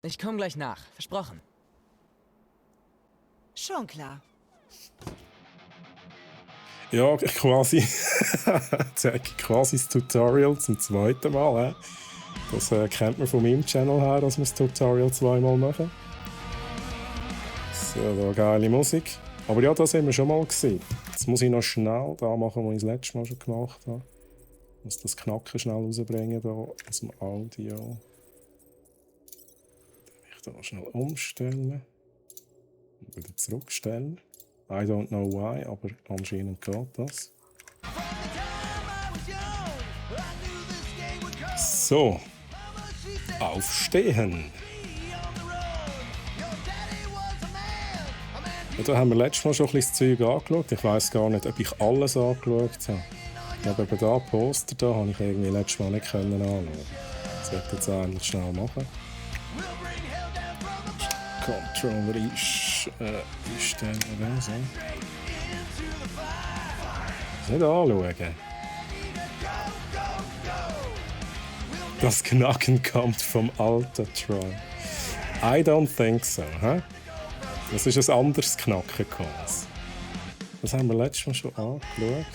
Ich komme gleich nach. Versprochen. Schon klar. Ja, quasi. Zeige quasi das Tutorial zum zweiten Mal. Das kennt man von meinem Channel her, dass wir das Tutorial zweimal machen. So, da geile Musik. Aber ja, das haben wir schon mal gesehen. Jetzt muss ich noch schnell da machen, was ich das letzte Mal schon gemacht habe. Ich muss das Knacken schnell rausbringen da aus dem Audio. Dann will ich da schnell umstellen. Und wieder zurückstellen. I don't know why, aber anscheinend geht das. So. Aufstehen. Ja, da haben wir letztes Mal schon ein bisschen das Zeug angeschaut. Ich weiss gar nicht, ob ich alles angeschaut habe. Ich glaube, eben da Poster da habe ich irgendwie letztes Mal nicht anschauen. Das werde ich jetzt eigentlich schnell machen. Controller einstellen oder so. Nicht anschauen. Das Knacken kommt vom alten Troy. I don't think so, hä? Das ist ein anderes Knacken. Das haben wir letztes Mal schon angeschaut.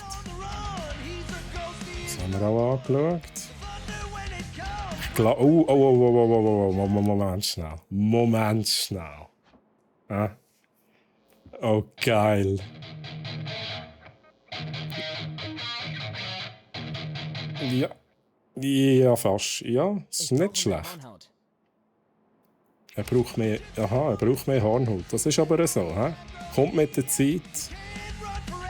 Das haben wir auch angeschaut. Ich glaube... Moment schnell. Moment schnell. Oh, geil. Ja. Ja, fast. Ja, ist nicht schlecht. Er braucht mehr... Aha, er braucht mehr Hornhaut. Das ist aber so, hä? Kommt mit der Zeit.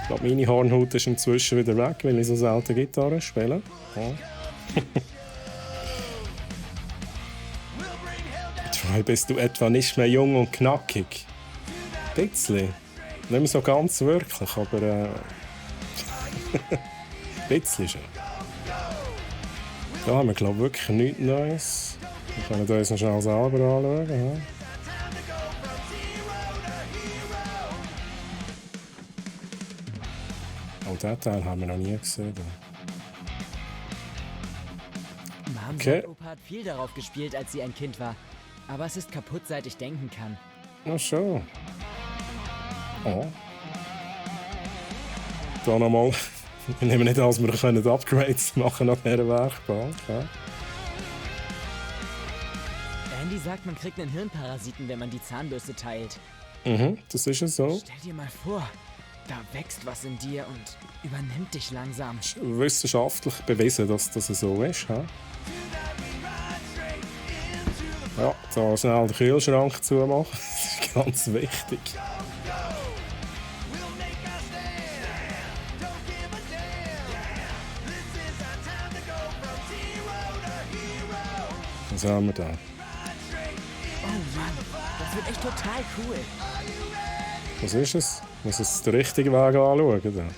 Ich glaube, meine Hornhaut ist inzwischen wieder weg, weil ich so selten Gitarre spiele. Ja. Troy, bist du etwa nicht mehr jung und knackig? Ein bisschen. Nicht mehr so ganz wirklich, aber... Ein bisschen schon. Da haben wir, glaube ich, wirklich nichts Neues. Wir können uns noch schnell selber anschauen. Ja. Oh, diesen Teil haben wir noch nie gesehen. Mom Okay. sagt, Opa hat viel darauf gespielt, als sie ein Kind war. Aber es ist kaputt, seit ich denken kann. Ach so. Oh. Da nochmal. Wir nehmen nicht an, dass wir können Upgrades machen an dieser Werkbank. Ja. Andy sagt, man kriegt einen Hirnparasiten, wenn man die Zahnbürste teilt. Mhm, das ist ja so. Stell dir mal vor, da wächst was in dir und übernimmt dich langsam. Wissenschaftlich bewiesen, dass das so ist. Ja, ja, da schnell den Kühlschrank zumachen. Das ist ganz wichtig. Was haben wir da? Oh Mann, das wird echt total cool. Was ist es? Muss es den richtigen Weg anschauen?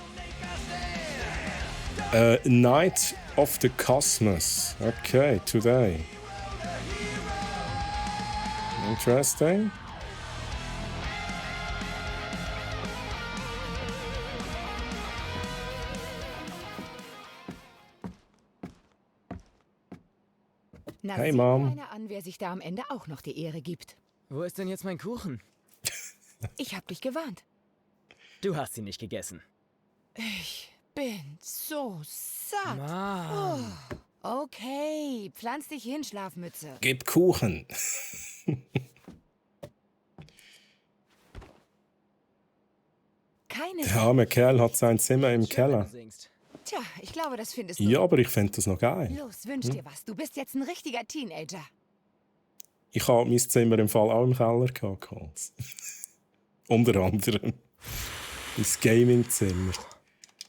Night of the Cosmos. Okay, today. Interesting. Na, Hey, sieh Mom. mir einer an, wer sich da am Ende auch noch die Ehre gibt. Wo ist denn jetzt mein Kuchen? Ich hab dich gewarnt. Du hast ihn nicht gegessen. Ich bin so satt. Mann. Okay, pflanz dich hin, Schlafmütze. Gib Kuchen. Keine Der arme Kerl hat sein Zimmer im Schön, wenn Keller. du singst. Tja, ich glaube, das findest du. Ja, aber ich finde das noch geil. Los, wünsch dir was. Du bist jetzt ein richtiger Teenager. Ich habe mein Zimmer im Fall auch im Keller gehabt. Hans. Unter anderem. Das Gaming-Zimmer.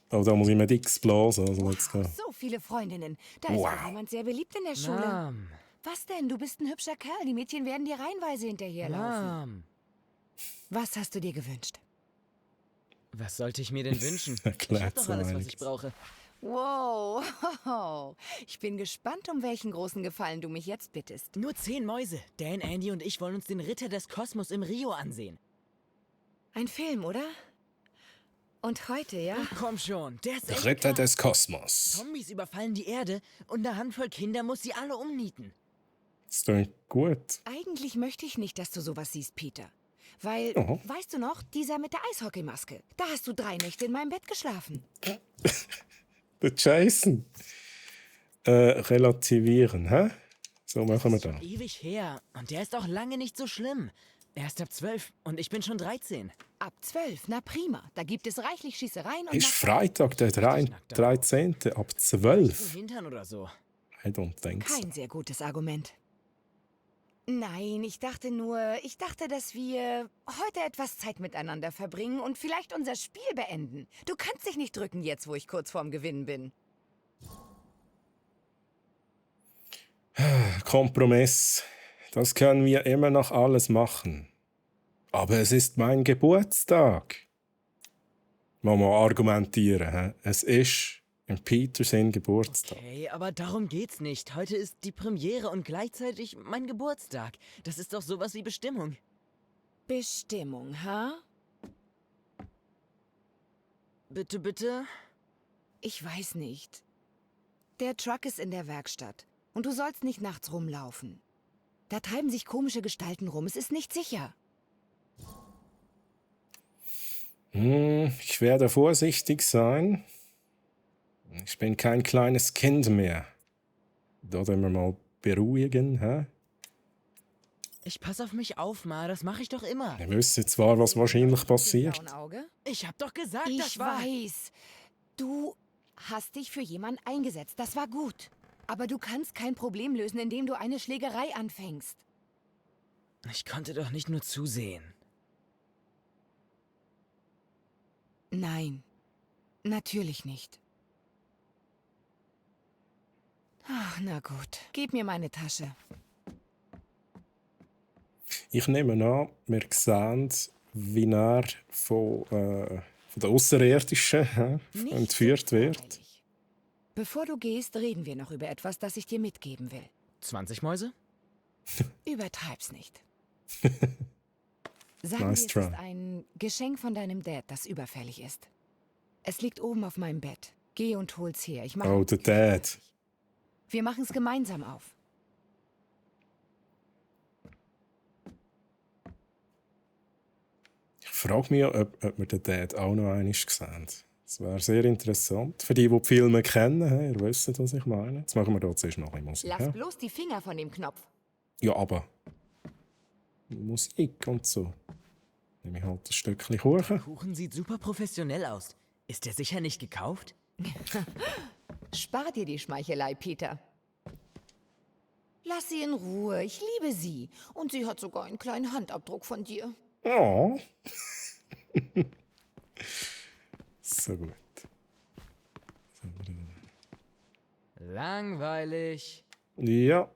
Oh, da muss ich mit X blasen. Also let's go. So viele Freundinnen. Da ist Wow. auch jemand sehr beliebt in der Schule. Mom. Was denn? Du bist ein hübscher Kerl. Die Mädchen werden dir reihenweise hinterherlaufen. Mom. Was hast du dir gewünscht? Was sollte ich mir denn wünschen? Ich Erklärt hab doch so alles, was einiges. ich brauche. Wow. Ich bin gespannt, um welchen großen Gefallen du mich jetzt bittest. Nur 10 Mäuse. Dan, Andy und ich wollen uns den Ritter des Kosmos im Rio ansehen. Ein Film, oder? Und heute, ja? Komm schon, der ist echt Ritter krass. des Kosmos. Zombies überfallen die Erde und eine Handvoll Kinder muss sie alle umnieten. Das klingt gut. Eigentlich möchte ich nicht, dass du sowas siehst, Peter. Weil, Aha. weißt du noch, dieser mit der Eishockeymaske. Da hast du 3 Nächte in meinem Bett geschlafen. Der Jason. Relativieren, hä? So machen wir Das ist das. schon ewig her. Und der ist auch lange nicht so schlimm. Er ist ab 12 und ich bin schon 13. Ab 12, na prima. Da gibt es reichlich Schießereien und Ist Nacht- Freitag, der nackt 13. ab Im 12? Hintern oder so. I don't think so. Kein sehr gutes Argument. Nein, ich dachte, dass wir heute etwas Zeit miteinander verbringen und vielleicht unser Spiel beenden. Du kannst dich nicht drücken jetzt, wo ich kurz vorm Gewinnen bin. Kompromiss. Das können wir immer noch alles machen. Aber es ist mein Geburtstag. Mal argumentieren. Hä? Es ist im Peter sein Geburtstag. Okay, aber darum geht's nicht. Heute ist die Premiere und gleichzeitig mein Geburtstag. Das ist doch sowas wie Bestimmung. Bestimmung, ha? Bitte, bitte? Ich weiß nicht. Der Truck ist in der Werkstatt und du sollst nicht nachts rumlaufen. Da treiben sich komische Gestalten rum. Es ist nicht sicher. Ich werde vorsichtig sein. Ich bin kein kleines Kind mehr. Da werden wir mal beruhigen. Hä? Ich pass auf mich auf, Ma. Das mache ich doch immer. Wir wissen zwar, was wahrscheinlich passiert. Blauen Auge? Ich hab doch gesagt, Ich das war... weiß. Du hast dich für jemanden eingesetzt. Das war gut. Aber du kannst kein Problem lösen, indem du eine Schlägerei anfängst. Ich konnte doch nicht nur zusehen. Nein, natürlich nicht. Ach, na gut. Gib mir meine Tasche. Ich nehme an, wir sehen, wie er von den Außerirdischen Nicht entführt so wird. voreilig. Bevor du gehst, reden wir noch über etwas, das ich dir mitgeben will. 20 Mäuse? Übertreib's nicht. Sagen Nice wir, es try. ist ein Geschenk von deinem Dad, das überfällig ist. Es liegt oben auf meinem Bett. Geh und hol's her. Ich mache Oh, der Dad. Wir machen's gemeinsam auf. Ich frage mich, ob wir den Dad auch noch einmal sehen. Das wäre sehr interessant. Für die die Filme kennen, ihr wisst, was ich meine. Jetzt machen wir da zuerst noch ein Musik. Lass Ja? bloß die Finger von dem Knopf. Ja, aber Musik und so. Nehme ich halt ein Stückchen Kuchen. Kuchen sieht super professionell aus. Ist der sicher nicht gekauft? Spar dir die Schmeichelei, Peter. Lass sie in Ruhe. Ich liebe sie. Und sie hat sogar einen kleinen Handabdruck von dir. Ja. So gut. Langweilig. Ja.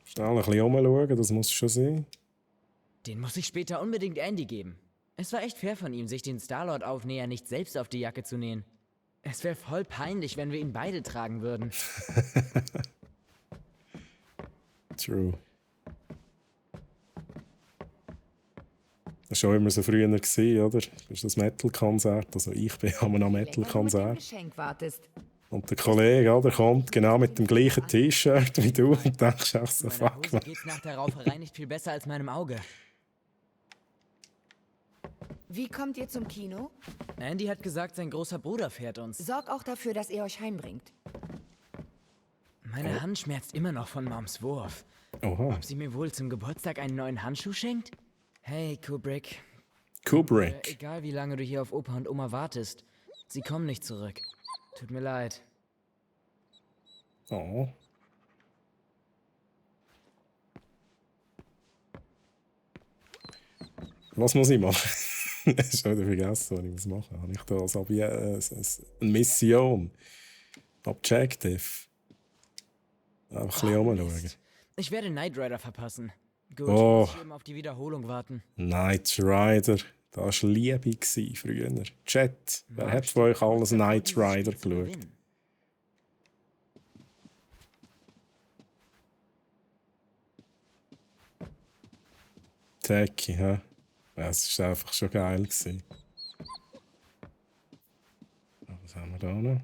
Schnell ein bisschen umschauen, das muss schon sein. Den muss ich später unbedingt Andy geben. Es war echt fair von ihm, sich den Star-Lord-Aufnäher nicht selbst auf die Jacke zu nähen. Es wäre voll peinlich, wenn wir ihn beide tragen würden. True. Das war schon immer so früher, oder? Das ist das Metal-Konzert. Also ich bin an einem Länger du mit dem Metal-Konzert. Geschenk wartest. Und der Kollege, oder, kommt genau mit dem gleichen T-Shirt wie du und denkst auch so, Meiner fuck, Hose man. geht's nach der Rauferei nicht viel besser als meinem Auge. Wie kommt ihr zum Kino? Andy hat gesagt, sein großer Bruder fährt uns. Sorg auch dafür, dass ihr euch heimbringt. Meine Hand schmerzt immer noch von Moms Wurf. Oha. Ob sie mir wohl zum Geburtstag einen neuen Handschuh schenkt? Hey, Kubrick. Kubrick. Egal wie lange du hier auf Opa und Oma wartest, sie kommen nicht zurück. Tut mir leid. Oh. Was muss ich machen? Ich habe schon wieder vergessen, was ich muss machen. Habe ich da als eine Mission? Objective? Einfach ein bisschen umschauen. Mist. Ich werde Knight Rider verpassen. Gut, Oh. muss ich eben auf die Wiederholung warten. Knight Rider. Das war Liebe früher. Chat. Wer hat von euch alles Knight Rider geschaut? Techie, hä? Ja, es war einfach schon geil. Was haben wir da noch?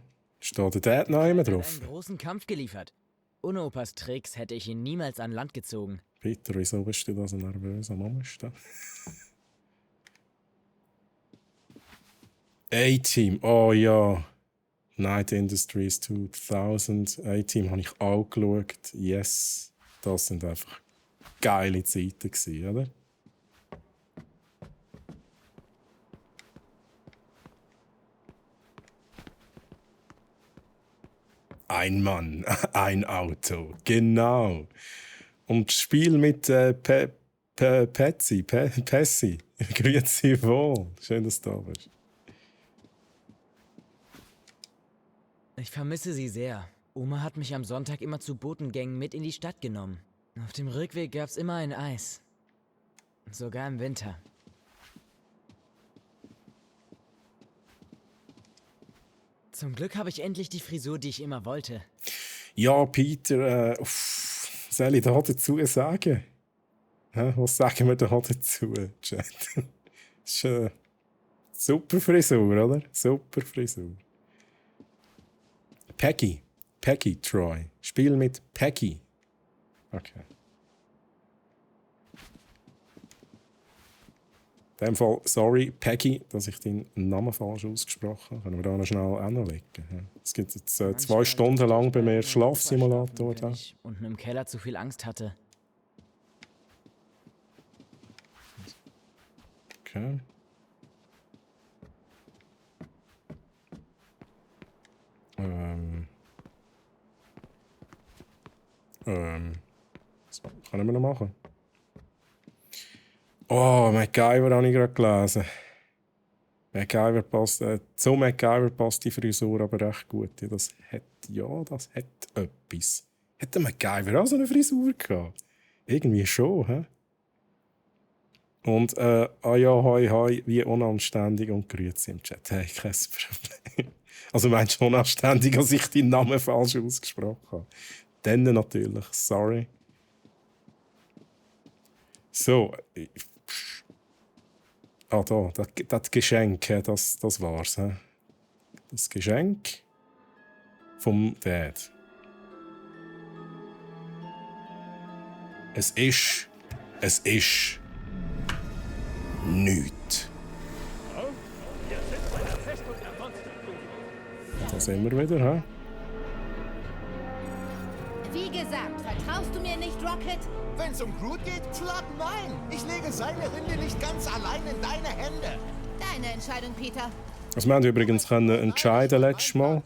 Steht der Dad noch immer Er drauf? hat einen großen Kampf geliefert. Ohne Opas Tricks hätte ich ihn niemals an Land gezogen. Peter, wieso bist du da so nervös am Amsten? A-Team, oh ja. Night Industries 2000. A-Team habe ich auch geschaut. Yes. Das sind einfach geile Zeiten gewesen, oder? Ein Mann, ein Auto, genau. Und das Spiel mit Patsy, Pessi. Grüezi wohl. Schön, dass du da bist. Ich vermisse sie sehr. Oma hat mich am Sonntag immer zu Botengängen mit in die Stadt genommen. Auf dem Rückweg gab's immer ein Eis. Sogar im Winter. Zum Glück habe ich endlich die Frisur, die ich immer wollte. Ja, Peter, soll ich da dazu sagen? Hä? Was sagen wir da dazu, Chat? Das ist eine super Frisur, oder? Super Frisur. Peggy. Peggy, Troy. Spiel mit Peggy. Okay. In dem Fall, sorry, Peggy, dass ich deinen Namen falsch ausgesprochen habe. Können wir da noch schnell anlegen? Ja. Es gibt jetzt 2 Stunden lang bei mir Schlafsimulator da. Wenn ich unten im Keller zu viel Angst hatte. Okay. Was können wir noch machen? Oh, MacGyver habe ich gerade gelesen. MacGyver passt, zu MacGyver passt die Frisur aber recht gut. Das hat etwas. Hat der MacGyver auch so eine Frisur gehabt? Irgendwie schon, hä? Und, ja, hoi, wie unanständig und grüezi im Chat. Hey, kein Problem. Also meinst du unanständig, dass ich deinen Namen falsch ausgesprochen habe? Dann natürlich, sorry. So. Da, das Geschenk, das war's. He? Das Geschenk vom Dad. Es ist nichts. Da sind wir wieder, hä? Wie gesagt, vertraust du mir nicht, Rocket? Wenn's um Groot geht, klar nein. Ich lege seine Rinde nicht ganz allein in deine Hände. Deine Entscheidung, Peter. Also wir haben übrigens entscheiden letztes Mal,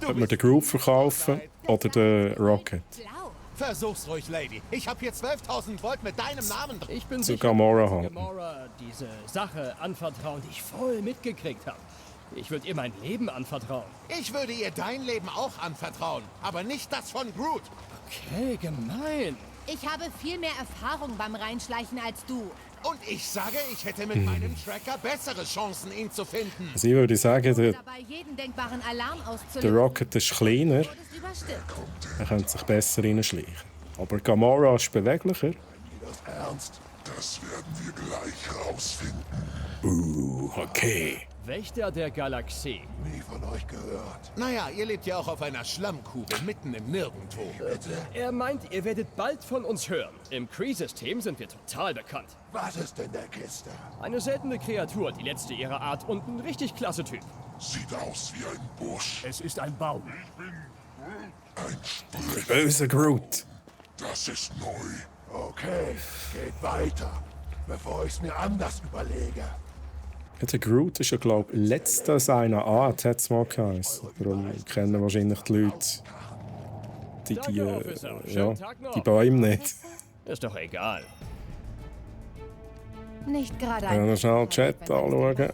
ob wir den Groot verkaufen oder den Rocket. Blau. Versuch's ruhig, Lady. Ich habe hier 12.000 Volt mit deinem Namen drin. Ich bin Zu sicher, Gamora dass halten. Gamora diese Sache anvertrauen, die ich voll mitgekriegt habe. Ich würde ihr mein Leben anvertrauen. Ich würde ihr dein Leben auch anvertrauen, aber nicht das von Groot. Okay, gemein. Ich habe viel mehr Erfahrung beim Reinschleichen als du. Und ich sage, ich hätte mit meinem Tracker bessere Chancen, ihn zu finden. Also ich würde sagen, der Dabei jeden denkbaren Alarm Der auszulösen. Rocket ist kleiner, wurdest überstimmt. er könnte sich besser reinschleichen. Aber Gamora ist beweglicher. Das ernst? Das werden wir gleich rausfinden. Okay. Wächter der Galaxie. Nie von euch gehört. Naja, ihr lebt ja auch auf einer Schlammkugel mitten im Nirgendwo. Er meint, ihr werdet bald von uns hören. Im Kree-System sind wir total bekannt. Was ist in der Kiste? Eine seltene Kreatur, die letzte ihrer Art und ein richtig klasse Typ. Sieht aus wie ein Busch. Es ist ein Baum. Ein Böser Groot. Das ist neu. Okay, geht weiter, bevor ich's mir anders überlege. Ja, der Groot ist ja, glaube ich, letzter seiner Art, hat es mal geheißen. Darum kennen wahrscheinlich die Leute die Bäume nicht. Ist doch egal. Nicht gerade Ja, noch schnell den Chat anschauen.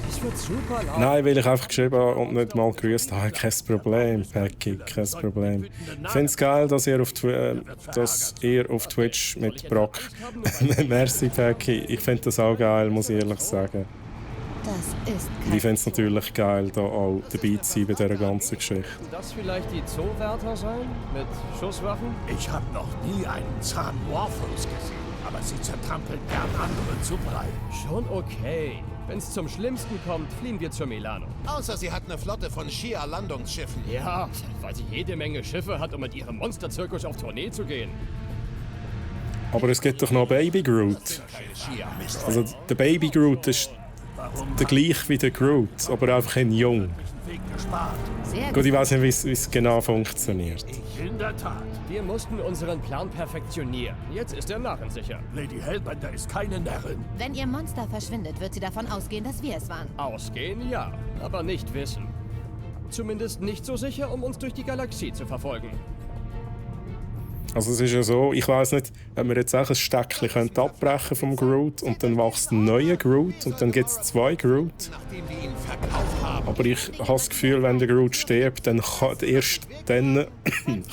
Es wird super laut. Nein, weil ich einfach geschrieben habe und nicht mal gegrüßt habe. Kein Problem, Peggy, kein Problem. Ich finde es geil, dass ihr auf Twitch mit Brock. Merci, Peggy. Ich finde das auch geil, muss ich ehrlich sagen. Das ist Und ich finde es natürlich geil, da auch dabei zu sein bei dieser ganzen Geschichte. Könnten das vielleicht die Zoowärter sein? Mit Schusswaffen? Ich habe noch nie einen Zahn Morphos gesehen. aber sie zertrampeln gern andere zu Brei. Schon okay. Wenn's zum Schlimmsten kommt, fliehen wir zur Milano. Außer sie hat eine Flotte von Shia-Landungsschiffen. Ja, weil sie jede Menge Schiffe hat, um mit ihrem Monsterzirkus auf Tournee zu gehen. Aber es gibt doch noch Baby Groot. Also der Baby Groot ist der gleiche wie der Groot, aber einfach ein jung. Weg gespart. Sehr Gut, ich weiß nicht, wie es genau funktioniert. In der Tat. Wir mussten unseren Plan perfektionieren. Jetzt ist er narrensicher. Lady Hellbender ist keine Närrin. Wenn ihr Monster verschwindet, wird sie davon ausgehen, dass wir es waren. Ausgehen, ja, aber nicht wissen. Zumindest nicht so sicher, um uns durch die Galaxie zu verfolgen. Also es ist ja so, ich weiß nicht, ob wir jetzt auch ein Steckchen abbrechen vom Groot und dann wächst ein neuer Groot und dann gibt es 2 Groot. Nachdem wir ihn verkauft haben. Aber ich habe das Gefühl, wenn der Groot stirbt, dann erst dann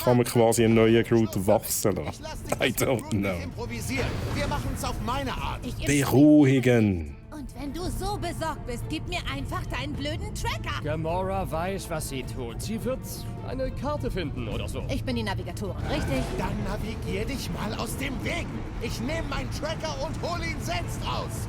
kann man quasi einen neuen Groot wachsen lassen. I don't know. Improvisieren. Wir machen's auf meine Art. Beruhigen. Und wenn du so besorgt bist, gib mir einfach deinen blöden Tracker. Gamora weiß, was sie tut. Sie wird eine Karte finden oder so. Ich bin die Navigatorin, richtig? Dann navigier dich mal aus dem Weg. Ich nehme meinen Tracker und hole ihn selbst raus.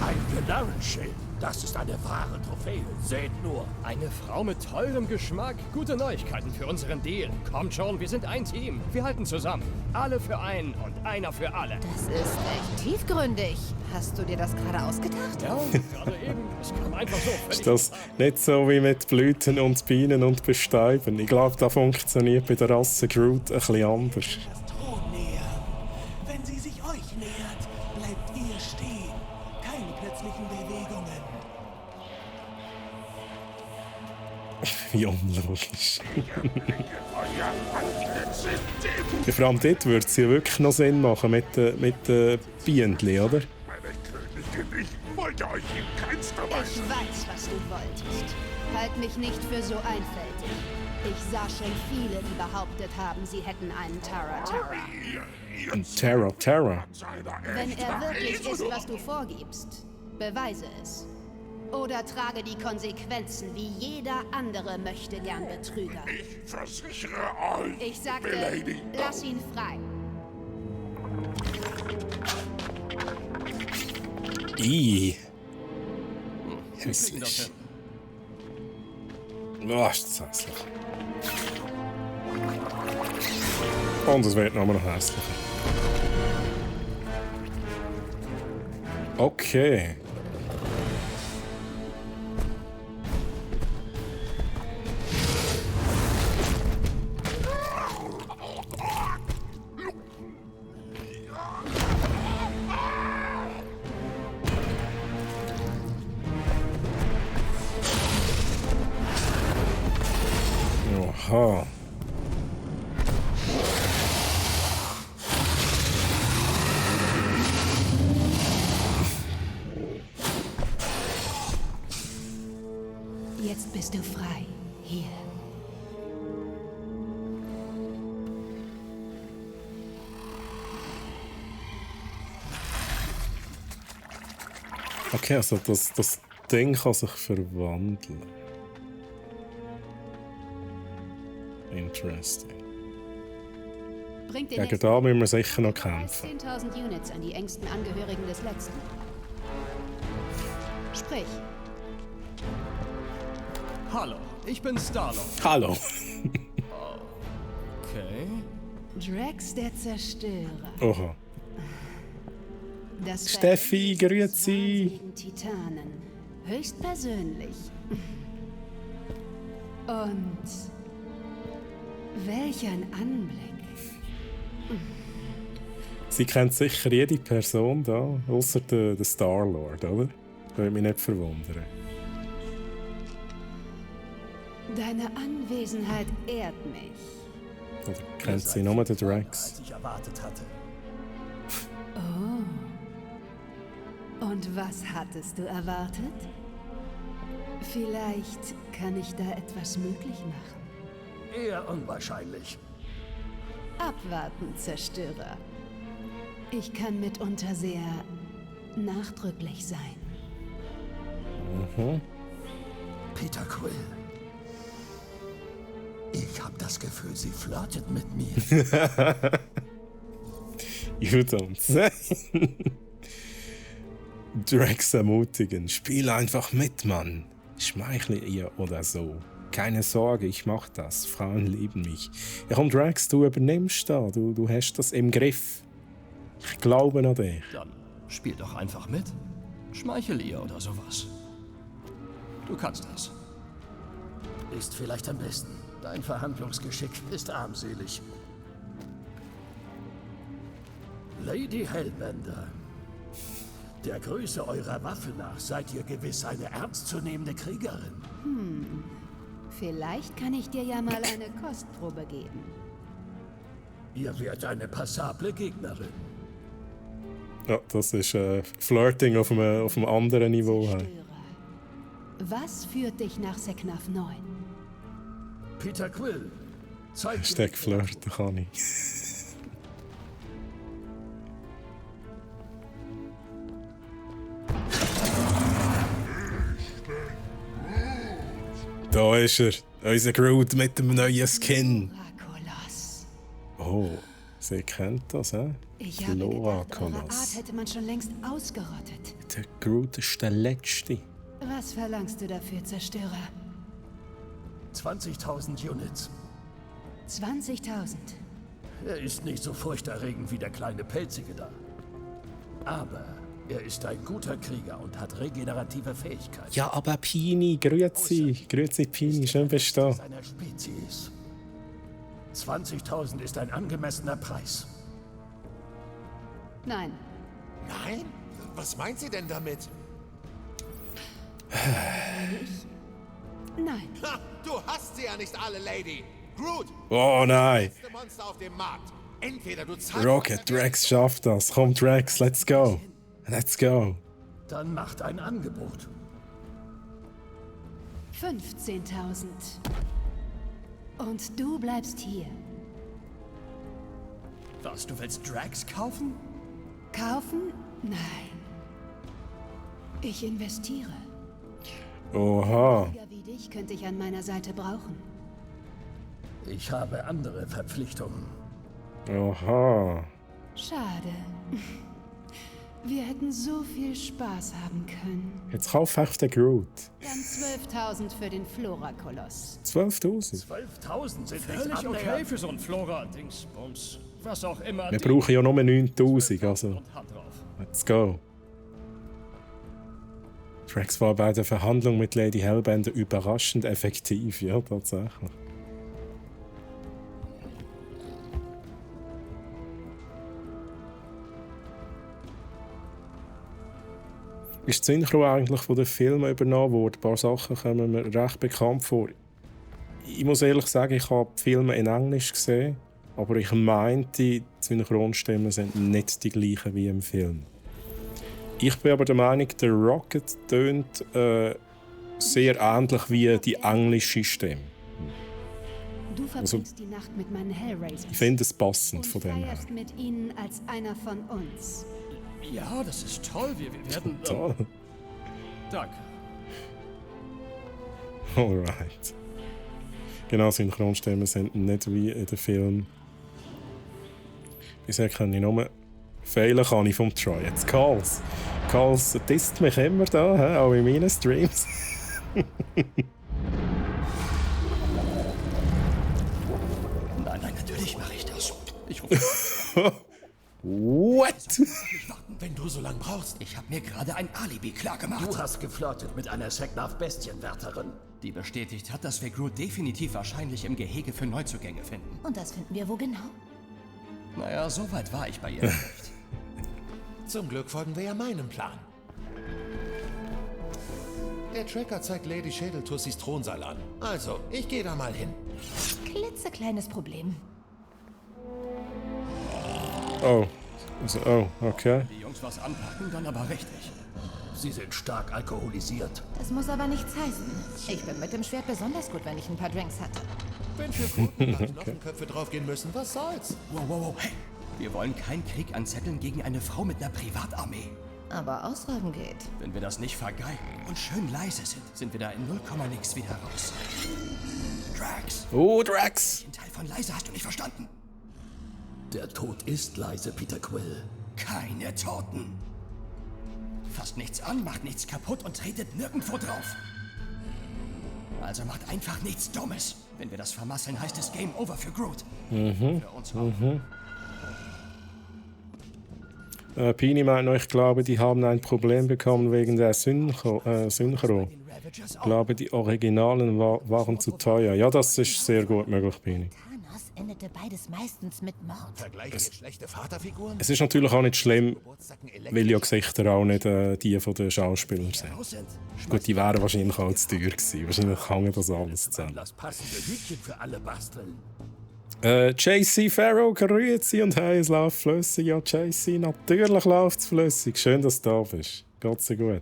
Ein Genarrenschild. Das ist eine wahre Trophäe. Seht nur. Eine Frau mit teurem Geschmack. Gute Neuigkeiten für unseren Deal. Kommt schon, wir sind ein Team. Wir halten zusammen. Alle für einen und einer für alle. Das ist echt tiefgründig. Hast du dir das gerade ausgedacht? Ja, gerade eben. Es kam einfach so völlig Ist das nicht so wie mit Blüten und Bienen und Bestäuben? Ich glaube, das funktioniert bei der Rasse Groot ein bisschen anders. Thron näher. Wenn sie sich euch nähert, bleibt ihr stehen. Keine plötzlichen Bewegungen. Wie unlogisch. Ja, vor allem dort würde es ja wirklich noch Sinn machen mit den Bienen, oder? Meine Königin, ich wollte euch in keinster Ich Weise. weiß, was du wolltest. Halt mich nicht für so einfältig. Ich sah schon viele, die behauptet haben, sie hätten einen Terra. Terra. Wenn er wirklich ist, was du vorgibst, beweise es. Oder trage die Konsequenzen, wie jeder andere möchte gern Betrüger. Ich versichere euch, Ich sagte, Milady. lass ihn frei. Hässlich. Oh, ist das hässlich. Und es wird noch hässlicher. Okay. Oha. Jetzt bist du frei. Hier. Okay, also das Ding kann sich verwandeln. Interesting. Bringt den Gegen nächsten da müssen wir sicher noch Preis kämpfen. 10.000 Units an die engsten Angehörigen des Letzten. Sprich. Hallo, ich bin Star-Lord. Hallo. Okay. Drax der Zerstörer. Oha. Das Steffi, grüezi. wahnsinnigen Titanen. Höchstpersönlich. Und welch ein Anblick. Sie kennt sicher jede Person da, außer der Star-Lord, oder? Würde mich nicht verwundern. Deine Anwesenheit ehrt mich. Oder kennt sie nur den Drax? Als ich erwartet hatte. Oh. Und was hattest du erwartet? Vielleicht kann ich da etwas möglich machen. Eher unwahrscheinlich. Abwarten, Zerstörer. Ich kann mitunter sehr nachdrücklich sein. Mhm. Peter Quill. Ich habe das Gefühl, sie flirtet mit mir. You don't say. Drax ermutigen. Spiel einfach mit, Mann. Schmeichle ihr oder so. Keine Sorge, ich mach das. Frauen lieben mich. Ja komm, Drax, du übernimmst da. Du hast das im Griff. Ich glaube an dich. Dann spiel doch einfach mit. Schmeichel ihr oder sowas. Du kannst das. Ist vielleicht am besten. Dein Verhandlungsgeschick ist armselig. Lady Hellbender. Der Größe eurer Waffe nach seid ihr gewiss eine ernstzunehmende Kriegerin. Vielleicht kann ich dir ja mal eine Kostprobe geben. Ihr werdet eine passable Gegnerin. Ja, das ist Flirting auf einem anderen Niveau. Zerstörer. Was führt dich nach Seknaf 9? Peter Quill. Hashtag Flirten kann ich. Da ist er, unser Groot mit dem neuen Skin. Koloss. Oh, sie kennt das, hä? Ich habe gedacht, eure Art hätte man schon längst ausgerottet. Der Groot ist der Letzte. Was verlangst du dafür, Zerstörer? 20.000 Units. 20.000. Er ist nicht so furchterregend wie der kleine Pelzige da. Aber er ist ein guter Krieger und hat regenerative Fähigkeiten. Ja, aber Pini, grüezi. Grüezi, Pini, schön bist du da. Seiner Spezies. 20.000 ist ein angemessener Preis. Nein. Nein? Was meint sie denn damit? Nein. Ha, du hast sie ja nicht alle, Lady. Groot, Oh nein. das Monster auf dem Markt. Entweder du zahlst... Rocket, Drax schafft das. Komm, Drax, let's go. Let's go. Dann macht ein Angebot. 15.000. Und du bleibst hier. Was, du willst Drax kaufen? Kaufen? Nein. Ich investiere. Oha. Krieger wie dich könnte ich an meiner Seite brauchen. Ich habe andere Verpflichtungen. Oha. Schade. Wir hätten so viel Spaß haben können. Jetzt kauf echt den Groot. Dann 12.000 für den Flora-Koloss. 12.000. 12.000 sind nicht Völlig okay annähernd. für so ein Flora-Dingsbums. Was auch immer. Wir brauchen ja nur 9.000, also Und Hand drauf. let's go. Drax war bei der Verhandlung mit Lady Hellbender überraschend effektiv, ja, tatsächlich. Ist die Synchro eigentlich von den Filmen übernommen worden? Ein paar Sachen kommen mir recht bekannt vor. Ich muss ehrlich sagen, ich habe die Filme in Englisch gesehen, aber ich meinte, die Synchronstimmen sind nicht die gleichen wie im Film. Ich bin aber der Meinung, der Rocket tönt sehr ähnlich wie die englische Stimme. Du verbringst die Nacht mit meinen Hellraisers. Ich finde es passend und von dem her. feierst mit ihnen als einer von uns. Ja, das ist toll. Wir werden... Toll. Danke. Alright. Genau, Synchronstimmen sind nicht wie in den Filmen. Bisher kann ich nur fehlen kann ich vom Troy. Jetzt Calls. Calls disst mich immer da, he? Auch in meinen Streams. Nein, natürlich mache ich das. Ich rufe... What? Nicht warten, wenn du so lange brauchst. Ich habe mir gerade ein Alibi klargemacht. Du hast geflirtet mit einer Seknaf-Bestienwärterin. Die bestätigt hat, dass wir Groot definitiv wahrscheinlich im Gehege für Neuzugänge finden. Und das finden wir wo genau? Naja, so weit war ich bei ihr nicht. Zum Glück folgen wir ja meinem Plan. Der Tracker zeigt Lady Schädeltussis Thronsaal an. Also, ich gehe da mal hin. Klitzekleines Problem. Oh. Also, oh, okay. Die Jungs was anpacken, dann aber richtig. Sie sind stark alkoholisiert. Das muss aber nichts heißen. Ich bin mit dem Schwert besonders gut, wenn ich ein paar Drinks hatte. Wenn für Kunden Knochenköpfe draufgehen müssen, was soll's? Wow, hey. Wir wollen keinen Krieg anzetteln gegen eine Frau mit einer Privatarmee. Aber ausragen geht. Wenn wir das nicht vergeigen und schön leise sind wir da in 0, nix wieder raus. Drax, Oh, Drax! ein Teil von leise hast du nicht verstanden. Der Tod ist leise, Peter Quill. Keine Toten. Fasst nichts an, macht nichts kaputt und tretet nirgendwo drauf. Also macht einfach nichts Dummes. Wenn wir das vermasseln, heißt es Game Over für Groot. Für uns auch. Pini meint noch, ich glaube, die haben ein Problem bekommen wegen der Synchro. Ich glaube, die Originalen waren zu teuer. Ja, das ist sehr gut möglich, Pini. Thanos endete beides meistens mit Mord. Vergleich mit schlechte Vaterfiguren? Es ist natürlich auch nicht schlimm, weil ja Gesichter auch nicht die von den Schauspielern sind. Gut, die wären wahrscheinlich auch zu teuer gewesen. Wahrscheinlich hängt das alles zusammen. Das passende Hütchen für alle basteln. JC Farrow, grüezi und hey, es läuft flüssig. Ja, JC, natürlich läuft es flüssig. Schön, dass du da bist. Geht's dir gut?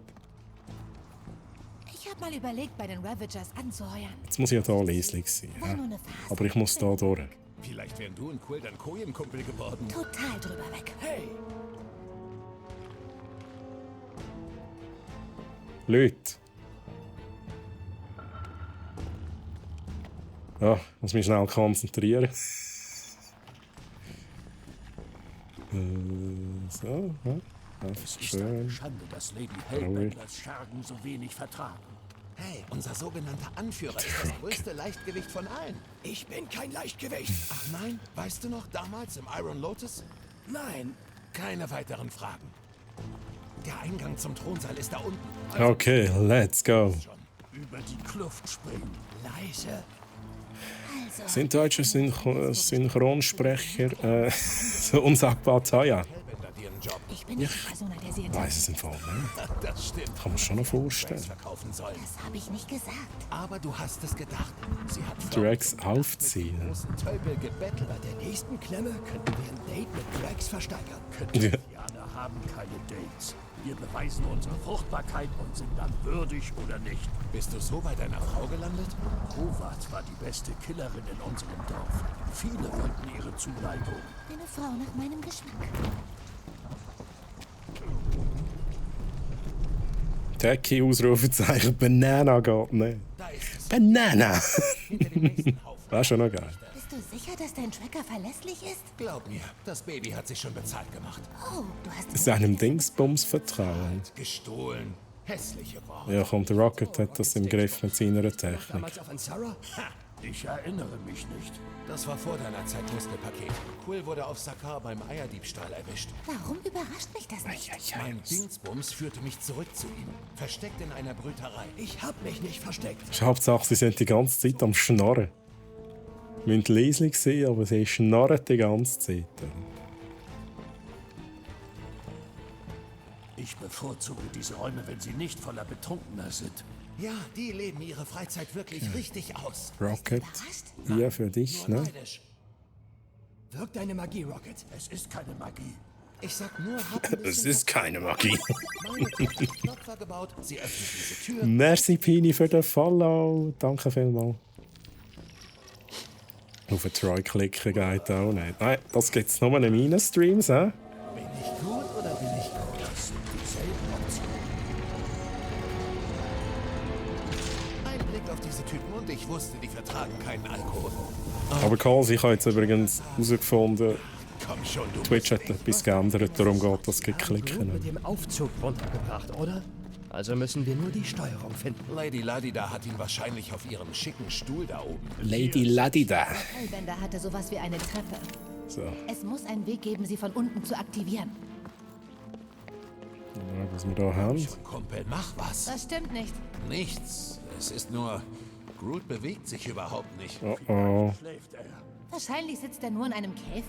Ich habe mal überlegt, bei den Ravagers anzuheuern. Jetzt muss ich ja hier leslig sein. War nur eine Phase. Aber ich muss da durch. Vielleicht wären du und Quill dann Kojen-Kumpel geworden. Total drüber weg. Hey! Leute. Ja, muss mich schnell konzentrieren. So, ja. Das ist Ist eine schön. Schande, dass Lady Hellbenders Schergen so wenig vertragen. Hey, unser sogenannter Anführer ist das größte Leichtgewicht von allen. Ich bin kein Leichtgewicht. Ach nein, weißt du noch, damals im Iron Lotus? Nein. Keine weiteren Fragen. Der Eingang zum Thronsaal ist da unten. Okay, let's go. Über die Kluft springen. Leise. Sind deutsche Synchronsprecher so unsagbar teuer? Hellbender dir einen Job. Ich bin nicht die Persona, der sie Weiß es im Fall, ne? Das stimmt. Kann man schon noch vorstellen. Verkaufen sollen. Das habe ich nicht gesagt. Aber du hast es gedacht. Sie hat Drax mit aufziehen. dem großen Tölpel gebettelt. Bei der nächsten Klemme könnten wir ein Date mit Drax versteigern. Ja. Indianer haben keine Dates. Wir beweisen unsere Fruchtbarkeit und sind dann würdig oder nicht. Bist du so bei deiner Frau gelandet? Hovat war die beste Killerin in unserem Dorf. Viele wollten ihre Zuneigung. Eine Frau nach meinem Geschmack. Techie Ausrufezeichen. Banana geht nicht. Da ist es. Banana! Hinter dem nächsten Haufen. Wäre schon noch geil. Bist du sicher, dass dein Tracker verlässlich ist? Glaub mir, das Baby hat sich schon bezahlt gemacht. Oh, du hast Seinem Dingsbums vertrauen. Gestohlen. Hässliche Worte. Ja, komm, der Rocket hat das im Griff mit seiner Technik. Damals auf Ansara? Ich erinnere mich nicht. Das war vor deiner Zeit Muskelpaket. Quill wurde auf Sakaar beim Eierdiebstahl erwischt. Warum überrascht mich das nicht? Mein Dingsbums führte mich zurück zu ihm. Versteckt in einer Brüterei. Ich hab mich nicht versteckt. Es ist Hauptsache, sie sind die ganze Zeit am Schnarren. Sie müssen leise sein, aber sie schnarren die ganze Zeit. Ich bevorzuge diese Räume, wenn sie nicht voller Betrunkener sind. Ja, die leben ihre Freizeit wirklich richtig aus. Rocket, hier für dich, Nur ne? neidisch. Wirkt deine Magie, Rocket. Es ist keine Magie. Ich sag nur, hab ein Es bisschen ist keine Magie. Meine Tochter hat Knopfer gebaut, sie öffnet diese Tür. Merci, Pini, für den Follow. Danke vielmals. Auf den Troy klicken geht auch nicht. Nein, das gibt es nur in meinen Streams, hä? Bin ich gut oder bin ich gut? Das sind dieselben Optionen. Ein Blick auf diese Typen und ich wusste, die vertragen keinen Alkohol. Aber Karl, ich habe jetzt übrigens herausgefunden, Komm schon, du Twitch hat etwas geändert, darum geht das Groot geklicken. mit dem Aufzug runtergebracht, oder? Also müssen wir nur die Steuerung finden. Lady Ladida hat ihn wahrscheinlich auf ihrem schicken Stuhl da oben. Lady Ladida. Hellbender hatte sowas wie eine Treppe. So, Es muss einen Weg geben, sie von unten zu aktivieren. ja, was wir da haben. Schon, Kumpel, mach was. Das stimmt nicht. Nichts. Es ist nur, Groot bewegt sich überhaupt nicht. Oh oh. Schläft er. Wahrscheinlich sitzt er nur in einem Käfig.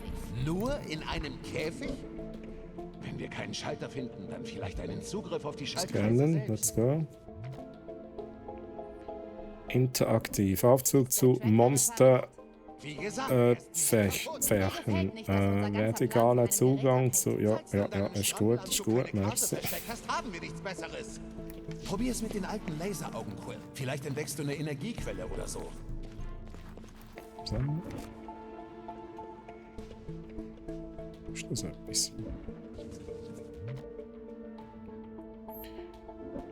Nur in einem Käfig? Wenn wir keinen Schalter finden, dann vielleicht einen Zugriff auf die Schalter. Scannen, let's go. Interaktiv. Aufzug zu Monster Wie gesagt, Pferchen. Vertikaler Zugang zu. Ja, ist gut, merci. Hast, haben wir nichts Besseres. Probier's mit den alten Laseraugen, Quill. Vielleicht entdeckst du eine Energiequelle oder so. So. Ist das etwas?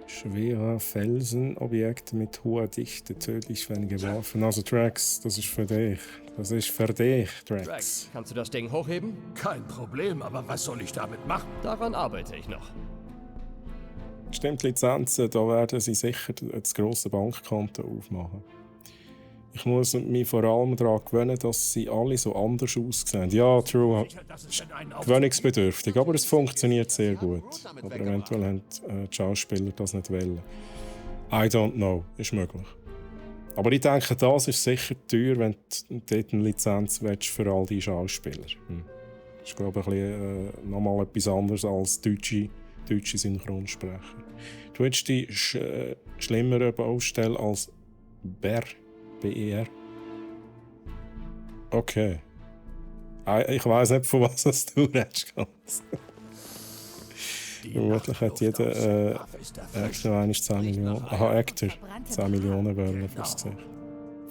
Schwerer Felsenobjekt mit hoher Dichte, tödlich, wenn geworfen. Also Drax, das ist für dich. Das ist für dich, Drax, Drax. kannst du das Ding hochheben? Kein Problem, aber was soll ich damit machen? Daran arbeite ich noch. Stimmt, Lizenzen, da werden sie sicher das grosse Bankkonto aufmachen. Ich muss mich vor allem daran gewöhnen, dass sie alle so anders aussehen. Ja, true, gewöhnungsbedürftig, aber es funktioniert sehr gut. Aber eventuell haben die Schauspieler das nicht wollen. I don't know, ist möglich. Aber ich denke, das ist sicher teuer, wenn du dort eine Lizenz willst für all die Schauspieler. Das ist, glaube ich, nochmal etwas anderes als deutsche Synchronsprecher. Du hättest die schlimmere Baustelle als BER. Okay. Ich weiss nicht, von was du redest. Vermutlich hat jeder extra 10 Millionen. Aha, Actor. 10 Millionen wollen fürs Gesicht.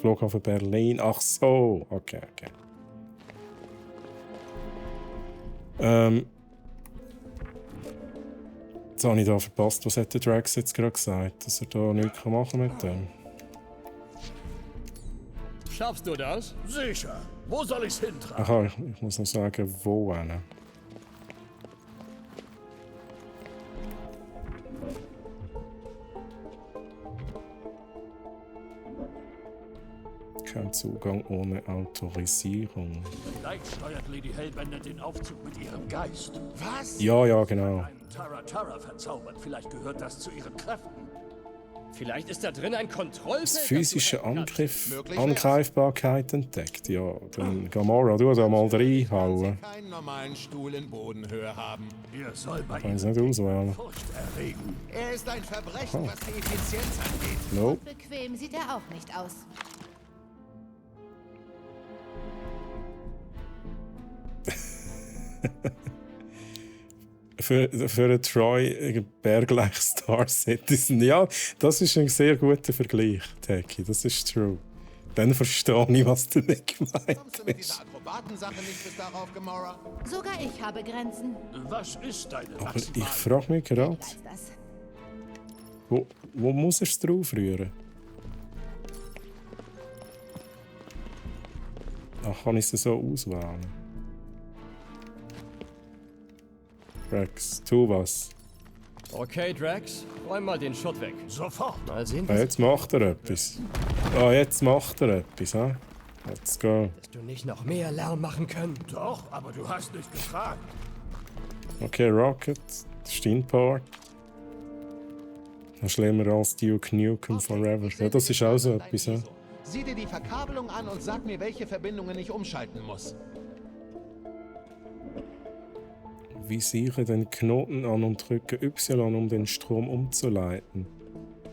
Flughafen Berlin. Ach so. Okay. Jetzt habe ich da verpasst. Was hat der Drax jetzt gerade gesagt? Dass er da nichts machen kann mit dem? Schaffst du das? Sicher. Wo soll ich's hintragen? Aha, ich muss noch sagen, wo hin. Kein Zugang ohne Autorisierung. Vielleicht steuert Lady Hellbender den Aufzug mit ihrem Geist. Was? Ja, genau. Einen Tara verzaubert. Vielleicht gehört das zu ihren Kräften. Vielleicht ist da drin ein Kontrollfeld. Das physische Angreifbarkeit entdeckt. Ja, dann Gamora, du da mal reinhauen. Keinen normalen Stuhl in Bodenhöhe haben. Er soll bei Kann ich nicht auswählen. Furcht erregen. Er ist ein Verbrechen, was die Effizienz angeht. Nope. Bequem sieht er auch nicht aus. für einen Troy Bergleich Star Citizen. Ja, das ist ein sehr guter Vergleich, Teki. Das ist true. Dann verstehe ich, was du nicht gemeint Kommst du mit dieser hast. Akrobatensache nicht bis darauf, Gamora? Sogar ich habe Grenzen. Was ist deine Aber Maximale? ich frage mich gerade, Ich weiß das. wo muss er es drauf rühren? Ach, kann ich es so auswählen? Drax, tu was. Okay, Drax, räum mal den Schutt weg. Sofort. Mal sehen, Ah, jetzt macht er etwas. Ah, jetzt macht er etwas, hä? Let's go. dass du nicht noch mehr Lärm machen können. Doch, aber du hast nicht gefragt. Okay, Rocket, Steinpart. Noch schlimmer als Duke Nukem Forever. Ja, das ist auch so etwas, hä? Sieh dir die Verkabelung an und sag mir, welche Verbindungen ich umschalten muss. Visiere den Knoten an und drücke Y, um den Strom umzuleiten.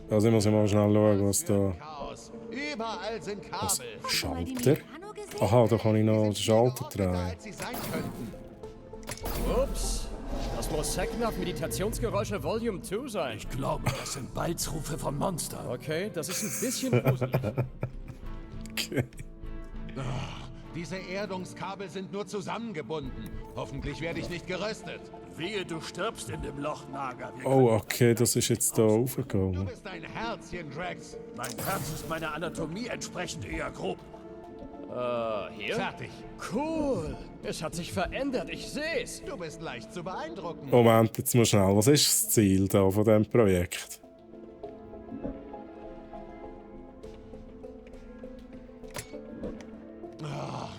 Also ich muss ja mal schnell schauen, was da... Chaos. Überall sind Was? Kabel. Schalter? Aha, da kann ich noch den Schalter drehen. Als sie sein könnten. Ups. Das muss Second Up Meditationsgeräusche Volume 2 sein. Ich glaube, das sind Balzrufe von Monstern. Okay, das ist ein bisschen gruselig. Okay. Diese Erdungskabel sind nur zusammengebunden. Hoffentlich werde ich nicht geröstet. Wehe, du stirbst in dem Loch, Naga. Wir Oh, okay, das ist jetzt da Du aufgegangen. bist ein Herzchen, Drax. Mein Herz ist meiner Anatomie entsprechend eher grob. Hier? Fertig. Cool. Es hat sich verändert, ich seh's. Du bist leicht zu beeindrucken. Moment, jetzt mal schnell. Was ist das Ziel da von diesem Projekt?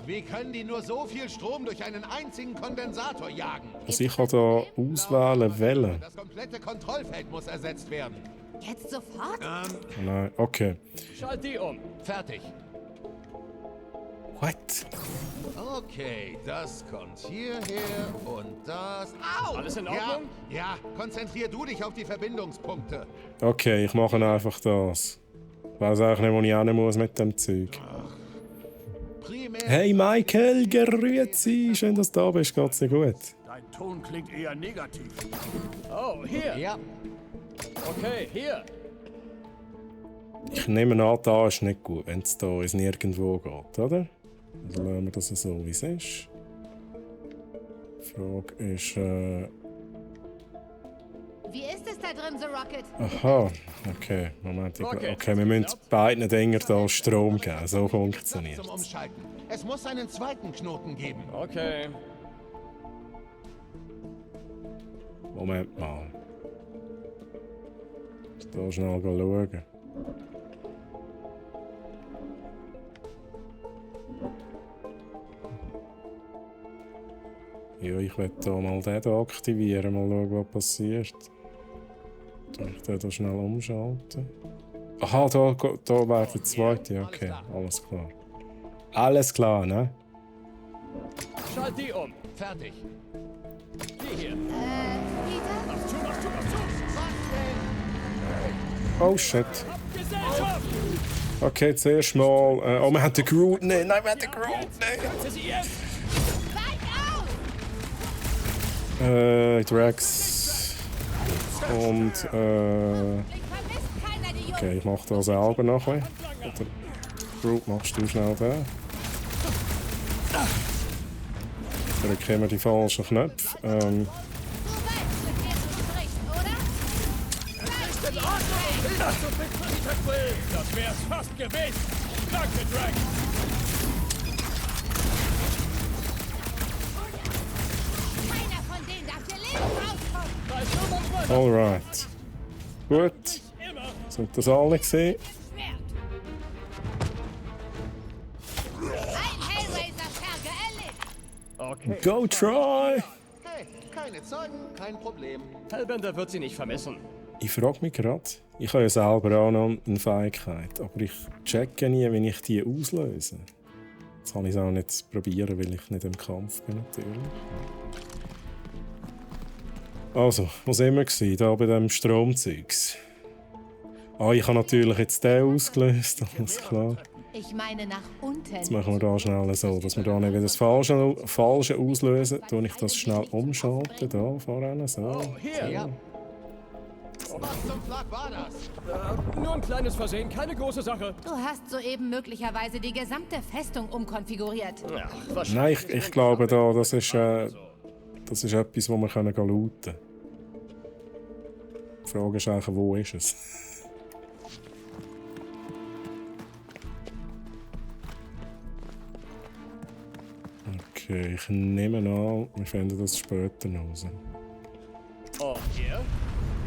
Wie können die nur so viel Strom durch einen einzigen Kondensator jagen? Also ich kann da auswählen, wählen. Das komplette Kontrollfeld muss ersetzt werden. Jetzt sofort? Nein, okay. Schalt die um. Fertig. What? Okay, das kommt hierher und das... Au! Alles in Ja, Ordnung? ja, konzentrier du dich auf die Verbindungspunkte. Okay, ich mache einfach das. Ich weiss eigentlich nicht, wo ich hin muss mit dem Zeug. Primär... Hey Michael, grüezi! Schön, dass du da bist. Geht's dir gut? Dein Ton klingt eher negativ. Oh, hier. Ja, Okay, hier. Ich nehme an, da ist nicht gut, wenn es da ins Nirgendwo geht, oder? Also lassen wir das so, wie es ist. Die Frage ist, Wie ist es da drin, The Rocket? Aha, okay. Moment. Okay, wir müssen beiden Dinger hier Strom geben. So funktioniert Zum es. Umschalten. Es muss einen zweiten Knoten geben. Okay. Moment mal. Ich muss hier schnell schauen. Ja, ich werde hier mal den hier aktivieren, mal schauen, was passiert. Soll ich den hier schnell umschalten? Aha, da wäre der zweite. Ja, okay, alles klar. Alles klar, ne? Schalt die um. Fertig. Die hier. Peter? Mach zu, mach zu, mach zu. Oh shit. Gesellschaft! Okay, zuerst mal. Oh, wir haben den Groot. Nein, wir haben den Groot. Nein. Setze sie jetzt! Drax. Und, okay, ich mach da selber nachher. Oder Groot, machst du schnell den. Drücken wir die falschen Knöpfe. Das wär's fast gewesen! Danke, Drax! Keiner von denen darf hier lebend rauskommen. Alright. Gut. Sind das alle gesehen? Ein Hellraiser-Ferge erledigt. Okay. Go try! Hey, keine Zeugen, kein Problem. Hellbender wird sie nicht vermissen. Ich frage mich gerade, ich habe ja selber auch noch eine Fähigkeit, aber ich checke nie, wenn ich die auslöse. Jetzt kann ich es auch nicht probieren, weil ich nicht im Kampf bin, natürlich. Also, wo sind wir gewesen? Da bei dem Stromzeugs. Ah, ich habe natürlich jetzt den ausgelöst, alles klar. Ich meine nach unten. Jetzt machen wir da schnell so, dass wir da nicht wieder das Falsche auslösen. Tue ich das schnell umschalten, da vorne, so. Hier! Ja. Was zum Flag war das? Nur ein kleines Versehen, keine große Sache. Du hast soeben möglicherweise die gesamte Festung umkonfiguriert. Ja, Nein, ich glaube, das ist etwas, wo wir looten können. Die Frage ist eigentlich, wo ist es? Okay, ich nehme an, wir finden das später raus. Oh, hier?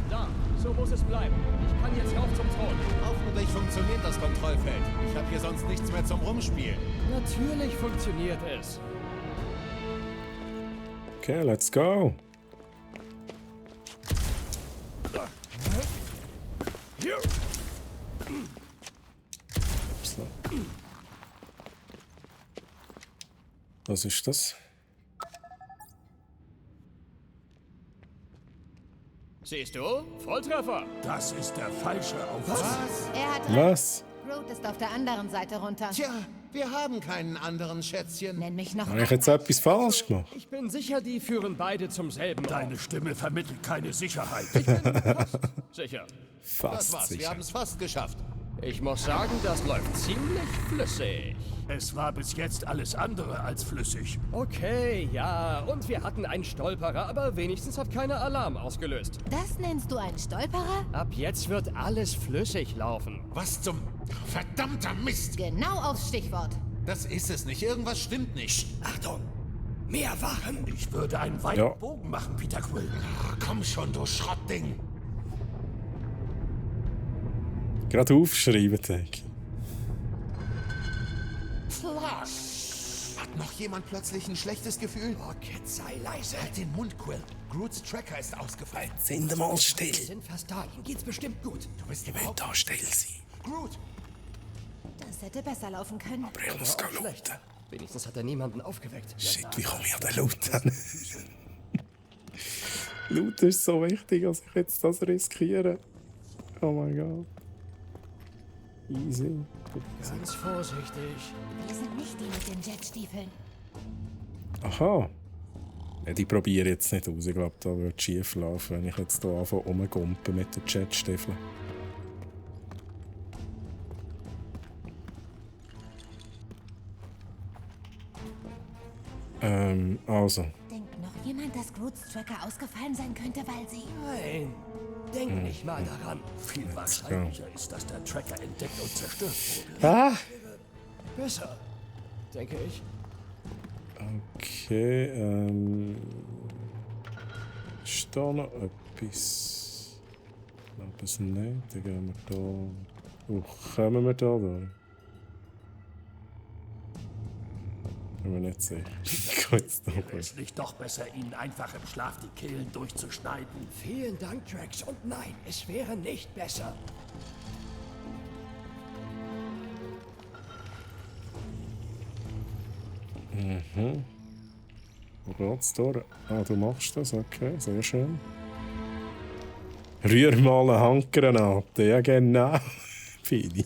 Da, so muss es bleiben. Ich kann jetzt rauf zum Thron. Hoffentlich funktioniert das Kontrollfeld. Ich habe hier sonst nichts mehr zum Rumspielen. Natürlich funktioniert es. Okay, let's go. So. Was ist das? Siehst du? Volltreffer. Das ist der falsche Aufsatz. Er hat recht. Was? Groot ist auf der anderen Seite runter. Tja, wir haben keinen anderen Schätzchen. Nenn mich noch Habe ich jetzt etwas falsch gemacht? Ich bin sicher, die führen beide zum selben Ort. Deine Stimme vermittelt keine Sicherheit. Sicher. Das Fast war's, wir sicher. haben es fast geschafft. Ich muss sagen, das läuft ziemlich flüssig. Es war bis jetzt alles andere als flüssig. Okay, ja, und wir hatten einen Stolperer, aber wenigstens hat keiner Alarm ausgelöst. Das nennst du einen Stolperer? Ab jetzt wird alles flüssig laufen. Was zum verdammter Mist? Genau aufs Stichwort. Das ist es nicht. Irgendwas stimmt nicht. Achtung! Mehr Wachen! Ich würde einen weiten Ja. Bogen machen, Peter Quill. Komm schon, du Schrottding. Gerade aufschreiben, denke ich. Hat noch jemand plötzlich ein schlechtes Gefühl? Rocket, sei leise. Halt den Mund, Quill. Groots Tracker ist ausgefallen. Sind mal still. Wir sind fast da. Ihm geht's bestimmt gut. Du bist überhaupt Da still sein. Groot. Das hätte besser laufen können. Aber ich muss Auch looten. schlecht. Wenigstens hat er niemanden aufgeweckt. Shit, wie komme ich an den Loot an? Loot ist so wichtig, dass ich jetzt das riskiere. Oh mein Gott. Easy. Ganz vorsichtig. Wir sind nicht die mit den Jetstiefeln. Aha. Ja, die probiere ich jetzt nicht aus. Ich glaube, da wird es schief laufen, wenn ich jetzt hier anfange rumgumpen mit den Jetstiefeln. Also. Denk noch jemand, dass Groots Tracker ausgefallen sein könnte, weil sie... Nein, denk nicht mal daran. Viel wahrscheinlicher ist, dass der Tracker entdeckt und zerstört wurde. Ah! Besser, denke ich. Okay, ist da noch etwas? Ich glaube es nicht. Dann gehen wir da. Oh, kommen wir da durch? Bin mir nicht sicher. Ich gehe jetzt da Wäre durch. es nicht doch besser, ihnen einfach im Schlaf die Kehlen durchzuschneiden? Vielen Dank, Drax. Und nein, es wäre nicht besser. Wo geht's durch? Ah, du machst das? Okay, sehr schön. Rühr mal eine Handgranate. Ja, genau. Fini.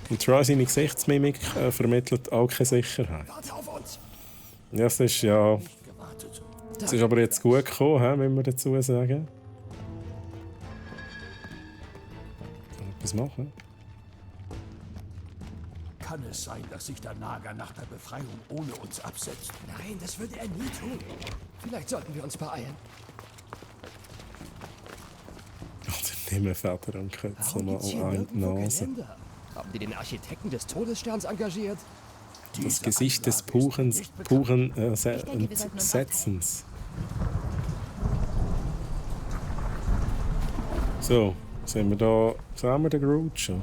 Und Troy seine Gesichtsmimik vermittelt auch keine Sicherheit. Warte auf uns. Ja, es ist ja... Gewartet. Es ist aber jetzt gut gekommen, müssen wir dazu sagen. Kann ich etwas machen? Kann es sein, dass sich der Naga nach der Befreiung ohne uns absetzt? Nein, das würde er nie tun. Vielleicht sollten wir uns beeilen. Oder nehmen Feder und Kötze Warum mal gibt's hier an die nirgendwo Nase. Geländer? Haben die den Architekten des Todessterns engagiert? Das Gesicht des Setzens. So, sehen wir da... Sehen wir den Groot schon?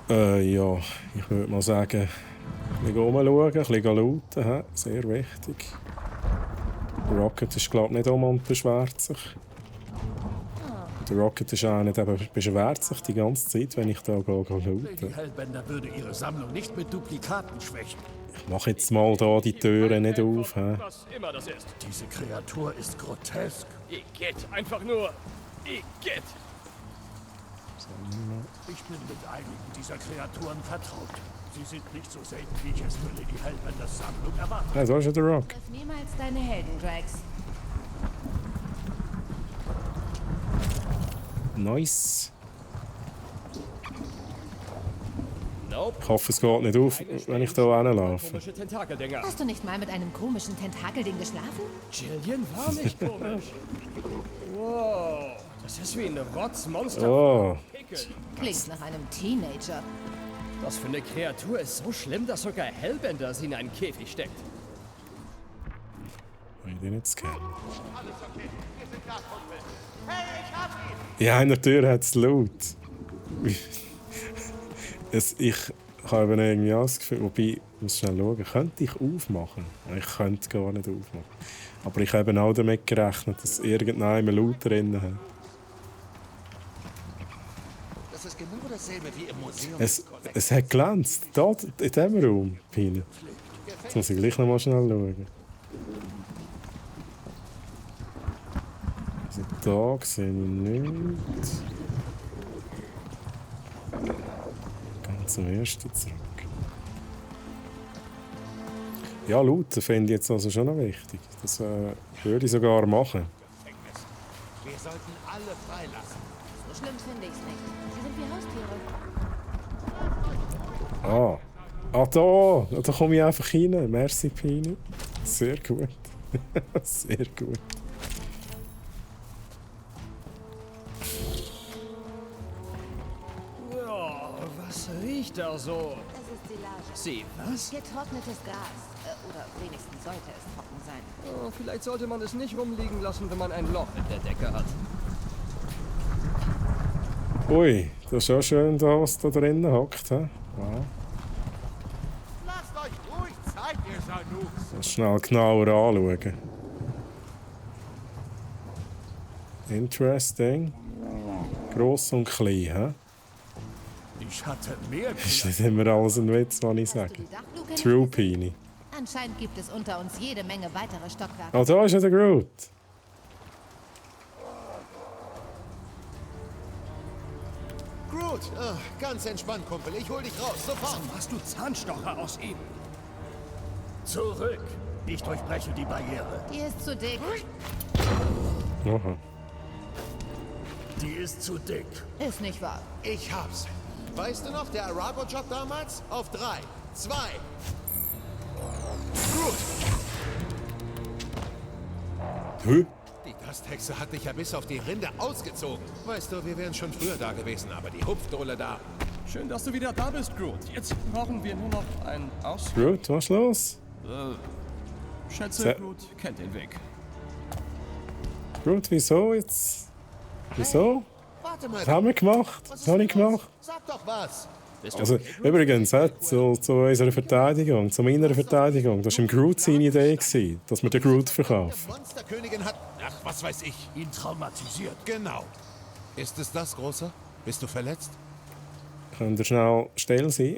Ja, ich würde mal sagen, ein bisschen rumschauen, ein bisschen looten, he? Sehr wichtig. Der Rocket ist, glaube ich, nicht um und beschwert sich. Der Rocket ist einer, der beschwert sich die ganze Zeit, wenn ich da looten. Lady Hellbender würde ihre Sammlung nicht mit Duplikaten schwächen. Ich mache jetzt mal da die Türen nicht auf. He? Was immer das ist. Diese Kreatur ist grotesk. Igitt, einfach nur Igitt. Ich bin mit einigen dieser Kreaturen vertraut. Sie sind nicht so selten, wie ich es für Lady Hellbenders Sammlung erwartet. Ja, so ist ja der Rock. Triff niemals deine Helden, Drax. Nice. Nope. Ich hoffe, es geht nicht auf, wenn ich da hinlaufe. Komische Tentakeldinger. Hast du nicht mal mit einem komischen Tentakelding geschlafen? Jillian war nicht komisch. Wow. Das ist wie ein Rotzmonster. Oh, Klingt nach einem Teenager. Das für eine Kreatur ist so schlimm, dass sogar Hellbender sie in einen Käfig steckt. ich den jetzt kennen. Ja, in der Tür hat es laut. Ich habe irgendwie auch das Gefühl, wobei, ich muss schnell schauen, könnte ich aufmachen? Ich könnte gar nicht aufmachen. Aber ich habe auch damit gerechnet, dass irgendjemand laut drin hat. Das ist genau dasselbe wie im Museum. Es hat glänzt, da in diesem Raum, Pine. Jetzt muss ich gleich noch mal schnell schauen. Also da sehe ich nichts. Ganz zum ersten zurück. Ja, lauten finde ich jetzt also schon noch wichtig. Das würde ich sogar machen. Wir sollten alle freilassen. So schlimm finde ich's nicht. Sie sind wie Haustiere. Da komme ich einfach rein. Merci, Pini. Sehr gut. Sehr gut. Ja, was riecht da so? Das ist Silage. Sie, was? Getrocknetes Gras. Oder wenigstens sollte es trocken sein. Oh, vielleicht sollte man es nicht rumliegen lassen, wenn man ein Loch in der Decke hat. Ui, das ist auch schön, da, was da drinnen hockt. Wow. Lasst euch ruhig Zeit, ihr Sanus. Das schnell genauer anschauen. Interesting. Gross und klein, hä? Ich hatte mehr Ist nicht immer alles ein Witz, was ich sage. Die Dachluke True, Pini. Anscheinend gibt es unter uns jede Menge weitere Stockwerke. Oh, da ist ja der Groot. Groot, ganz entspannt, Kumpel. Ich hol dich raus, sofort. Machst du Zahnstocher aus ihm? Zurück. Ich durchbreche die Barriere. Die ist zu dick. Aha. Die ist zu dick. Ist nicht wahr. Ich hab's. Weißt du noch, der Arago-Job damals? Auf 3. 2. Groot! Hä? Die Dasthexe hat dich ja bis auf die Rinde ausgezogen. Weißt du, wir wären schon früher da gewesen, aber die Hupfdohle da. Schön, dass du wieder da bist, Groot. Jetzt brauchen wir nur noch einen Aus... Groot, was ist los? Schätze, Groot kennt den Weg. Groot, wieso jetzt? Wieso? Warte mal. Was haben wir gemacht? Was habe ich gemacht? Sag doch was. Also, übrigens, zu unserer Verteidigung, zu meiner Verteidigung, das war im Groot seine Idee, dass wir den Groot verkaufen. Die Monsterkönigin hat, ach, was weiß ich, Ihn traumatisiert. genau. Ist es das, Großer? Bist du verletzt? Könnt ihr schnell still sein?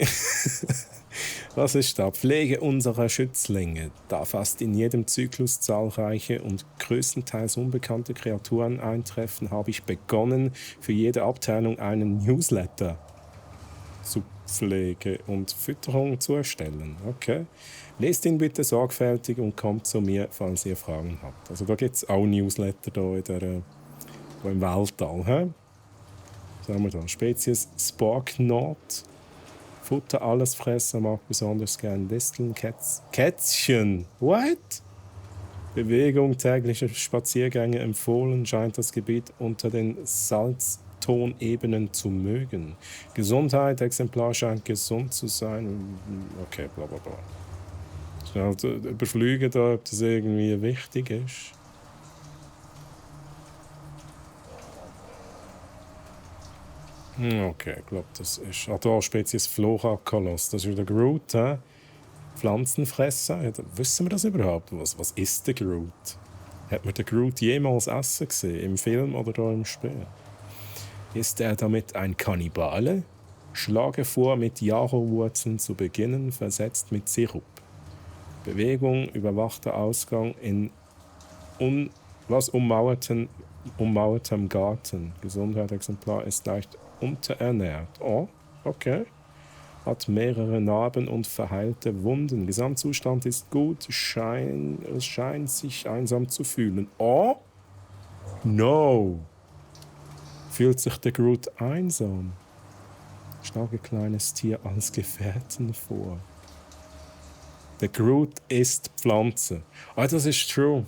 Was ist da? Pflege unserer Schützlinge. Da fast in jedem Zyklus zahlreiche und größtenteils unbekannte Kreaturen eintreffen, habe ich begonnen, für jede Abteilung einen Newsletter zu Pflege und Fütterung zu erstellen. Okay. Lest ihn bitte sorgfältig und kommt zu mir, falls ihr Fragen habt. Also da gibt es auch Newsletter da im Weltall. He? Was haben wir da? Spezies Sparknot. Futter, Allesfresser, mag besonders gern Disteln, Kätzchen. What? Bewegung, tägliche Spaziergänge empfohlen, scheint das Gebiet unter den Salztonebenen zu mögen. Gesundheit, Exemplar scheint gesund zu sein. Okay, bla bla bla. Schnell überflügen da, ob das irgendwie wichtig ist. Okay, ich glaube, das ist... Ah, da Spezies Flora-Koloss. Das ist der Groot, hä? Pflanzenfresser. Ja, wissen wir das überhaupt? Was ist der Groot? Hat man den Groot jemals essen gesehen? Im Film oder da im Spiel? Ist er damit ein Kannibale? Schlage vor, mit Yarrow-Wurzeln zu beginnen, versetzt mit Sirup. Bewegung, überwachter Ausgang in ummauertem Garten. Gesundheit, Exemplar ist leicht unterernährt. Oh, okay. Hat mehrere Narben und verheilte Wunden. Gesamtzustand ist gut. Es scheint sich einsam zu fühlen. Oh, no. Fühlt sich der Groot einsam? Schlage kleines Tier als Gefährten vor. Der Groot isst Pflanzen. Ah, das ist true.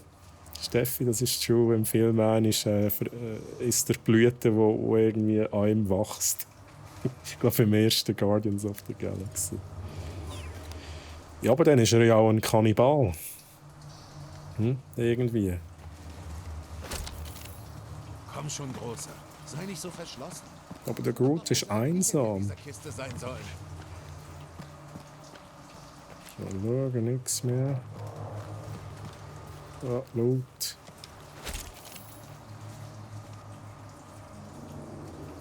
Steffi, das ist true. Im Film ist der Blüte, wo irgendwie an ihm wächst. Ich glaube, im ersten Guardians of the Galaxy. Ja, aber dann ist er ja auch ein Kannibal. Irgendwie. Komm schon, Großer. Sei nicht so verschlossen. Aber der Groot ist einsam. In dieser Kiste sein sollen. Schauen, nichts mehr. Ah, Loot.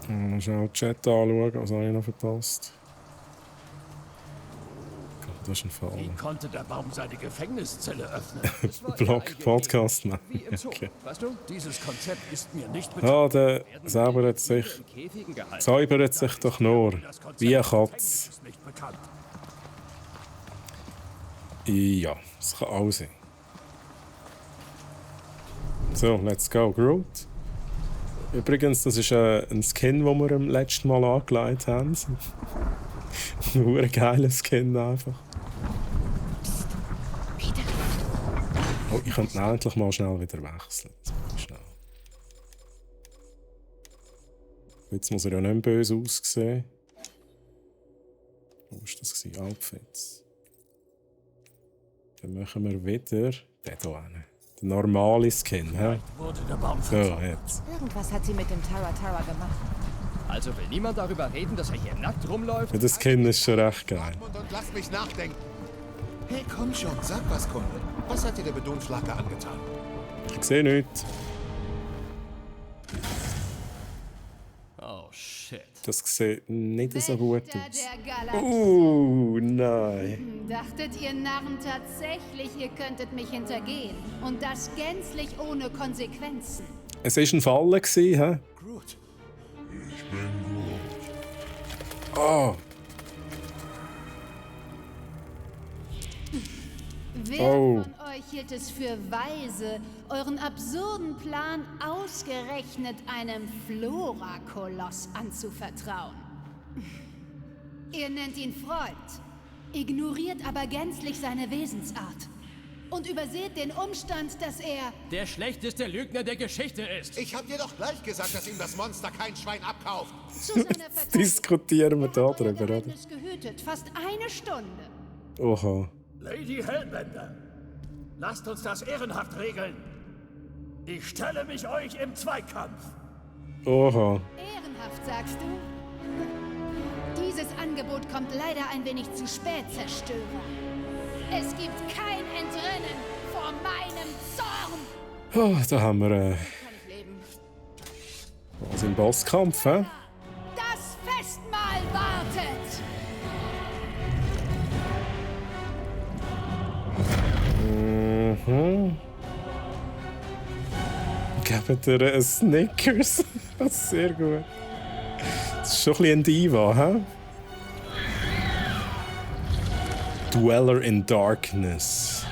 Mal schnell den Chat anschauen, was habe ich noch verpasst. Das ist ein Fall. Wie konnte der Baum seine Gefängniszelle öffnen? Blog, Podcast, nein. Wie im Zoo. Okay. Weißt du, dieses Konzept ist mir nicht bekannt. Ja, der säubert sich doch nur wie eine Katze. Ist nicht bekannt. Ja, das kann auch sein. So, let's go, Groot. Übrigens, das ist ein Skin, den wir im letzten Mal angelegt haben. Ein geiler Skin einfach. Oh, ich könnte endlich mal schnell wieder wechseln. Schnell. Jetzt muss er ja nicht böse aussehen. Wo war das? Outfits. Dann machen wir wieder den hier hin. Der normale Skin, hä? So, jetzt. Irgendwas hat sie mit dem Tara gemacht. Also will niemand darüber reden, dass er hier nackt rumläuft? Ja, das Skin ist schon recht geil. Und lass mich nachdenken. Hey, komm schon, sag was, Kumpel. Was hat dir der Bedunschlacke angetan? Ich sehe nichts. Oh, shit. Das sieht nicht so gut aus. Der Galaxie. Nein. Dachtet ihr Narren tatsächlich, ihr könntet mich hintergehen? Und das gänzlich ohne Konsequenzen? Es war ein Fall, hä? Groot. Ich bin Groot. Oh. Wer von euch hielt es für weise, euren absurden Plan ausgerechnet einem Flora-Koloss anzuvertrauen? Ihr nennt ihn Freund. ignoriert aber gänzlich seine Wesensart und überseht den Umstand, dass er der schlechteste Lügner der Geschichte ist. Ich hab dir doch gleich gesagt, dass ihm das Monster kein Schwein abkauft. zu seiner Verteidigung Diskutieren wir da drüber, oder? Geheimnis gehütet, fast eine Stunde. Oha. Lady Hellbender, lasst uns das ehrenhaft regeln. Ich stelle mich euch im Zweikampf. Oha. Ehrenhaft, sagst du? Dieses Angebot kommt leider ein wenig zu spät, Zerstörer. Es gibt kein Entrinnen vor meinem Zorn. Oh, da haben wir Kann ich leben. also im Bosskampf, hä? Das Festmahl wartet. Mhm. Geben dir einen Snickers. Das ist sehr gut. Das ist schon ein bisschen ein Diva, hä? Dweller in Darkness.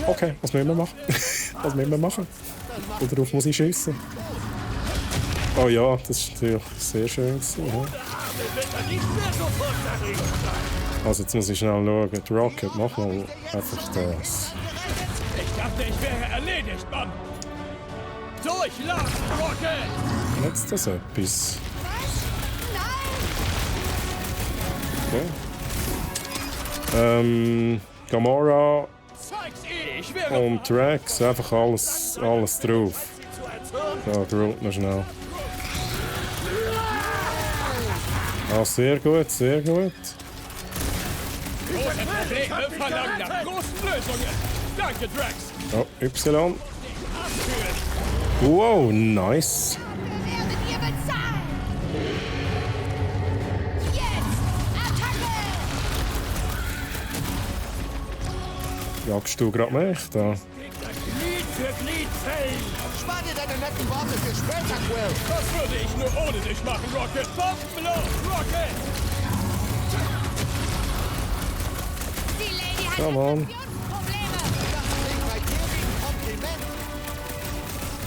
Okay, was müssen wir machen? Was müssen wir machen? Worauf muss ich schiessen? Oh ja, das ist natürlich sehr schön gewesen, hä? Also jetzt muss ich schnell schauen. Die Rocket, mach mal einfach das. Ich dachte, ich wäre erledigt, Mann. Durchlassen, Rocket! Jetzt das etwas. Okay. Gamora Zeig's ich wäre und Drax, einfach alles drauf. Da, Groot noch schnell. Ah, sehr gut, sehr gut. große Probleme verlangen nach großen Lösungen. Danke, Drax. Oh, Y. Wow, nice. Werdet ihr bezahlen? Jetzt! Attacke! Jagst du gerade mich da? Glied für Glied fällen. Spar dir deine netten Worte für später, Quill. Das würde ich nur ohne dich machen, Rocket. Bomben los, Rocket! Die Lady hat Come on. Probleme. Bei dir wegen Kompliment.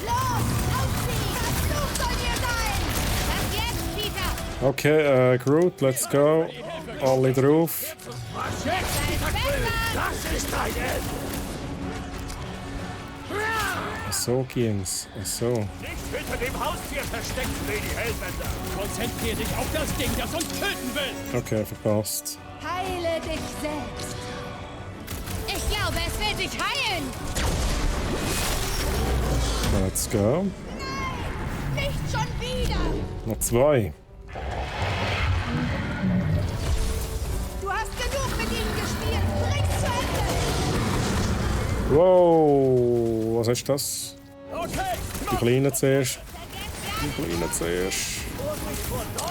Los, auf sie! Verflucht sollt ihr sein! Was jetzt, Peter? Okay, Groot, let's go. Alle drauf. Was jetzt, Peter Quill? Das ist dein Ende. So ging's. So. Nicht hinter dem Haustier versteckt, Lady Hellbender. Konzentrier dich auf das Ding, das uns töten will. Okay, verpasst. Heile dich selbst. Ich glaube, es will sich heilen. Let's go. Nicht schon wieder! Noch 2. Du hast genug mit ihnen gespielt. Bring's zu Ende! Wow, was ist das? Okay, Die Kleinen zuerst. Die Kleinen zuerst.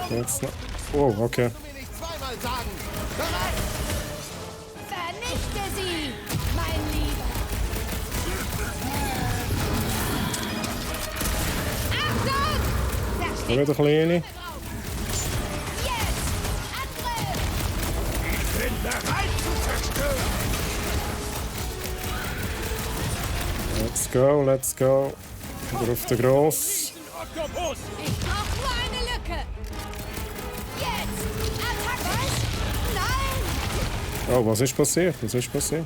Jetzt noch. Oh, okay. Mir nicht zweimal sagen. Bereit! Vernichte sie, mein Lieber! Achtung! Noch wieder Kleine. Jetzt! Angriff! Ich bin bereit zu zerstören. Let's go, let's go. Wieder auf den Gross. Oktopus! Ich brauch nur eine Lücke! Jetzt! Attacke! Nein! Oh, was ist passiert? Was ist passiert?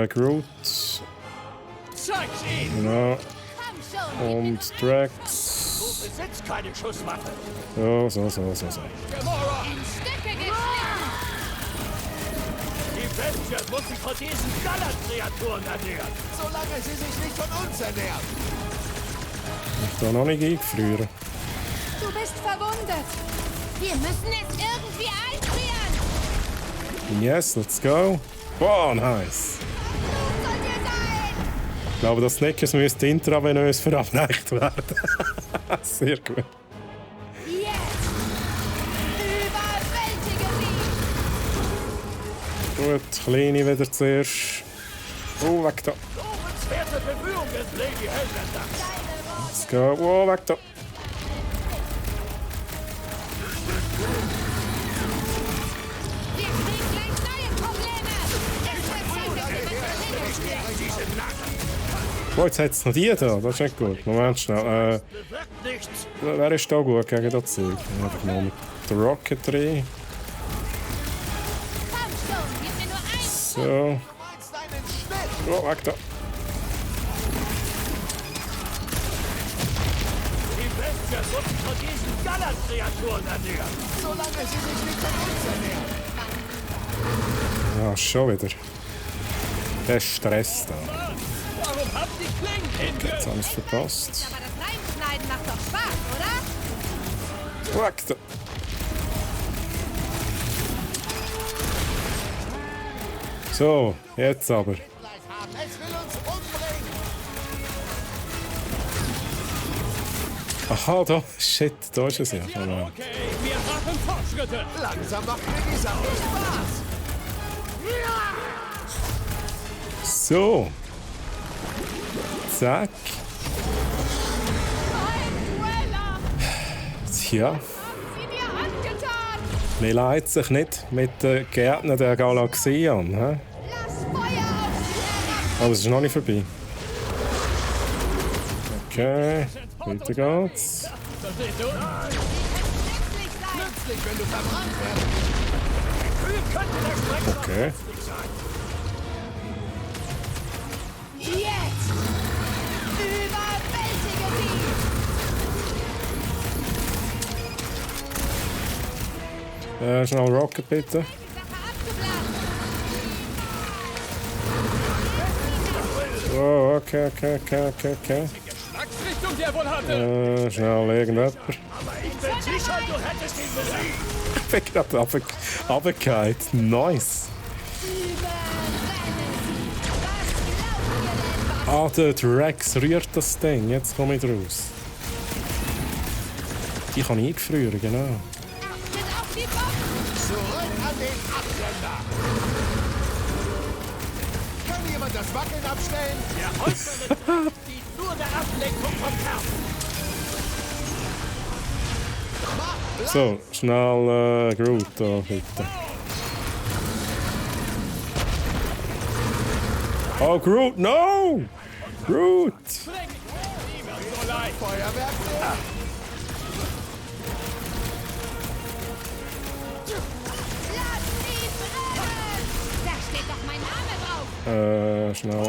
Groot. Zeig's ihm! Genau. Komm schon! Und Drax. Du besitzt keine Schusswaffe. So. Gamora! In Stücke geschnitten! Die Bestie muss sich von diesen Gallerkreaturen ernähren. Solange sie sich nicht von uns ernähren. Ich da noch nicht eingefrieren. Du bist verwundet! Wir müssen es irgendwie einfrieren. Yes, let's go. Wow, nice. Wo sollt ihr sein? Ich glaube, das Snickers müsste intravenös verabreicht werden. Sehr gut. Jetzt! Überwältige sie! Gut, Kleine wieder zuerst. Oh, weg da. Lobenswerte Bemühungen, Lady Hellbender. Let's go. Oh, weg da. Wir kriegen gleich neue Probleme. Es wird Zeit, dass wir was erledigen. Oh, jetzt hat es noch die da. Das ist nicht gut. Moment schnell. Bewirkt nichts. Wer ist da gut gegen das Zeug? Einfach noch mit der Rocket rein. Komm schon, gib mir nur einen So. Du meinst einen Schnitt? Oh, weg da. Die Welt wird uns von diesen Gallert-Kreaturen ernähren. Solange sie sich nicht von uns ernähren. Ja, schon wieder. Der Stress da. Warum habt ihr Klingen? Jetzt habe ich es verpasst. Aber das Reinschneiden macht doch Spaß, oder? Weg da. So, jetzt aber. Es will uns umbringen. Aha, da. Shit, da ist es ja. Moment. Okay, wir machen Fortschritte. Langsam macht mir die Sache Spaß. So. Zack. Tja. Sie dir angetan! Mir leidet sich nicht mit den Gärtnern der Galaxie an. He? Lass Feuer auf sie herab! Aber es ist noch nicht vorbei. Okay, weiter geht's. Verstehst du? Nützlich, wenn du verbrannt werden. Kühl könnte der Streck Okay. nützlich sein. Jetzt! Überwältige sie! Schnell Rocket bitte. Oh, okay. Geschmacksrichtung, der wohl hatte. Schnell irgendjemand. Aber ich bin sicher, du hättest ihn besiegt. Ich bin gerade runtergefallen. Nice. Ah, der Rex rührt das Ding. Jetzt komme ich raus. Die kann ich eingefrieren, genau. Zurück an den Absender. Kann jemand das Wackeln abstellen? Der äußere Kraft dient nur der Ablenkung vom Kern. So, schnell Groot da, bitte. Oh, Groot, no! Groot! Feuerwerk. Lass ihn brennen! Da steht doch mein Name drauf! Schnell.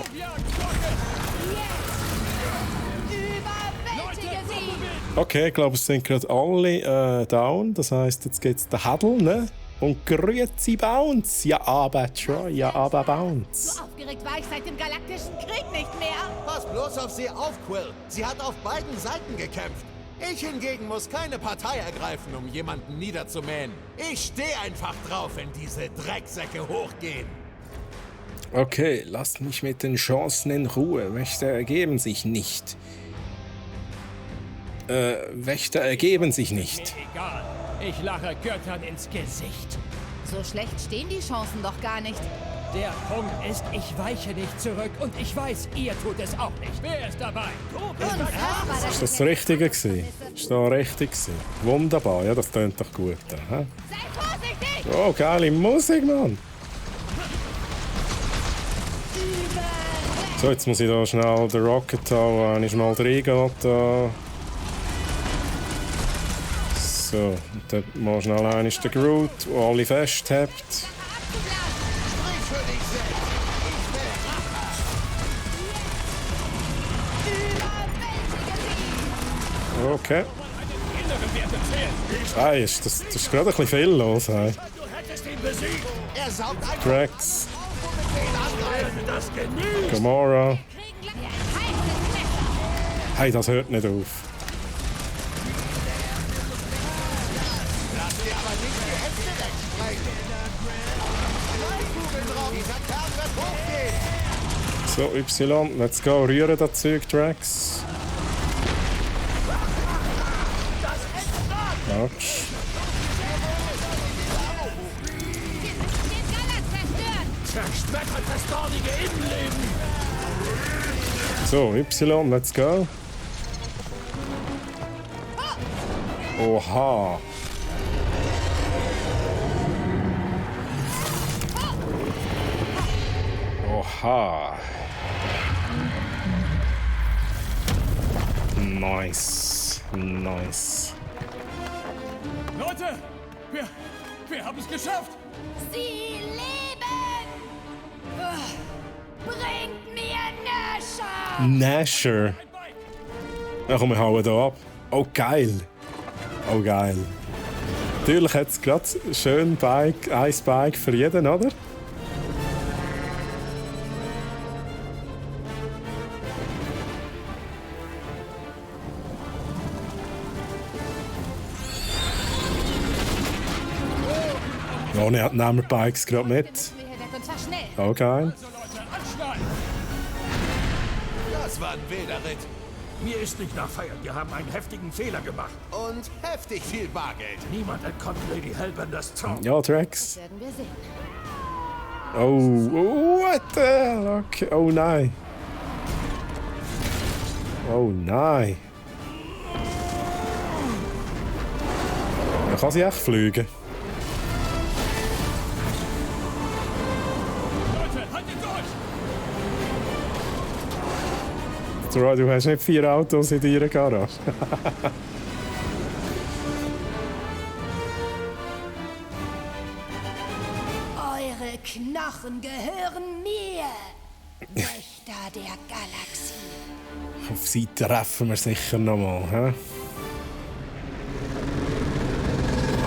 Überwältige sie! Okay, ich glaube, es sind gerade alle down. Das heisst, jetzt geht's den Huddle, ne? Und grüezi Bounce! Ja, aber Troy, ja, aber Bounce. So aufgeregt war ich seit dem Galaktischen Krieg nicht mehr. Pass bloß auf sie auf, Quill. Sie hat auf beiden Seiten gekämpft. Ich hingegen muss keine Partei ergreifen, um jemanden niederzumähen. Ich stehe einfach drauf, wenn diese Drecksäcke hochgehen. Okay, lasst mich mit den Chancen in Ruhe. Wächter ergeben sich nicht. Wächter ergeben sich nicht. Egal. Ich lache Göttern ins Gesicht. So schlecht stehen die Chancen doch gar nicht. Der Punkt ist, ich weiche nicht zurück und ich weiß, ihr tut es auch nicht. Wer ist dabei? Unfassbar, Ist das das Richtige gewesen? Ist das richtig gewesen? Wunderbar, ja, das klingt doch gut. Hä? Sei vorsichtig! Oh, geile Musik, Mann! So, jetzt muss ich da schnell den Rocket haben, wenn ich mal reingehe. Da. So, und dann mal schnell einmal den Groot, der alle festhält. Okay. Hey, das ist gerade ein bisschen viel los. Hey. Er saugt einfach Drax, Das genügt. Gamora. Hey, das hört nicht auf. Lass dir aber nicht die Hälfte wegsprengen. Kugeln drauf, dieser Kerl wird hochgehen. So, Y, let's go. Rühren das Zeug, Drax. Autsch. Zerschmettert das dornige Innenleben. So, Y, let's go. Oha. Oha. Nice. Nice. Leute, Wir haben es geschafft! Sie leben! Bringt mir Nasher! Nasher. Ja, komm, wir hauen hier ab. Oh, geil. Oh, geil. Natürlich hat es gerade schön Bike, ein Bike für jeden, oder? Oh, nehmen wir Bikes gerade mit. Und zwar schnell. Okay. Das war ein wilder Ritt. Mir ist nicht nach Feiern. Wir haben einen heftigen Fehler gemacht. Und heftig viel Bargeld. Niemand entkommt Lady Hellbenders Zaun. Ja, Drax. Werden wir sehen. Oh, what the hell? Okay. Oh nein. Oh nein. Man kann sie echt fliegen. Leute, haltet durch! Troy, du hast nicht 4 Autos in deiner Garage. Eure Knochen gehören mir. Wächter der Galaxie. Auf sie treffen wir sicher noch mal. He?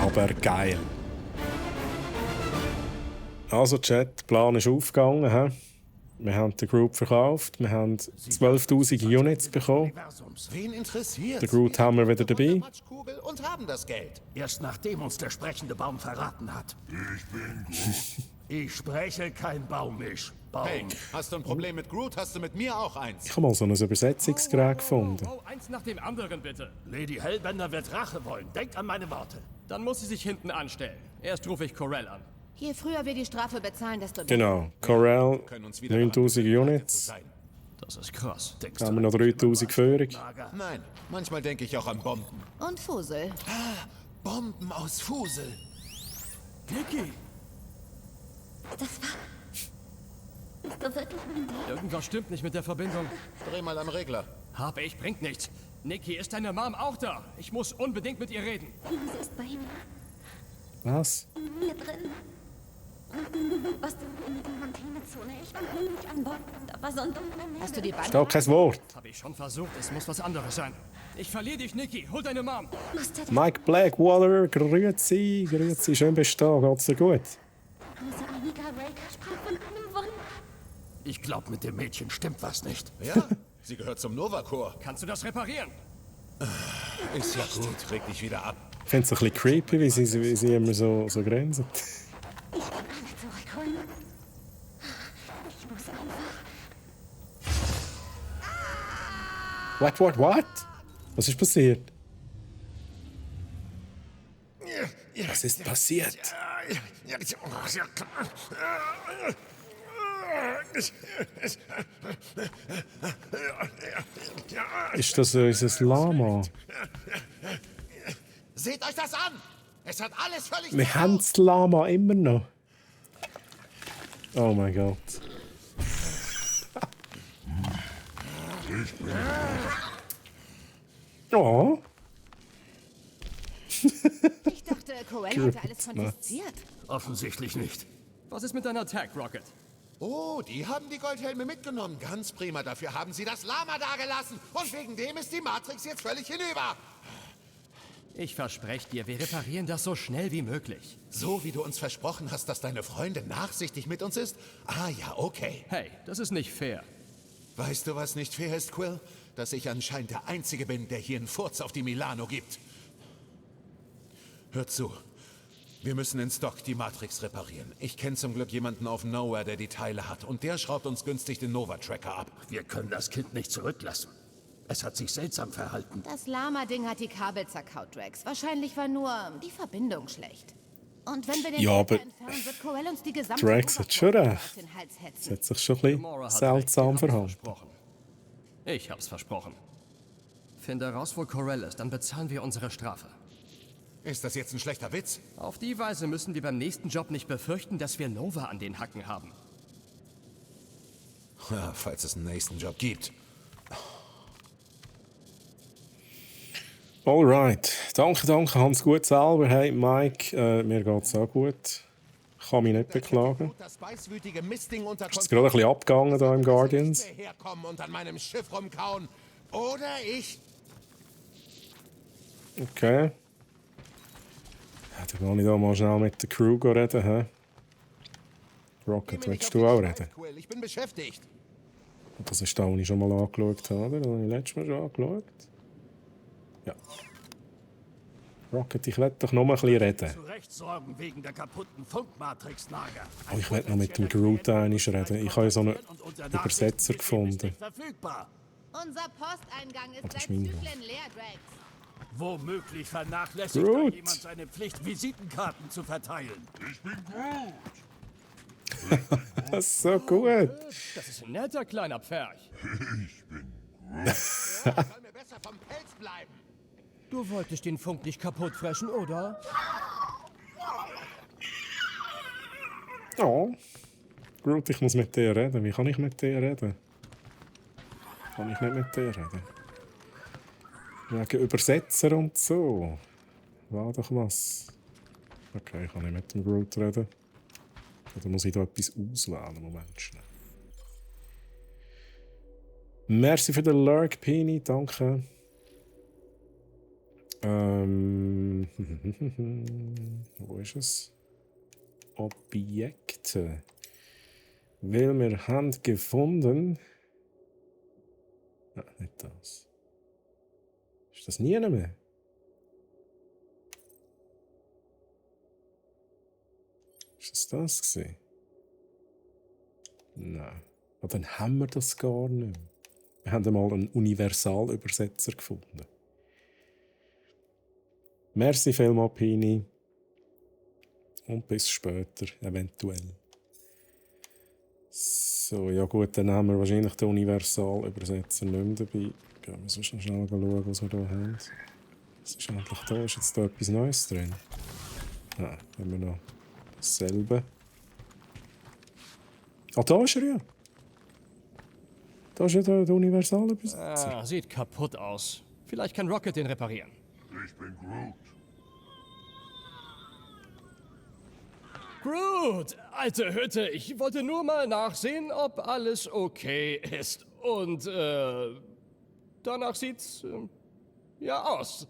Aber geil. Also Chat, der Plan ist aufgegangen. He? Wir haben die Group verkauft. Wir haben 12'000 Units bekommen. Wen interessiert? Der Groot haben wir wieder dabei. Matschkugel und haben das Geld. Erst nachdem uns der sprechende Baum verraten hat. Ich bin Groot. Ich spreche kein Baumisch. Baum. Hey, hast du ein Problem mit Groot, hast du mit mir auch eins. Ich habe mal so ein Übersetzungsgerät gefunden. Oh, eins nach dem anderen, bitte. Lady Hellbender wird Rache wollen. Denkt an meine Worte. Dann muss sie sich hinten anstellen. Erst rufe ich Corell an. Je früher wir die Strafe bezahlen, desto besser. Genau. Corel, 9000 Units. Das ist krass. Denkst Dann haben wir noch 3000 Führung. Nein, manchmal denke ich auch an Bomben. Und Fusel. Bomben aus Fusel. Niki! Irgendwas stimmt nicht mit der Verbindung. Dreh mal am Regler. Hab ich, bringt nichts. Niki, ist deine Mom auch da? Ich muss unbedingt mit ihr reden. Sie ist bei ihm. Was? Hier drin. Was denn in der Quarantänezone? Ich war nicht an Bord. Da war so ein dunkler Nebel. Hast du die Bande? Steht kein Wort. Hab ich schon versucht, es muss was anderes sein. Ich verliere dich, Niki. Hol deine Mom. Mike Blackwater, grüezi, grüezi, schön bist du da, geht's dir gut? Außer einiger Raker sprach von einem Wunder. Ich glaube, mit dem Mädchen stimmt was nicht. Ja, sie gehört zum Nova-Corps. Kannst du das reparieren? Ist ja gut, reg dich wieder ab. Ich finde es ein bisschen creepy, wie sie immer so grinsen. Ich kann alle zurückholen. Ich muss einfach... What? Was ist passiert? Was ist passiert? Ist das unser Lama? Seht euch das an! Es hat alles völlig... Wir haben das Lama immer noch. Oh mein Gott. Oh. Ich dachte, Corell hatte alles konfisziert. Offensichtlich nicht. Was ist mit deiner Tag, Rocket? Oh, die haben die Goldhelme mitgenommen. Ganz prima. Dafür haben sie das Lama dagelassen. Und wegen dem ist die Matrix jetzt völlig hinüber. Ich verspreche dir, wir reparieren das so schnell wie möglich. So wie du uns versprochen hast, dass deine Freundin nachsichtig mit uns ist? Ah ja, okay. Hey, das ist nicht fair. Weißt du, was nicht fair ist, Quill? Dass ich anscheinend der Einzige bin, der hier einen Furz auf die Milano gibt. Hört zu. Wir müssen in Stock die Matrix reparieren. Ich kenne zum Glück jemanden auf Nowhere, der die Teile hat. Und der schraubt uns günstig den Nova-Tracker ab. Wir können das Kind nicht zurücklassen. Es hat sich seltsam verhalten. Das Lama-Ding hat die Kabel zerkaut, Drax. Wahrscheinlich war nur die Verbindung schlecht. Und wenn wir den Ja, aber entfernen, wird Corell uns die gesamte Drax hat schon recht. auf den Hals Das hetzen. hat sich schon ein Gamora bisschen hat recht, seltsam wir haben's verhalten. versprochen. Ich hab's versprochen. Finde raus, wo Corell ist, dann bezahlen wir unsere Strafe. Ist das jetzt ein schlechter Witz? Auf die Weise müssen wir beim nächsten Job nicht befürchten, dass wir Nova an den Hacken haben. Ja, falls es einen nächsten Job gibt. Alright. Danke, Hans gut selber. Hey Mike, mir geht's auch gut. Ich kann mich nicht beklagen. Das beißwütige Mistding unter Ist jetzt gerade ein bisschen abgegangen da im Guardians. herkommen und an meinem Schiff rumkauen. Oder ich... Okay. Ja, dann kann ich da mal schnell mit der Crew reden, hä? Rocket, willst du auch reden? Ich bin beschäftigt. Das ist da, wo ich schon mal angeschaut habe, oder? Das habe ich letztes Mal schon angeschaut. Ja. Rocket, ich will doch noch mal ein bisschen reden. Zurecht sorgen wegen der kaputten Funkmatrix-Lager. Oh, ich will noch mit dem Groot einig reden. Ich habe ja so einen Übersetzer gefunden. Unser Posteingang ist Das ist seit mein Zyklen leer, Drax. Womöglich vernachlässigt da Groot. jemand seine Pflicht, Visitenkarten zu verteilen. Ich bin Groot. Das ist so gut. Das ist ein netter kleiner Pferch. Ich bin Groot. Soll mir besser vom Pelz bleiben. Du wolltest den Funk nicht kaputt fressen, oder? Oh. Groot, ich muss mit dir reden. Wie kann ich mit dir reden? Kann ich nicht mit dir reden? Wegen Übersetzer und so. War doch was. Okay, ich kann nicht mit dem Groot reden. Oder muss ich da etwas auswählen? Moment schnell. Merci für den Lurk, Pini. Danke. Wo ist es? Objekte. Weil wir haben gefunden. Nein, nicht das. Ist das nie mehr? Ist das gewesen? Nein. Aber dann haben wir das gar nicht mehr. Wir haben einmal einen Universalübersetzer gefunden. Merci vielmals, Pini. Und bis später, eventuell. So, ja gut, dann haben wir wahrscheinlich den Universalübersetzer nicht mehr dabei. Gehen wir so schnell schauen, was wir hier haben. Was ist eigentlich da? Ist jetzt da etwas Neues drin? Nein, haben wir noch dasselbe. Ah, da ist er ja. Da ist ja der Universalübersetzer. Ah, sieht kaputt aus. Vielleicht kann Rocket den reparieren. Ich bin Groot. Groot, alte Hütte, ich wollte nur mal nachsehen, ob alles okay ist. Und, danach sieht's, ja aus.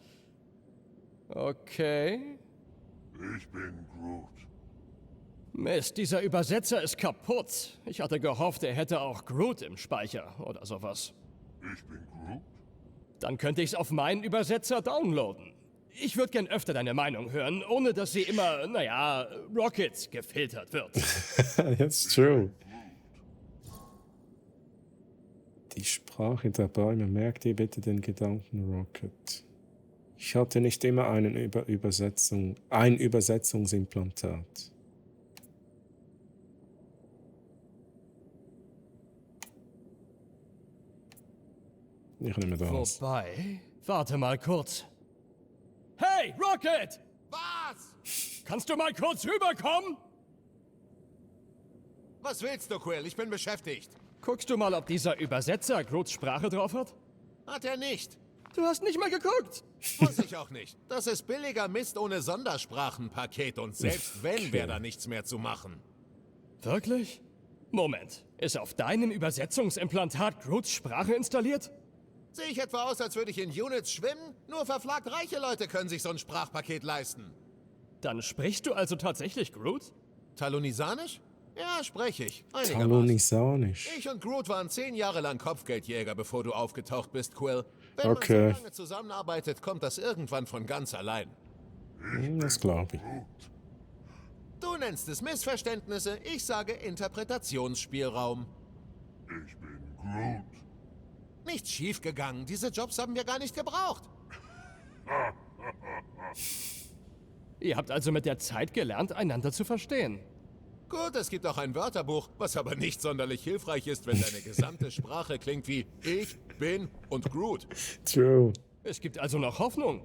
Okay. Ich bin Groot. Mist, dieser Übersetzer ist kaputt. Ich hatte gehofft, er hätte auch Groot im Speicher oder sowas. Ich bin Groot. Dann könnte ich's auf meinen Übersetzer downloaden. Ich würde gern öfter deine Meinung hören, ohne dass sie immer, naja, Rocket gefiltert wird. That's true. Die Sprache der Bäume, merkt ihr bitte den Gedanken, Rocket. Ich hatte nicht immer ein Übersetzungsimplantat. Ich nehme das. Wobei, warte mal kurz. Hey, Rocket! Was? Kannst du mal kurz rüberkommen? Was willst du, Quill? Ich bin beschäftigt. Guckst du mal, ob dieser Übersetzer Groots Sprache drauf hat? Hat er nicht. Du hast nicht mal geguckt. Muss ich auch nicht. Das ist billiger Mist ohne Sondersprachenpaket und selbst wenn, wäre da nichts mehr zu machen. Wirklich? Moment, ist auf deinem Übersetzungsimplantat Groots Sprache installiert? Sehe ich etwa aus, als würde ich in Units schwimmen? Nur verfragt reiche Leute können sich so ein Sprachpaket leisten. Dann sprichst du also tatsächlich Groot? Talonisanisch? Ja, spreche ich. Einigermaßen. Talonisanisch. Ich und Groot waren 10 Jahre lang Kopfgeldjäger, bevor du aufgetaucht bist, Quill. Wenn Okay. man so lange zusammenarbeitet, kommt das irgendwann von ganz allein. Das glaube ich. Du nennst es Missverständnisse, ich sage Interpretationsspielraum. Ich bin Groot. Nichts schiefgegangen, diese Jobs haben wir gar nicht gebraucht. Ihr habt also mit der Zeit gelernt, einander zu verstehen. Gut, es gibt auch ein Wörterbuch, was aber nicht sonderlich hilfreich ist, wenn deine gesamte Sprache klingt wie ich, bin und Groot. True. Es gibt also noch Hoffnung.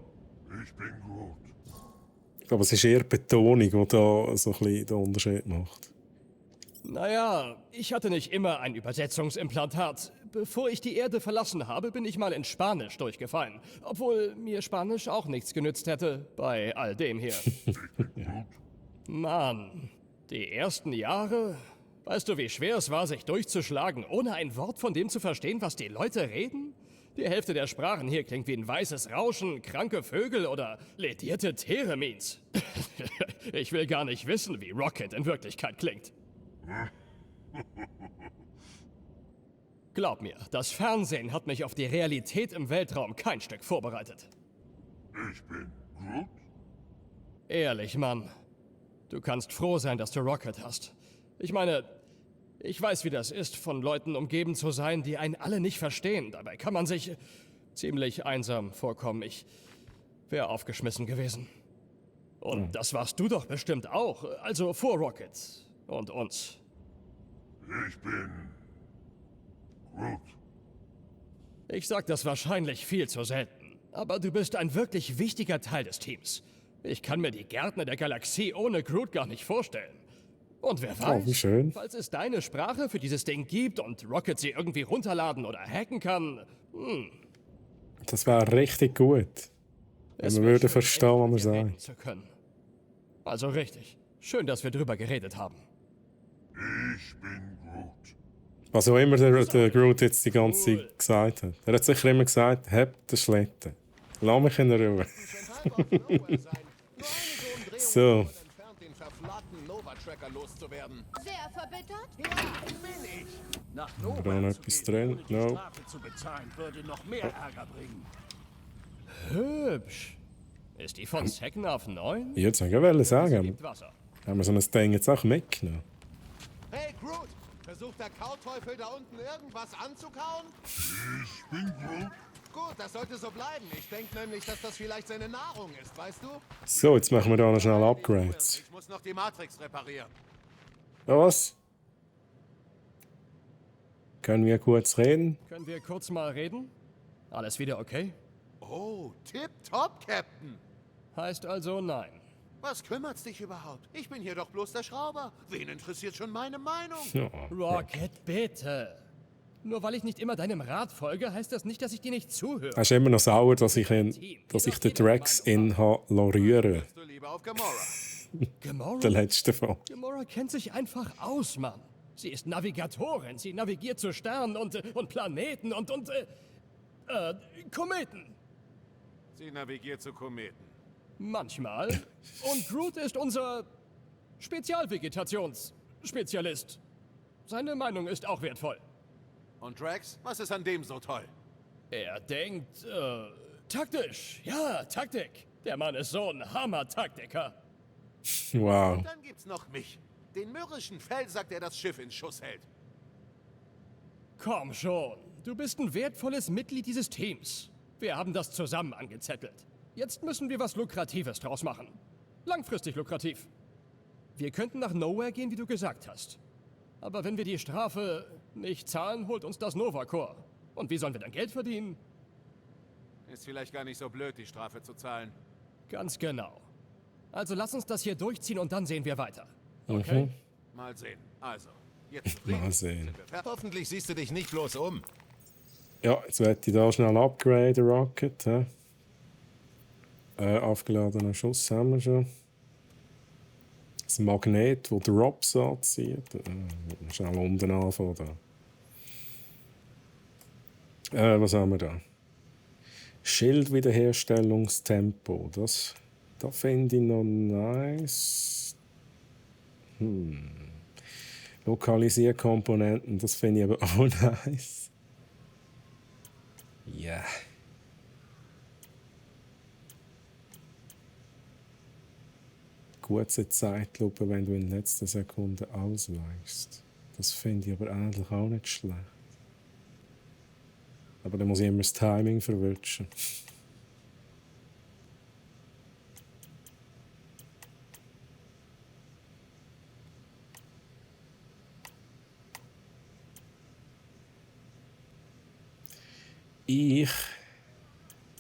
Ich bin Groot. Aber es ist eher die Betonung, die da so ein bisschen den Unterschied macht. Naja, ich hatte nicht immer ein Übersetzungsimplantat, Bevor ich die Erde verlassen habe, bin ich mal in Spanisch durchgefallen. Obwohl mir Spanisch auch nichts genützt hätte bei all dem hier. Mann, die ersten Jahre... Weißt du, wie schwer es war, sich durchzuschlagen, ohne ein Wort von dem zu verstehen, was die Leute reden? Die Hälfte der Sprachen hier klingt wie ein weißes Rauschen, kranke Vögel oder ledierte Theremins. Ich will gar nicht wissen, wie Rocket in Wirklichkeit klingt. Glaub mir, das Fernsehen hat mich auf die Realität im Weltraum kein Stück vorbereitet. Ich bin Groot? Ehrlich, Mann. Du kannst froh sein, dass du Rocket hast. Ich meine, ich weiß, wie das ist, von Leuten umgeben zu sein, die einen alle nicht verstehen. Dabei kann man sich ziemlich einsam vorkommen. Ich wäre aufgeschmissen gewesen. Und das warst du doch bestimmt auch. Also vor Rocket und uns. Ich bin Groot. Ich sag das wahrscheinlich viel zu selten. Aber du bist ein wirklich wichtiger Teil des Teams. Ich kann mir die Gärtner der Galaxie ohne Groot gar nicht vorstellen. Und wer weiß, wie schön. falls es deine Sprache für dieses Ding gibt und Rocket sie irgendwie runterladen oder hacken kann, Das wäre richtig gut. Wenn wir würden verstehen, was er sagt. zu können. Also richtig. Schön, dass wir drüber geredet haben. Ich bin Groot. Was auch immer der Groot jetzt die ganze Zeit gesagt hat. Er hat sicher immer gesagt, habt den Schlitten. Lass mich in Ruhe. So. Sehr verbittert? Nach Da noch etwas drin. No. Strafe zu bezahlen würde noch mehr Ärger bringen. Hübsch. Ist die von Second auf 9? Jetzt wollte ich sagen, Gibt Wasser. haben wir so ein Ding jetzt auch mitgenommen? Hey, Groot! Versucht der Kauteufel da unten irgendwas anzukauen? Ich bin Groot. Gut, das sollte so bleiben. Ich denke nämlich, dass das vielleicht seine Nahrung ist, weißt du? So, jetzt machen wir da noch schnell Upgrades. Ich muss noch die Matrix reparieren. Was? Können wir kurz reden? Können wir kurz mal reden? Alles wieder okay? Oh, tipptopp, Captain. Heißt also nein. Was kümmert's dich überhaupt? Ich bin hier doch bloß der Schrauber. Wen interessiert schon meine Meinung? Ja. Rocket, bitte. Nur weil ich nicht immer deinem Rat folge, heißt das nicht, dass ich dir nicht zuhöre. Er ist immer noch sauer, dass ich den Drax in rühren Du lieber auf Gamora. Gamora? der letzten Folge. Gamora kennt sich einfach aus, Mann. Sie ist Navigatorin. Sie navigiert zu Sternen und Planeten und Kometen. Sie navigiert zu Kometen. Manchmal. Und Groot ist unser Spezialvegetationsspezialist. Seine Meinung ist auch wertvoll. Und Drax? Was ist an dem so toll? Er denkt, taktisch. Ja, Taktik. Der Mann ist so ein Hammer-Taktiker. Wow. Und dann gibt's noch mich. Den mürrischen Fellsack, der das Schiff in Schuss hält. Komm schon. Du bist ein wertvolles Mitglied dieses Teams. Wir haben das zusammen angezettelt. Jetzt müssen wir was Lukratives draus machen. Langfristig lukrativ. Wir könnten nach Nowhere gehen, wie du gesagt hast. Aber wenn wir die Strafe nicht zahlen, holt uns das Nova Corps. Und wie sollen wir dann Geld verdienen? Ist vielleicht gar nicht so blöd, die Strafe zu zahlen. Ganz genau. Also lass uns das hier durchziehen und dann sehen wir weiter. Okay? Mal sehen. Also, jetzt Mal sehen. Hoffentlich siehst du dich nicht bloß um. Ja, jetzt werde ich da schnell upgraden, Rocket. Aufgeladener Schuss haben wir schon. Das Magnet, das Drops anzieht. Schnell unten anfangen. Was haben wir da? Schildwiederherstellungstempo. Das finde ich noch nice. Lokalisier-Komponenten, das finde ich aber auch nice. Ja. Yeah. Kurze Zeitlupe, wenn du in letzter Sekunde ausweichst. Das finde ich aber eigentlich auch nicht schlecht. Aber dann muss ich immer das Timing verwünschen. Ich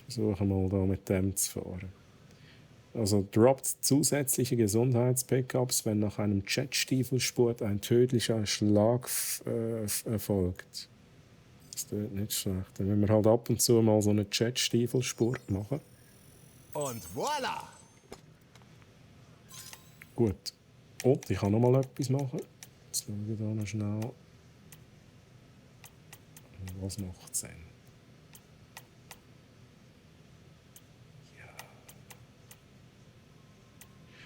versuche mal da mit dem zu fahren. Also droppt zusätzliche Gesundheitspickups, wenn nach einem Jetstiefelsport ein tödlicher Schlag erfolgt. Das tut nicht schlecht. Dann müssen wir halt ab und zu mal so einen Jetstiefelsport machen. Und voilà! Gut. Und ich kann noch mal etwas machen. Jetzt schauen wir da noch schnell. Was macht Sinn? Ja.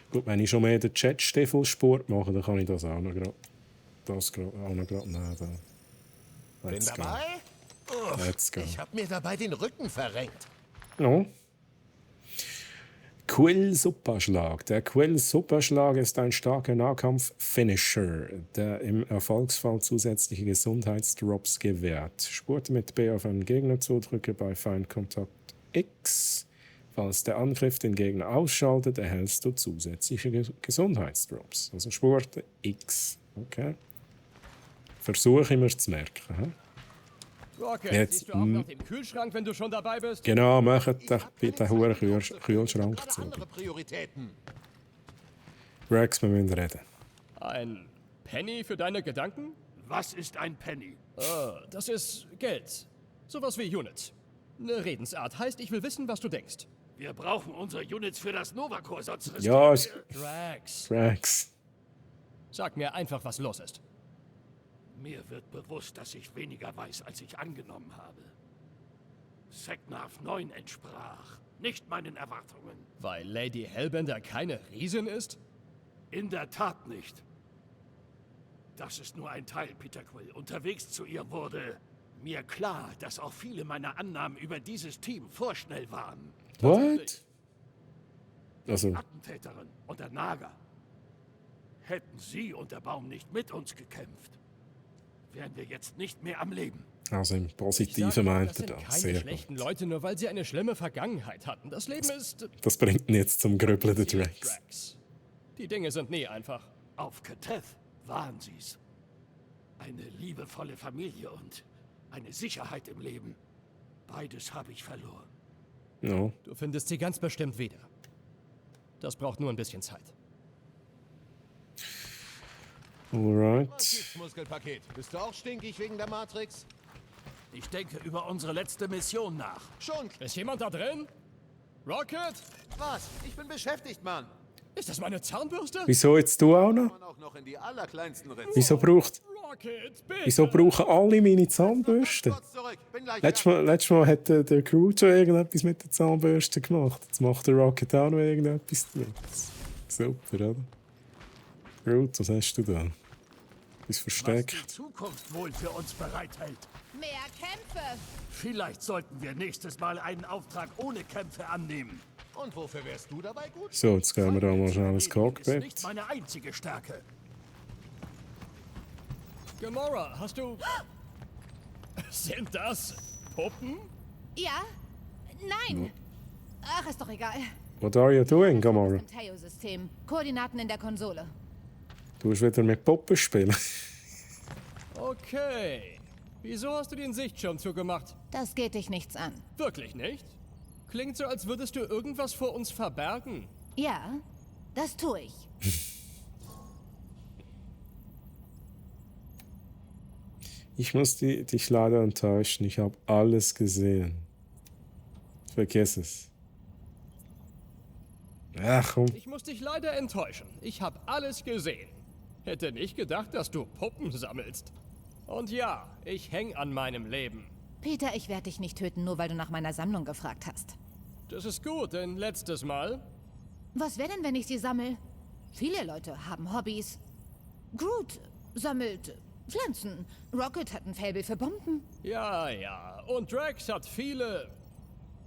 Gut, wenn ich schon mehr den Jetstiefelsport mache, dann kann ich das auch noch gerade. Nein, Bin dabei? Uff, ich hab mir dabei den Rücken verrenkt. No. Quill-Superschlag. Der Quill-Superschlag ist ein starker Nahkampf-Finisher, der im Erfolgsfall zusätzliche Gesundheitsdrops gewährt. Spurte mit B auf einen Gegner zu, drücke bei Feindkontakt X. Falls der Angriff den Gegner ausschaltet, erhältst du zusätzliche Gesundheitsdrops. Also Spurte X. Okay. Versuche ich mir zu merken. He? Rocket, Jetzt, siehst du auch nach dem Kühlschrank, wenn du schon dabei bist? Genau, macht den hohen Kühlschrank zu. Rex, wir müssen reden. Ein Penny für deine Gedanken? Was ist ein Penny? Das ist Geld. Sowas wie Units. Eine Redensart heißt, ich will wissen, was du denkst. Wir brauchen unsere Units für das Nova-Core, sonst Ja, Drax. Sag mir einfach, was los ist. Mir wird bewusst, dass ich weniger weiß, als ich angenommen habe. Seknarf 9 entsprach nicht meinen Erwartungen. Weil Lady Hellbender keine Riesin ist? In der Tat nicht. Das ist nur ein Teil, Peter Quill. Unterwegs zu ihr wurde mir klar, dass auch viele meiner Annahmen über dieses Team vorschnell waren. What? Also. Die Attentäterin und der Nager. Hätten sie und der Baum nicht mit uns gekämpft, wären wir jetzt nicht mehr am Leben. Also im Positiven meint er das. das. Keine Sehr schlechten Leute, nur weil sie eine schlimme Vergangenheit hatten. Das Leben ist... Das bringt ihn jetzt zum Grübeln, der Drax. Die Dinge sind nie einfach. Auf Keteth waren sie's. Eine liebevolle Familie und eine Sicherheit im Leben. Beides habe ich verloren. No. Du findest sie ganz bestimmt wieder. Das braucht nur ein bisschen Zeit. Alright. Was gibt's, Muskelpaket? Bist du auch stinkig wegen der Matrix? Ich denke über unsere letzte Mission nach. Schon. Ist jemand da drin? Rocket? Was? Ich bin beschäftigt, Mann. Ist das meine Zahnbürste? Wieso jetzt du auch noch? Man auch noch in die allerkleinsten Ritze. Wieso brauchen alle meine Zahnbürsten? Letztes Mal hat der Groot schon irgendetwas mit der Zahnbürste gemacht. Jetzt macht der Rocket auch noch irgendetwas damit. Super, oder? Groot, was hast du da? Ist versteckt. Was die Zukunft wohl für uns bereithält. Mehr Kämpfe! Vielleicht sollten wir nächstes Mal einen Auftrag ohne Kämpfe annehmen. Und wofür wärst du dabei gut? So, jetzt gehen wir da mal schnell ins Ist Cockpit. nicht meine einzige Stärke. Gamora, hast du... Sind das Puppen? Ja? Nein! Ach, ist doch egal. What are you doing, Gamora? Im Teo-System. Koordinaten in der Konsole. Du willst wieder mit Puppen spielen? Okay. Wieso hast du den Sichtschirm zugemacht? Das geht dich nichts an. Wirklich nicht? Klingt so, als würdest du irgendwas vor uns verbergen. Ja, das tue ich. Ich muss dich leider enttäuschen. Ich habe alles gesehen. Vergiss es. Ach komm. Ich muss dich leider enttäuschen. Ich habe alles gesehen. Hätte nicht gedacht, dass du Puppen sammelst. Und ja, ich häng an meinem Leben. Peter, ich werde dich nicht töten, nur weil du nach meiner Sammlung gefragt hast. Das ist gut, denn letztes Mal... Was wäre denn, wenn ich sie sammle? Viele Leute haben Hobbys. Groot sammelt Pflanzen. Rocket hat ein Faible für Bomben. Ja, ja. Und Drax hat viele...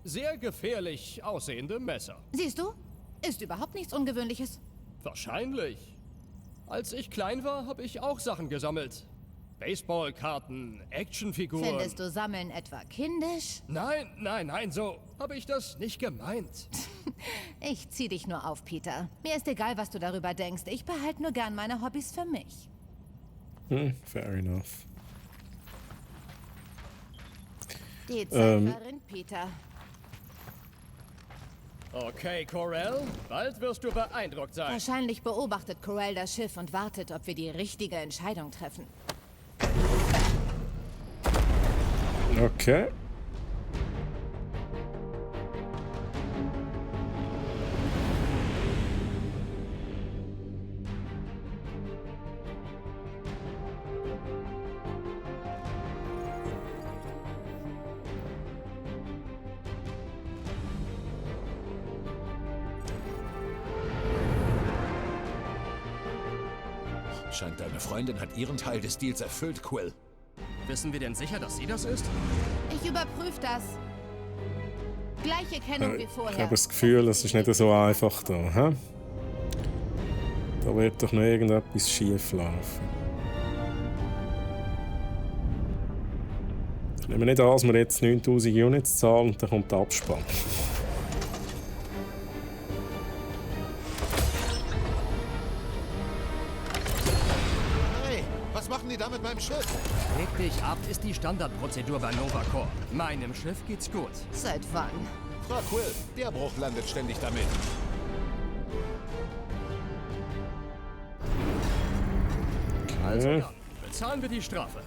sehr gefährlich aussehende Messer. Siehst du? Ist überhaupt nichts Ungewöhnliches. Wahrscheinlich. Als ich klein war, habe ich auch Sachen gesammelt. Baseballkarten, Actionfiguren. Findest du Sammeln etwa kindisch? Nein, so habe ich das nicht gemeint. Ich zieh dich nur auf, Peter. Mir ist egal, was du darüber denkst. Ich behalte nur gern meine Hobbys für mich. Fair enough. Die Zeit verrinnt, Peter. Okay, Corell, bald wirst du beeindruckt sein. Wahrscheinlich beobachtet Corell das Schiff und wartet, ob wir die richtige Entscheidung treffen. Okay. Scheint, deine Freundin hat ihren Teil des Deals erfüllt, Quill. Wissen wir denn sicher, dass sie das ist? Ich überprüfe das. Gleiche Kennung wie Ich vorher. habe das Gefühl, es ist nicht so einfach da. Hä? Da wird doch noch irgendetwas schief laufen. Ich nehme nicht an, dass wir jetzt 9000 Units zahlen und dann kommt der Abspann. Hey, was machen die da mit meinem Schiff? Leg dich ab ist die Standardprozedur bei Nova Corps. Meinem Schiff geht's gut. Seit wann? Frag Quill, der Bruch landet ständig damit. Also dann, bezahlen wir die Strafe.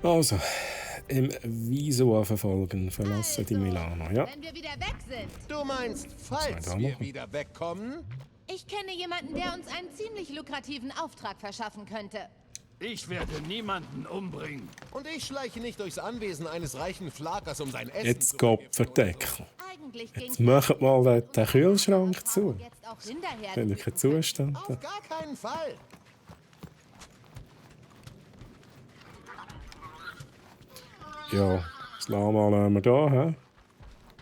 Also, im Visor verfolgen, verlasse die Milano, ja? Wenn wir wieder weg sind. Du meinst, falls da wir machen? wieder wegkommen? Ich kenne jemanden, der uns einen ziemlich lukrativen Auftrag verschaffen könnte. Ich werde niemanden umbringen. Und ich schleiche nicht durchs Anwesen eines reichen Flakers, um sein Essen Jetzt zu Gott vergiften. verdecken. Eigentlich Jetzt macht mal den Kühlschrank zu. jetzt auch hinterher. Welcher Zustand. Auf gar keinen Fall. Ja, das Lama lassen wir da, hä?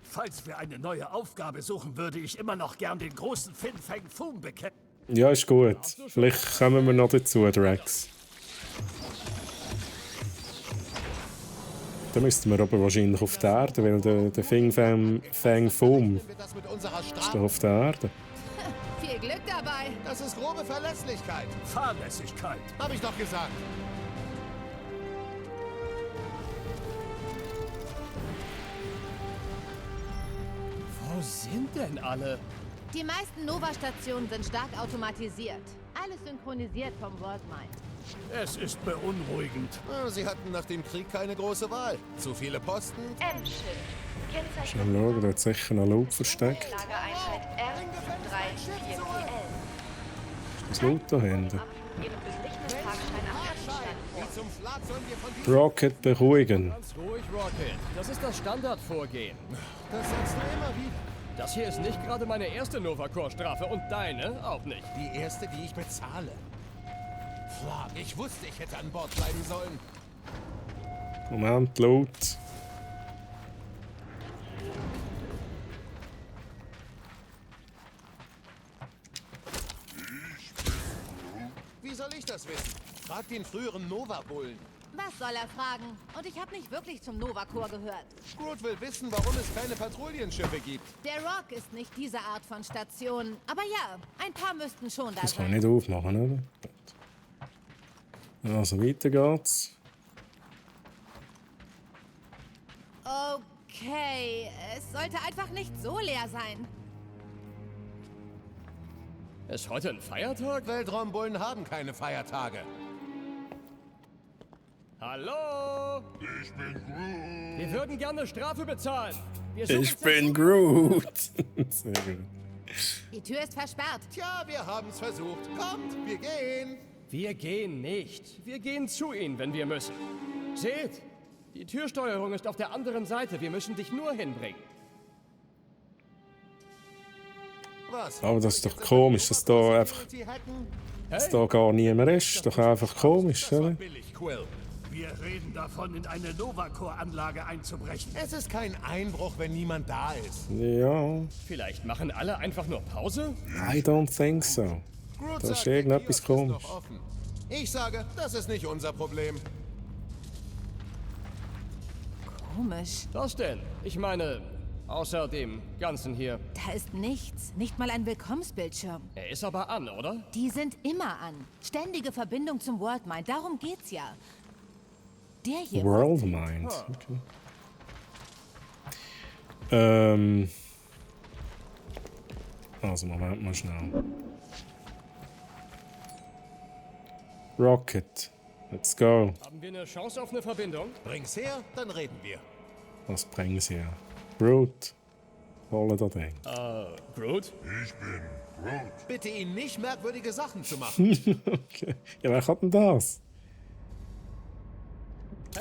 Falls wir eine neue Aufgabe suchen, würde ich immer noch gern den großen Fin Fang Foom bekämpfen. Ja, ist gut. Vielleicht kommen wir noch dazu, Drax. Da müssten wir aber wahrscheinlich auf der Erde, weil der Fing Fang Foom Wir das mit unserer ist Strafe. doch auf der Erde. Viel Glück dabei. Das ist grobe Verlässlichkeit. Fahrlässigkeit. Hab ich doch gesagt. Wo sind denn alle? Die meisten Nova-Stationen sind stark automatisiert. Alles synchronisiert vom Worldmind. Es ist beunruhigend. Sie hatten nach dem Krieg keine große Wahl. Zu viele Posten. M-Schiff. Kennzeichen Schnell schauen, da hat sicher noch Loot versteckt. Lagereinheit R34PL. Ist das Loot da hinten? Ihren üblichen Tagschein am Erdenstern vor. Wie zum Schlag sollen wir von diesem... Rocket beruhigen. Ganz ruhig, Rocket. Das ist das Standardvorgehen. Das sagst du immer wieder. Das hier ist nicht gerade meine erste Nova Corps-Strafe und deine auch nicht. Die erste, die ich bezahle. Flag, ich wusste, ich hätte an Bord bleiben sollen. Moment, Loot. Wie soll ich das wissen? Frag den früheren Nova-Bullen. Was soll er fragen? Und ich habe nicht wirklich zum Nova Corps gehört. Groot will wissen, warum es keine Patrouillenschiffe gibt. Der Rock ist nicht diese Art von Station. Aber ja, ein paar müssten schon da Das kann sein. ich nicht aufmachen, oder? Gut. Also, weiter geht's. Okay, es sollte einfach nicht so leer sein. Ist heute ein Feiertag? Weltraumbullen haben keine Feiertage. Hallo? Ich bin Groot. Wir würden gerne Strafe bezahlen. Wir suchen Ich bin Groot. Sehr gut. Die Tür ist versperrt. Tja, wir haben's versucht. Kommt, wir gehen. Wir gehen nicht. Wir gehen zu ihnen, wenn wir müssen. Seht, die Türsteuerung ist auf der anderen Seite. Wir müssen dich nur hinbringen. Was? Aber das ist doch komisch, dass da einfach dass da gar niemand ist. Ist doch einfach komisch, oder? Billig, Quill. Wir reden davon, in eine Nova Corps-Anlage einzubrechen. Es ist kein Einbruch, wenn niemand da ist. Ja, Vielleicht machen alle einfach nur Pause? I don't think so. Groot Da ist sagt, der irgendetwas Kiosk ist komisch. noch offen. Ich sage, das ist nicht unser Problem. Komisch. Was denn? Ich meine, außer dem Ganzen hier. Da ist nichts. Nicht mal ein Willkommensbildschirm. Er ist aber an, oder? Die sind immer an. Ständige Verbindung zum Worldmind. Darum geht's ja. Der hier. Worldmind. Okay. Also, Moment mal schnell. Rocket. Let's go. Haben wir eine Chance auf eine Verbindung? Bring's her, dann reden wir. Was bringen sie ja? Groot. Holen da Ding. Groot? Ich bin Groot. Bitte ihn nicht merkwürdige Sachen zu machen. Okay. Ja, wer hat denn das?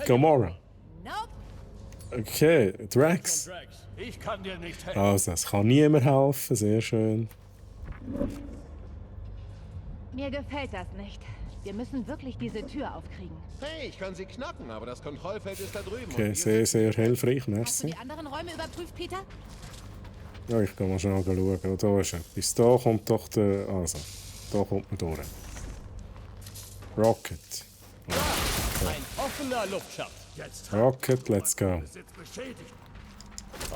Gamora. Nope. Okay, Drax. Ich kann dir nicht helfen. Also, es kann niemand helfen. Sehr schön. Mir gefällt das nicht. Wir müssen wirklich diese Tür aufkriegen. Hey, ich kann sie knacken, aber das Kontrollfeld ist da drüben. Okay, sehr, sehr hilfreich. Hast du Merci. die anderen Räume überprüft, Peter? Ja, ich kann mal schnell schauen. Oh, da ist etwas. Da kommt doch der... Also, da kommt man durch. Rocket. Ein offener Luftschacht. Jetzt Rocket, let's go. Besitz beschädigt.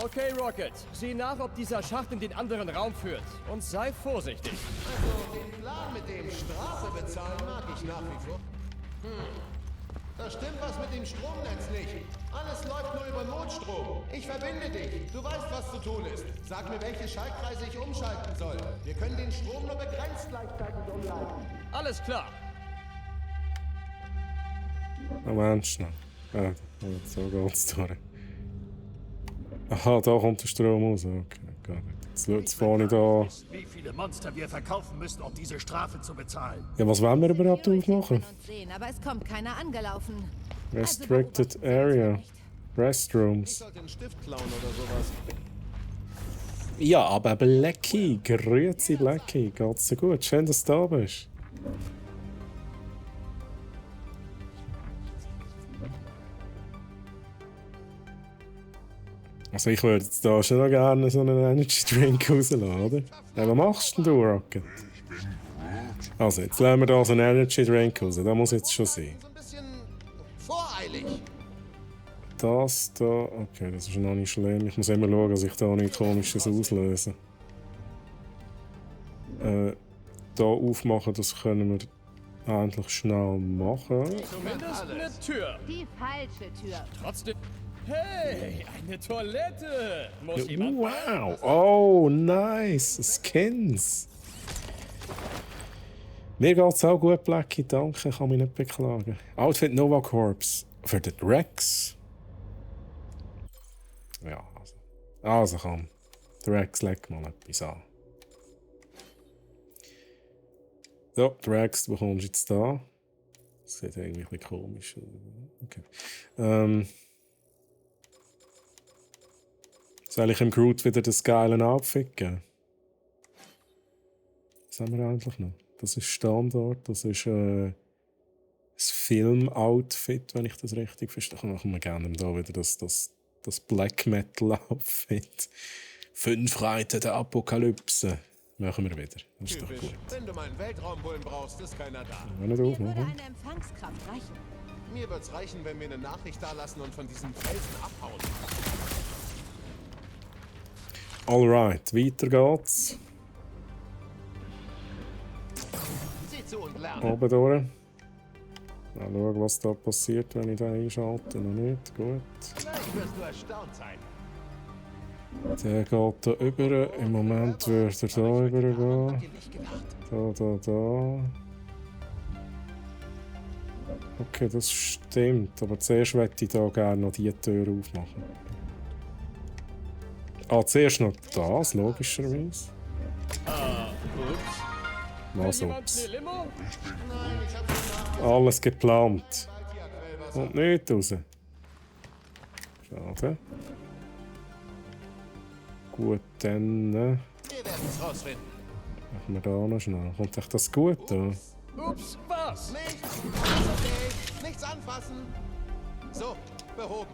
Okay, Rocket. Sieh nach, ob dieser Schacht in den anderen Raum führt. Und sei vorsichtig. Also, den Plan mit dem Strafe bezahlen mag ich nach wie vor. Da stimmt was mit dem Stromnetz nicht. Alles läuft nur über Notstrom. Ich verbinde dich. Du weißt, was zu tun ist. Sag mir, welche Schaltkreise ich umschalten soll. Wir können den Strom nur begrenzt gleichzeitig umleiten. Alles klar. Moment schnell. So geht's durch. Aha, da kommt der Strom raus. Okay, gut. Jetzt vorne da. Wie viele Monster wir verkaufen müssen, um diese Strafe zu bezahlen. Ja, was wollen wir überhaupt aufmachen? Sehen, aber es kommt keiner angelaufen. Restricted Area. Ich Restrooms. sollte einen Stift klauen oder sowas. Ja, aber Blackie. Grüezi, Blackie. Geht's dir gut? Schön, dass du da bist. Also ich würde jetzt da schon noch gerne so einen Energy Drink rauslassen, oder? Ja, was machst denn du, Rocket? Also, jetzt lassen wir da so einen Energy Drink raus. Das muss jetzt schon sein. So ein bisschen voreilig. Das da... Okay, das ist noch nicht schlimm. Ich muss immer schauen, dass ich da nichts Komisches auslöse. Da aufmachen, das können wir eigentlich schnell machen. Zumindest eine Tür. Die falsche Tür. Trotzdem... Hey, eine Toilette. Muss jemand... Wow! Oh, nice! Skins! Mir geht's auch gut, Blackie. Danke, ich kann mich nicht beklagen. Outfit Nova Corps für den Rex. Ja, also komm. Der Rex legt mal etwas an. So, der Rex, du bekommst jetzt da. Das sieht irgendwie ein bisschen komisch aus. Okay. Soll ich im Groot wieder das geile Outfit geben? Was haben wir eigentlich noch? Das ist Standard, das ist ein Film-Outfit, wenn ich das richtig verstehe. Dann machen wir gerne da wieder das Black Metal-Outfit. 5 Reiter der Apokalypse. Machen wir wieder. Das ist doch Typisch. gut. Wenn du meinen Weltraumbullen brauchst, ist keiner da. Wenn nicht Mir aufmachen. würde eine Empfangskraft reichen. Mir wird's reichen, wenn wir eine Nachricht dalassen und von diesem Felsen abhauen. Alright, weiter geht's. Sieh zu und lerne. Oben durch. Mal schauen, was da passiert, wenn ich den einschalte. Noch nicht. Gut. Gleich wirst du erstaunt sein. Der geht da über. Im Moment wird er da übergehen. Habt ihr nicht gedacht? Da. Okay, das stimmt. Aber zuerst möchte ich da gerne noch die Tür aufmachen. Zuerst noch das, logischerweise. Ups. Was Jemand ups. eine Limo? Nein, ich hab schon Alles geplant. Quellwasser. Und nicht raus. Schade. Gut, dann Wir werden's rausfinden. machen wir da noch schnell. Kommt euch das gut an? Ups, was? Nichts. Alles okay. Nichts anfassen. So, behoben.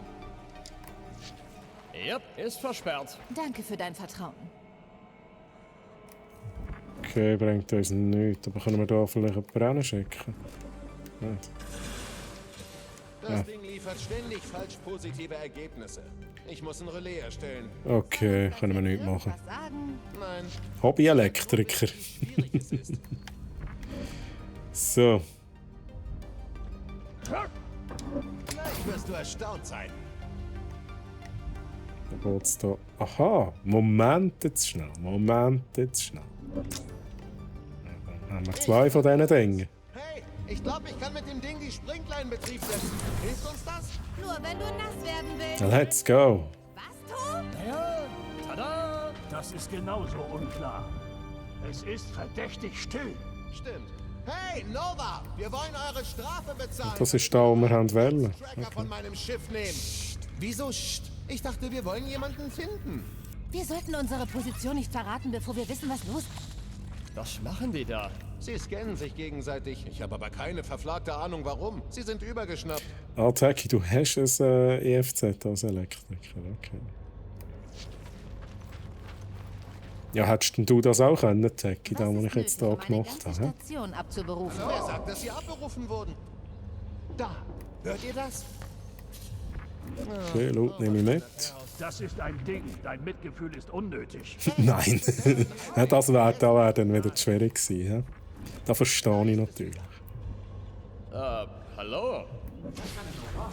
Yep, ist versperrt. Danke für dein Vertrauen. Okay, bringt uns nichts. Aber können wir da vielleicht ein Brennen schicken? Nicht. Das Ding liefert ständig falsch positive Ergebnisse. Ich muss ein Relais erstellen. Okay, können wir nichts machen. Was sagen? Nein. Hobby-Elektriker. Wie schwierig es ist. So. Gleich wirst du erstaunt sein. Da geht's da. Aha, Moment jetzt schnell. Dann haben wir 2 von diesen Dingen. Hey, ich glaube, ich kann mit dem Ding die Springlein in Betrieb setzen. Hilft uns das? Nur wenn du nass werden willst. Let's go. Was, Tom? Ja, tada! Das ist genauso unklar. Es ist verdächtig still. Stimmt. Hey, Nova! Wir wollen eure Strafe bezahlen. Das ist da, wo wir haben wollen. Tracker von meinem Schiff nehmen. Wieso? Ich dachte, wir wollen jemanden finden. Wir sollten unsere Position nicht verraten, bevor wir wissen, was los ist. Was machen die da? Sie scannen sich gegenseitig. Ich habe aber keine verflagte Ahnung, warum. Sie sind übergeschnappt. Ah, Taki, du hast ein EFZ als Elektriker. Okay. Ja, hättest denn du das auch können, Taki, da, was ich jetzt da gemacht habe? Station abzuberufen. Wer sagt, dass sie abberufen wurden? Da. Hört ihr das? Okay, Loot nehme ich mit. Das ist ein Ding. Dein Mitgefühl ist unnötig. Nein, das wäre dann wieder schwierig gewesen. Ja? Das verstehe ich natürlich. Hallo?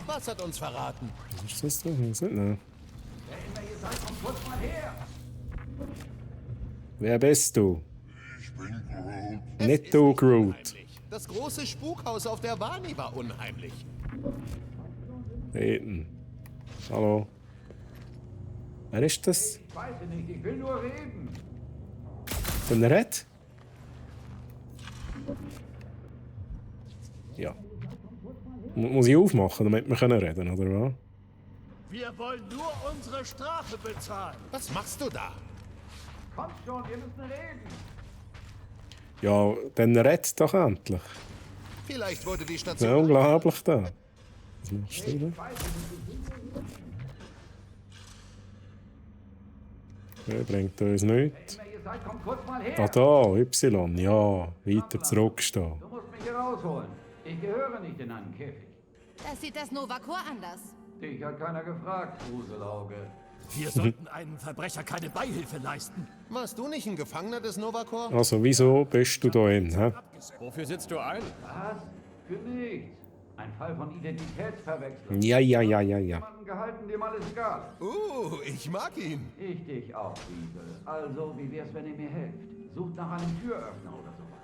Was hat uns verraten? Was ist das da? Was ist das? Wer bist du? Ich bin Groot. Nicht du, Groot. Das große Spukhaus auf der Wani war unheimlich. Reden. Hallo. Wer ist das? Ich weiß nicht, ich will nur reden. Ein Red? Ja. Muss ich aufmachen, damit wir reden können, oder was? Wir wollen nur unsere Strafe bezahlen. Was machst du da? Kommt schon, wir müssen reden. Ja, dann red doch endlich. Vielleicht wurde die Ja, Station... unglaublich da. Was machst du da? Ja, bringt uns nichts. Ihr seid, kommt kurz mal her. Ah, da, Y. Ja, weiter zurückstehen. Du musst mich hier rausholen. Ich gehöre nicht in einen Käfig. Das sieht das Nova Corps anders. Dich hat keiner gefragt, Gruselauge. Wir sollten einem Verbrecher keine Beihilfe leisten. Warst du nicht ein Gefangener des Nova Corps? Also, wieso bist du da hin, hä? Wofür sitzt du ein? Was? Für nichts. Ein Fall von Identitätsverwechslung. Ja. Jemanden gehalten, dem alles egal. Ich mag ihn. Ich dich auch, Wiesel. Also, wie wär's, wenn ihr mir helft? Sucht nach einem Türöffner oder sowas.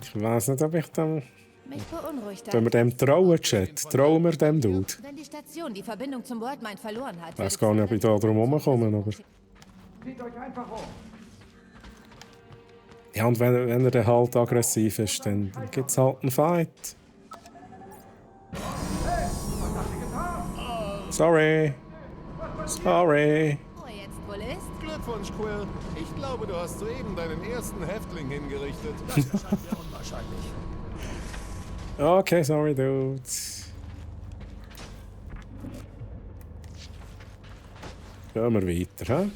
Ich weiß nicht, ob ich dem... Mich beunruhigt das. Wenn wir dem trauen, Chat, trauen wir dem Dude. Wenn die Station die Verbindung zum Worldmind verloren hat... Ich weiß gar nicht, ob ich da drum herumkomme, aber... Zieht euch einfach um. Ja, und wenn er dann halt aggressiv ist, dann gibt es halt einen Fight. Sorry. Sorry. Wo er jetzt wohl ist? Glückwunsch, Quill. Ich glaube, du hast soeben deinen ersten Häftling hingerichtet. Das erscheint mir unwahrscheinlich. Okay, sorry, dude. Gehen wir weiter, hä?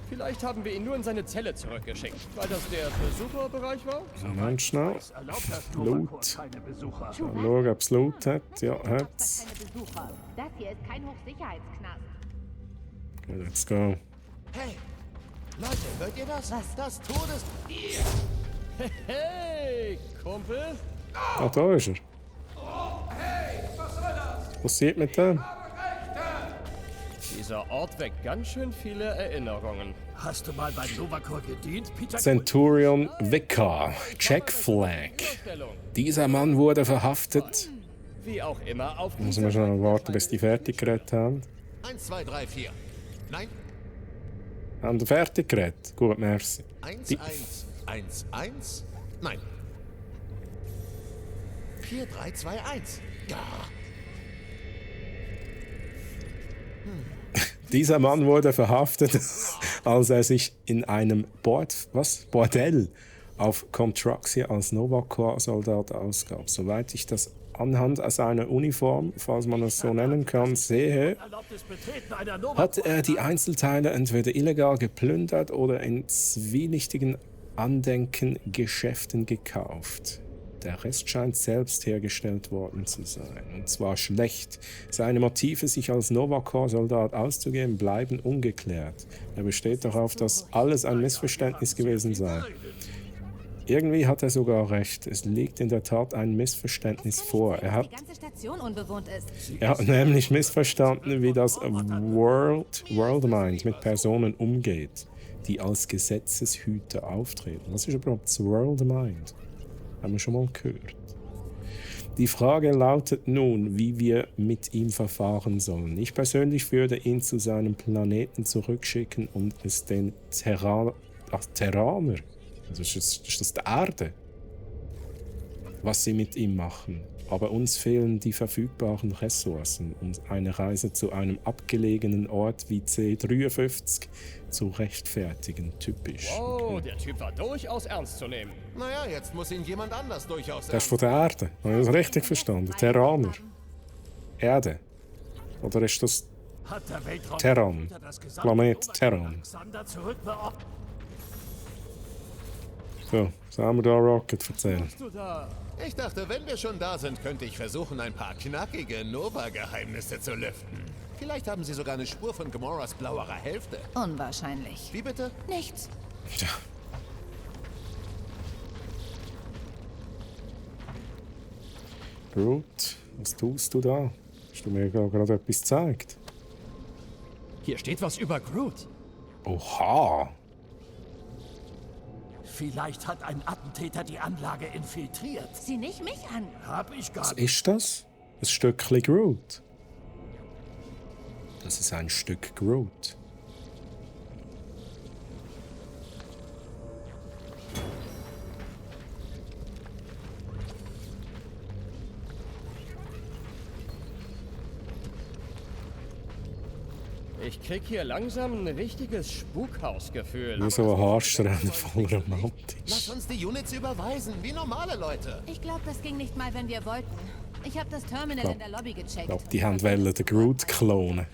Vielleicht haben wir ihn nur in seine Zelle zurückgeschickt, weil das der Besucherbereich war? Moment schnell. Erlaubt das Nova Loot. Corps keine Besucher. Schauen, ob es Loot hat. Ja, hat's. Keine Besucher. Das hier ist kein Hochsicherheitsknast. Okay, let's go. Hey, Leute, hört ihr das? Was? Das Todes... Hey, Kumpel! Ah, da ist er. Was passiert mit dem? Dieser Ort weckt ganz schön viele Erinnerungen. Hast du mal beim Nova Corps gedient, Peter? Centurion Vicar, Jack Flag. Dieser Mann wurde verhaftet. Wie auch immer, auf Müssen wir schon warten, bis die fertig geredet haben. 1, 2, 3, 4. Nein. Haben die fertig geredet? Gut, merci. 1, 1, 1, 1. Nein. 4, 3, 2, 1. Ja. Dieser Mann wurde verhaftet, als er sich in einem Bordell auf Contraxia als Nova Corps-Soldat ausgab. Soweit ich das anhand seiner Uniform, falls man es so nennen kann, sehe, hat er die Einzelteile entweder illegal geplündert oder in zwielichtigen Andenkengeschäften gekauft. Der Rest scheint selbst hergestellt worden zu sein. Und zwar schlecht. Seine Motive, sich als Nova Corps-Soldat auszugeben, bleiben ungeklärt. Er besteht darauf, dass alles ein Missverständnis gewesen sei. Irgendwie hat er sogar recht. Es liegt in der Tat ein Missverständnis vor. Er hat Die ganze Station unbewohnt ist. Er hat nämlich missverstanden, wie das Worldmind mit Personen umgeht, die als Gesetzeshüter auftreten. Was ist überhaupt das Worldmind? Haben wir schon mal gehört. Die Frage lautet nun, wie wir mit ihm verfahren sollen. Ich persönlich würde ihn zu seinem Planeten zurückschicken und es den Terraner, ist das die Erde, was sie mit ihm machen. Aber uns fehlen die verfügbaren Ressourcen, um eine Reise zu einem abgelegenen Ort wie C53 zu rechtfertigen. Typisch. Oh, der Typ war durchaus ernst zu nehmen. Naja, jetzt muss ihn jemand anders durchaus Das ist von der Erde. Habe ich das richtig verstanden? Terraner. Erde. Oder ist das Hat der Weltraum Terran? Planet Terran. Alexander zurückbeordnet? So, was haben wir da Rocket erzählen? Ich dachte, wenn wir schon da sind, könnte ich versuchen, ein paar knackige Nova-Geheimnisse zu lüften. Vielleicht haben sie sogar eine Spur von Gamoras blauerer Hälfte. Unwahrscheinlich. Wie bitte? Nichts. Ja. Groot, was tust du da? Hast du mir gerade etwas gezeigt? Hier steht was über Groot. Oha! Vielleicht hat ein Attentäter die Anlage infiltriert. Sieh nicht mich an. Hab ich gar Was nicht. ist das? Ein Stückchen Groot. Das ist ein Stück Groot. Ich krieg hier langsam ein richtiges Spukhausgefühl. Wie so ein Haarsträhne voll romantisch. Lass uns die Units überweisen, wie normale Leute. Ich glaube, das ging nicht mal, wenn wir wollten. Ich habe das Terminal in der Lobby gecheckt. Ich glaube, die haben wollen den Groot klonen.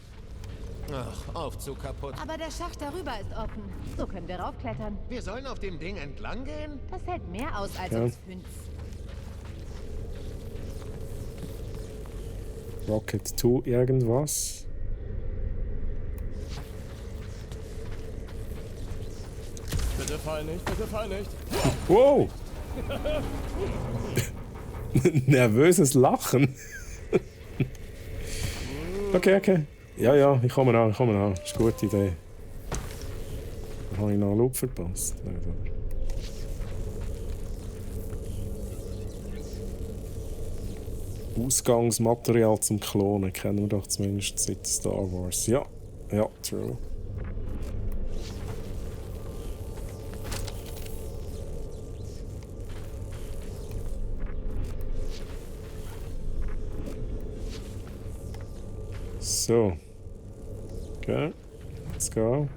Ach, Aufzug kaputt. Aber der Schacht darüber ist offen. So können wir raufklettern. Wir sollen auf dem Ding entlang gehen? Das hält mehr aus als Ja. uns 5. Rocket 2 irgendwas? Bitte fall nicht, bitte fall nicht. Wow! Nervöses Lachen. Okay. Ja, ich komme an. Das ist eine gute Idee. Dann habe ich noch einen Loop verpasst. Ausgangsmaterial zum Klonen kennen wir doch zumindest seit Star Wars. Ja, true. So. Okay. Let's go.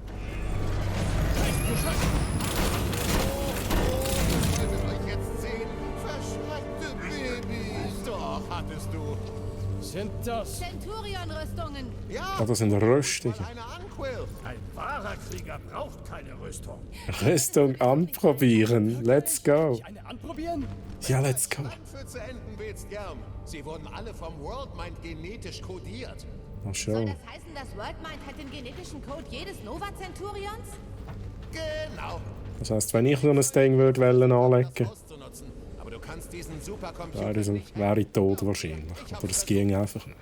Verschreckte Babys. Doch, hattest du. Sind das... Centurion-Rüstungen. Ja, Ah, das sind Rüstungen. eine Anquill. Ein wahrer Krieger braucht keine Rüstung. Rüstung anprobieren. Let's go. Eine anprobieren? Ja, let's go. Landpfütze enden willst gern. Sie wurden alle vom Worldmind genetisch kodiert. Mal Soll schauen. das heißen, das Worldmind hat den genetischen Code jedes Nova-Centurions? Genau. Das heisst, wenn ich so ein Ding würde anlegen Auszunutzen. Aber du kannst diesen Supercomputer wäre ich tot wahrscheinlich. Oder es ging einfach nicht.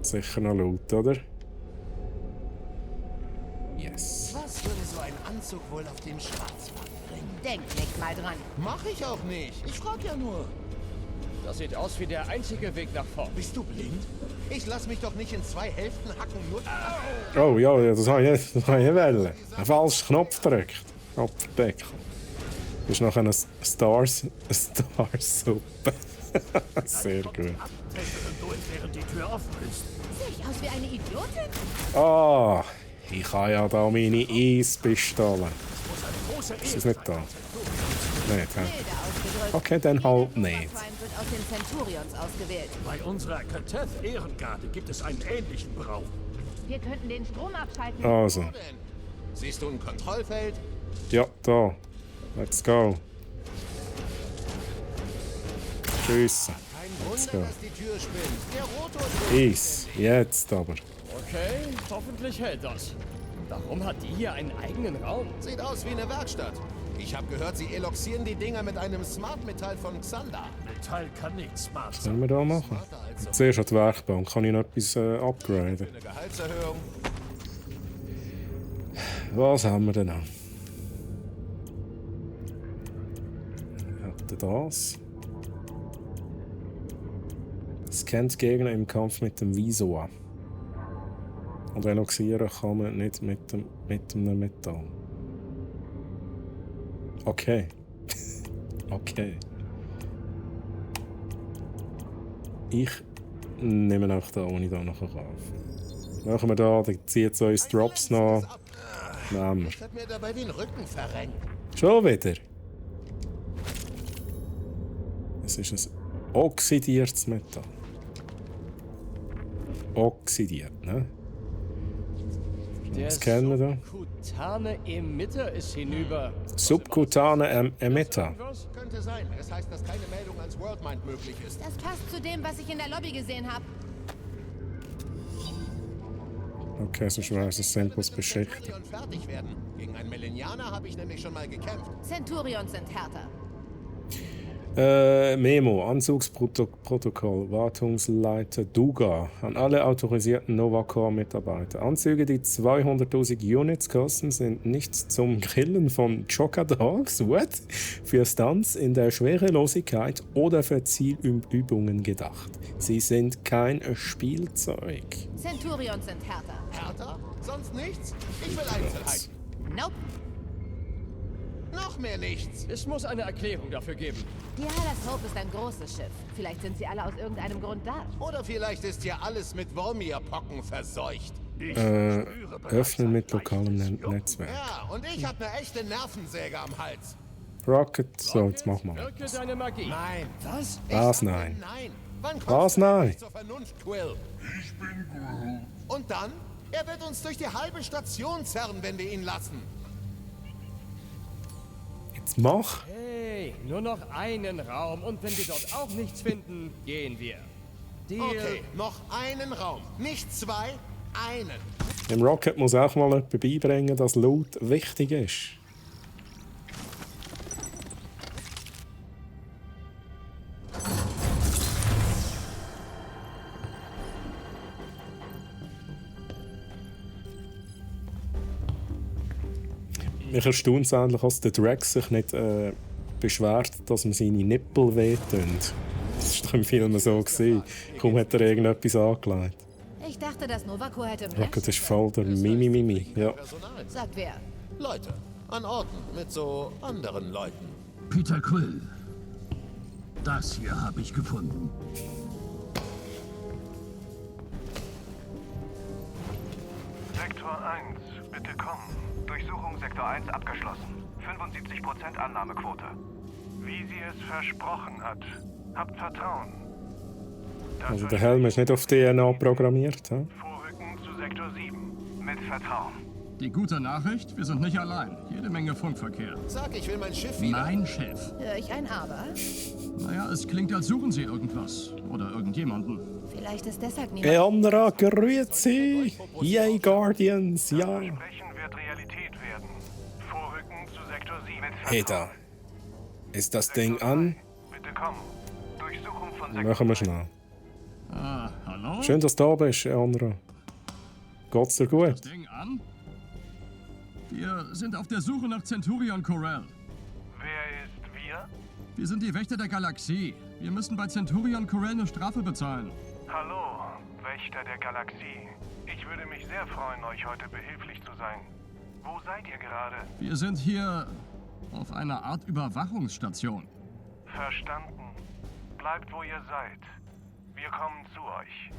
Sicher noch Loot, oder? Yes. Was würde so ein Anzug wohl auf den Schwarzmarkt bringen? Denk nicht mal dran. Mach ich auch nicht. Ich frag ja nur. Das sieht aus wie der einzige Weg nach vorn. Bist du blind? Ich lass mich doch nicht in zwei Hälften hacken, nur... Oh ja, das habe ich wollen. Einen falschen Knopf gedrückt. Knopf verdeckt. Das ist nachher eine Star-Suppe. Sehr gut. Durch, während die Tür offen ist. Sehe ich aus wie eine Idiotin? Ah, ich habe ja da meine Eispistole. Ist das nicht da? Nicht, hä? Okay, dann halt nicht. Prime wird aus den Centurions ausgewählt. Bei unserer Kateth-Ehrengarde gibt es einen ähnlichen Brauch. Wir könnten den Strom abschalten. Also, Siehst du ein Kontrollfeld? ja, da. Let's go. Tschüss. Kein Let's Wunder, go. dass die Tür spinnt. Der Rotor... Eis, jetzt aber. Okay, hoffentlich hält das. Warum hat die hier einen eigenen Raum? Sieht aus wie eine Werkstatt. Ich habe gehört, sie eloxieren die Dinger mit einem Smart-Metall von Xander. Metall kann nicht smart Was sein. sollen wir da machen? Zuerst an die Werkbank. Kann ich noch etwas upgraden? Eine Gehaltserhöhung. Was haben wir denn noch? Wir haben das. Scannt Gegner im Kampf mit dem Visor. Und eloxieren kann man nicht mit einem Metall. Okay. Okay. Ich nehme auch da, ohne da nachher auf. Machen wir da, dann zieht so uns Drops noch. Nehmen Ich hab mir dabei den Rücken verrenkt. wir. Schon wieder. Es ist ein oxidiertes Metall. Oxidiert, ne? Was kennen wir da? subkutane Emitter ist hinüber. Subkutane Emitter. Könnte sein. Es heißt, dass keine Meldung ans Worldmind möglich ist. Das passt zu dem, was ich in der Lobby gesehen habe. Okay, so schwer ist es simples Beschichten. Centurion fertig werden. Gegen einen Millennianer habe ich nämlich schon mal gekämpft. Centurions sind härter. Memo, Anzugsprotokoll, Wartungsleiter Duga an alle autorisierten Novacore-Mitarbeiter. Anzüge, die 200.000 Units kosten, sind nicht zum Grillen von Chocadogs, what? Für Stunts in der Schwerelosigkeit oder für Zielübungen gedacht. Sie sind kein Spielzeug. Centurions sind härter. Härter? Sonst nichts? Ich will Einzelheiten. Nope. Noch mehr nichts. Es muss eine Erklärung dafür geben. Die Hylas Hope ist ein großes Schiff. Vielleicht sind sie alle aus irgendeinem Grund da. Oder vielleicht ist hier alles mit Vormir-Pocken verseucht. Öffnen mit lokalem Netzwerk. Ja, und ich habe eine echte Nervensäge am Hals. Rocket, so, jetzt mach mal. Wirke deine Magie. Nein. Was? Was nein? Nein. Wann Was kommst du nein? endlich zur Vernunft, Quill? Ich bin Groot. Und dann? Er wird uns durch die halbe Station zerren, wenn wir ihn lassen. Jetzt mach. Hey, nur noch einen Raum und wenn wir dort auch nichts finden, gehen wir. Deal. Okay, noch einen Raum. Nicht zwei, einen. Dem Rocket muss auch mal jemand beibringen, dass Loot wichtig ist. Mich erstaunt es endlich, dass der Drag sich nicht beschwert, dass ihm seine Nippel wehtun. Das war doch im Film so. Kaum hat er irgendetwas angelegt. Ich dachte, das Novacore hätte mehr. Rocket ist voll der Mimi. Ja. Sagt wer? Leute. An Orten mit so anderen Leuten. Peter Quill. Das hier habe ich gefunden. Sektor 1, bitte kommen. Durchsuchung Sektor 1 abgeschlossen. 75% Annahmequote. Wie sie es versprochen hat. Habt Vertrauen. Also der Helm ist nicht auf DNA programmiert. He? Vorrücken zu Sektor 7. Mit Vertrauen. Die gute Nachricht, wir sind nicht allein. Jede Menge Funkverkehr. Sag, ich will mein Schiff wieder. Mein Chef. Hör ich ein Aber? Naja, es klingt, als suchen sie irgendwas. Oder irgendjemanden. Vielleicht ist deshalb niemand... Eandra, grüezi! Yay, Guardians, ja! Versprechen wird Realität werden. Vorrücken zu Sektor 7. Mit Vertrauen. Hey da. Ist das Ding an? Bitte kommen. Durchsuchung von Sektor Machen wir schnell. Ah, hallo? Schön, dass du da bist, Eandra. Geht's dir gut? Das Ding an? Wir sind auf der Suche nach Centurion Corel. Wer ist wir? Wir sind die Wächter der Galaxie. Wir müssen bei Centurion Corel eine Strafe bezahlen. Hallo, Wächter der Galaxie. Ich würde mich sehr freuen, euch heute behilflich zu sein. Wo seid ihr gerade? Wir sind hier auf einer Art Überwachungsstation. Verstanden. Bleibt, wo ihr seid. Wir kommen zu euch.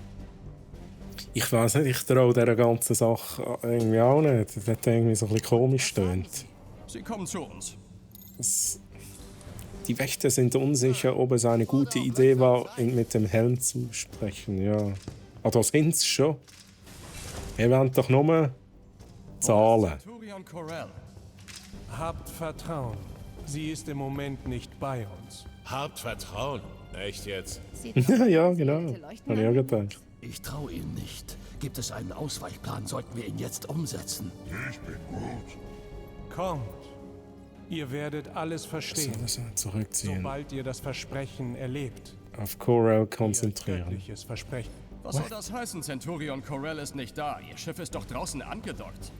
Ich weiß nicht, ich traue dieser ganzen Sache irgendwie auch nicht. Das hat irgendwie so ein bisschen komisch stöhnt. Sie kommen zu uns. Die Wächter sind unsicher, ob es eine gute Idee war, ihn mit dem Helm zu sprechen. Ja. Ah, da sind sie schon. Ihr wollt doch nur zahlen. Centurion Corel. Habt Vertrauen. Sie ist im Moment nicht bei uns. Habt Vertrauen. Echt jetzt? Ja, genau. Habe ich auch gedacht. Ich traue ihnen nicht. Gibt es einen Ausweichplan, sollten wir ihn jetzt umsetzen. Ich bin gut. Kommt. Ihr werdet alles verstehen, zurückziehen. sobald ihr das Versprechen erlebt. Auf Corel konzentrieren. Göttliches Versprechen. Was soll das heißen? Centurion Corel ist nicht da. Ihr Schiff ist doch draußen angedockt.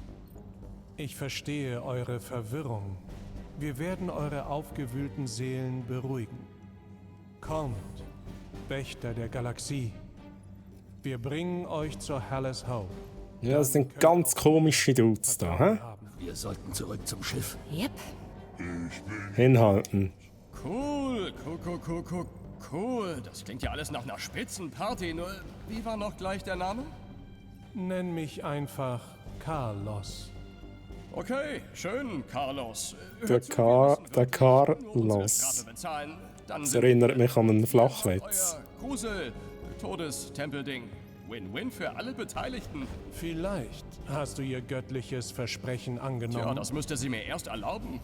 Ich verstehe eure Verwirrung. Wir werden eure aufgewühlten Seelen beruhigen. Kommt, Wächter der Galaxie. Wir bringen euch zur Hallis Hope. Ja, das sind ganz komische Dudes da, hä? Wir sollten zurück zum Schiff. Yep. Hinhalten. Cool. Cool. Das klingt ja alles nach einer Spitzenparty. Nur, wie war noch gleich der Name? Nenn mich einfach Carlos. Okay, schön, Carlos. Der Carlos. Das erinnert mich an einen Flachwitz. Grusel, Todestempelding. Win-win für alle Beteiligten. Vielleicht hast du ihr göttliches Versprechen angenommen. Ja, das müsste sie mir erst erlauben.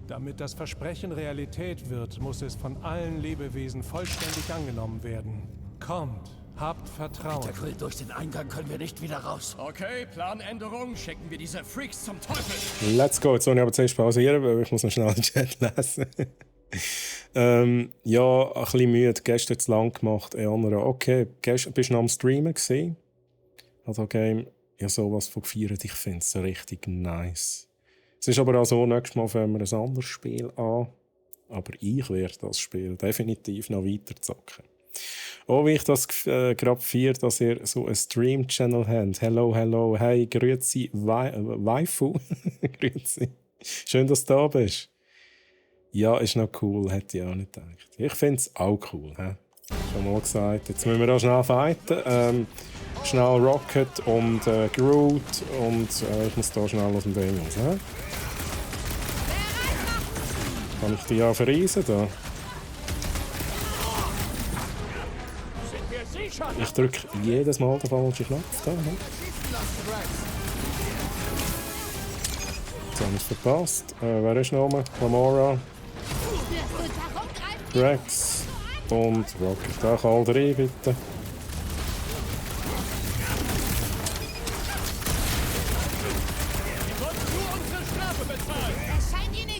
Damit das Versprechen Realität wird, muss es von allen Lebewesen vollständig angenommen werden. Kommt, habt Vertrauen. Peter Quill, durch den Eingang können wir nicht wieder raus. Okay, Planänderung. Schicken wir diese Freaks zum Teufel. Let's go. Jetzt muss ich aber zuerst pausieren, weil ich muss noch schnell den Chat lesen. Ja, ein bisschen müde. Gestern zu lang gemacht. Okay, bist du noch am Streamen gewesen? Also Game, ja sowas von gefeiert. Ich finde es so richtig nice. Es ist aber auch so, nächstes Mal fangen wir ein anderes Spiel an. Aber ich werde das Spiel definitiv noch weiter zocken. Auch wie ich das gerade feiere, dass ihr so einen Stream-Channel habt. Hello, hey, grüezi, Waifu. Grüezi. Schön, dass du da bist. Ja, ist noch cool, hätte ich auch nicht gedacht. Ich finde es auch cool. Schon mal gesagt. Jetzt müssen wir auch schnell fighten. Schnell Rocket und Groot und ich muss da schnell aus dem Ding raus. Kann ich die ja verreisen da? Ich drücke jedes Mal den falschen Knopf da. Jetzt habe ich es verpasst. Wer ist noch? Gamora, Rex und Rocket. Da kann all drei bitte.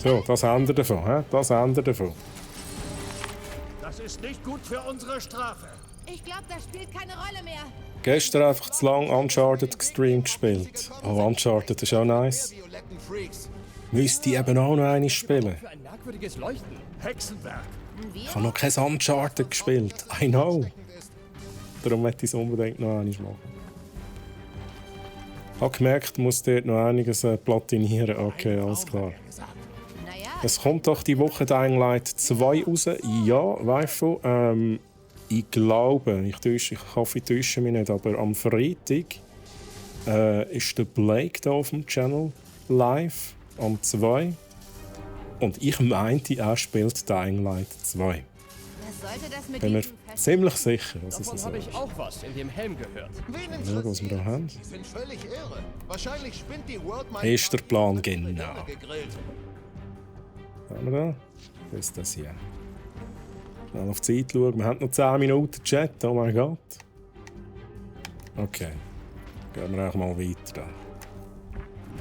So, das haben wir davon, hä? Das haben wir davon. Das ist nicht gut für unsere Strafe. Ich glaube, das spielt keine Rolle mehr. Gestern einfach zu lang Uncharted gestreamt gespielt. Oh, Uncharted ist auch nice. Müsste ich eben auch noch einmal spielen. Für ein merkwürdiges Leuchten. Hexenwerk. Ich habe noch kein Uncharted gespielt. I know. Darum möchte ich es unbedingt noch einmal machen. Ich habe gemerkt, ich muss dort noch einiges platinieren. Okay, alles klar. Es kommt doch die Woche Dying Light 2 raus. Ja, Waifu. Ich glaube, ich hoffe, ich täusche mich nicht, aber am Freitag ist der Blake da auf dem Channel live am 2. Und ich meinte, er spielt Dying Light 2. Was sollte das mit Bin mir ziemlich sicher, dass es Davon so habe ich ist. auch was in dem Helm gehört. Ja, was wir da haben. Sie sind völlig irre. Wahrscheinlich spinnt die World Ist der Plan genau. gegrillt. Was haben wir da? Was ist das hier? Schnell auf die Zeit schauen. Wir haben noch 10 Minuten Chat. Oh mein Gott. Okay. Gehen wir einfach mal weiter da.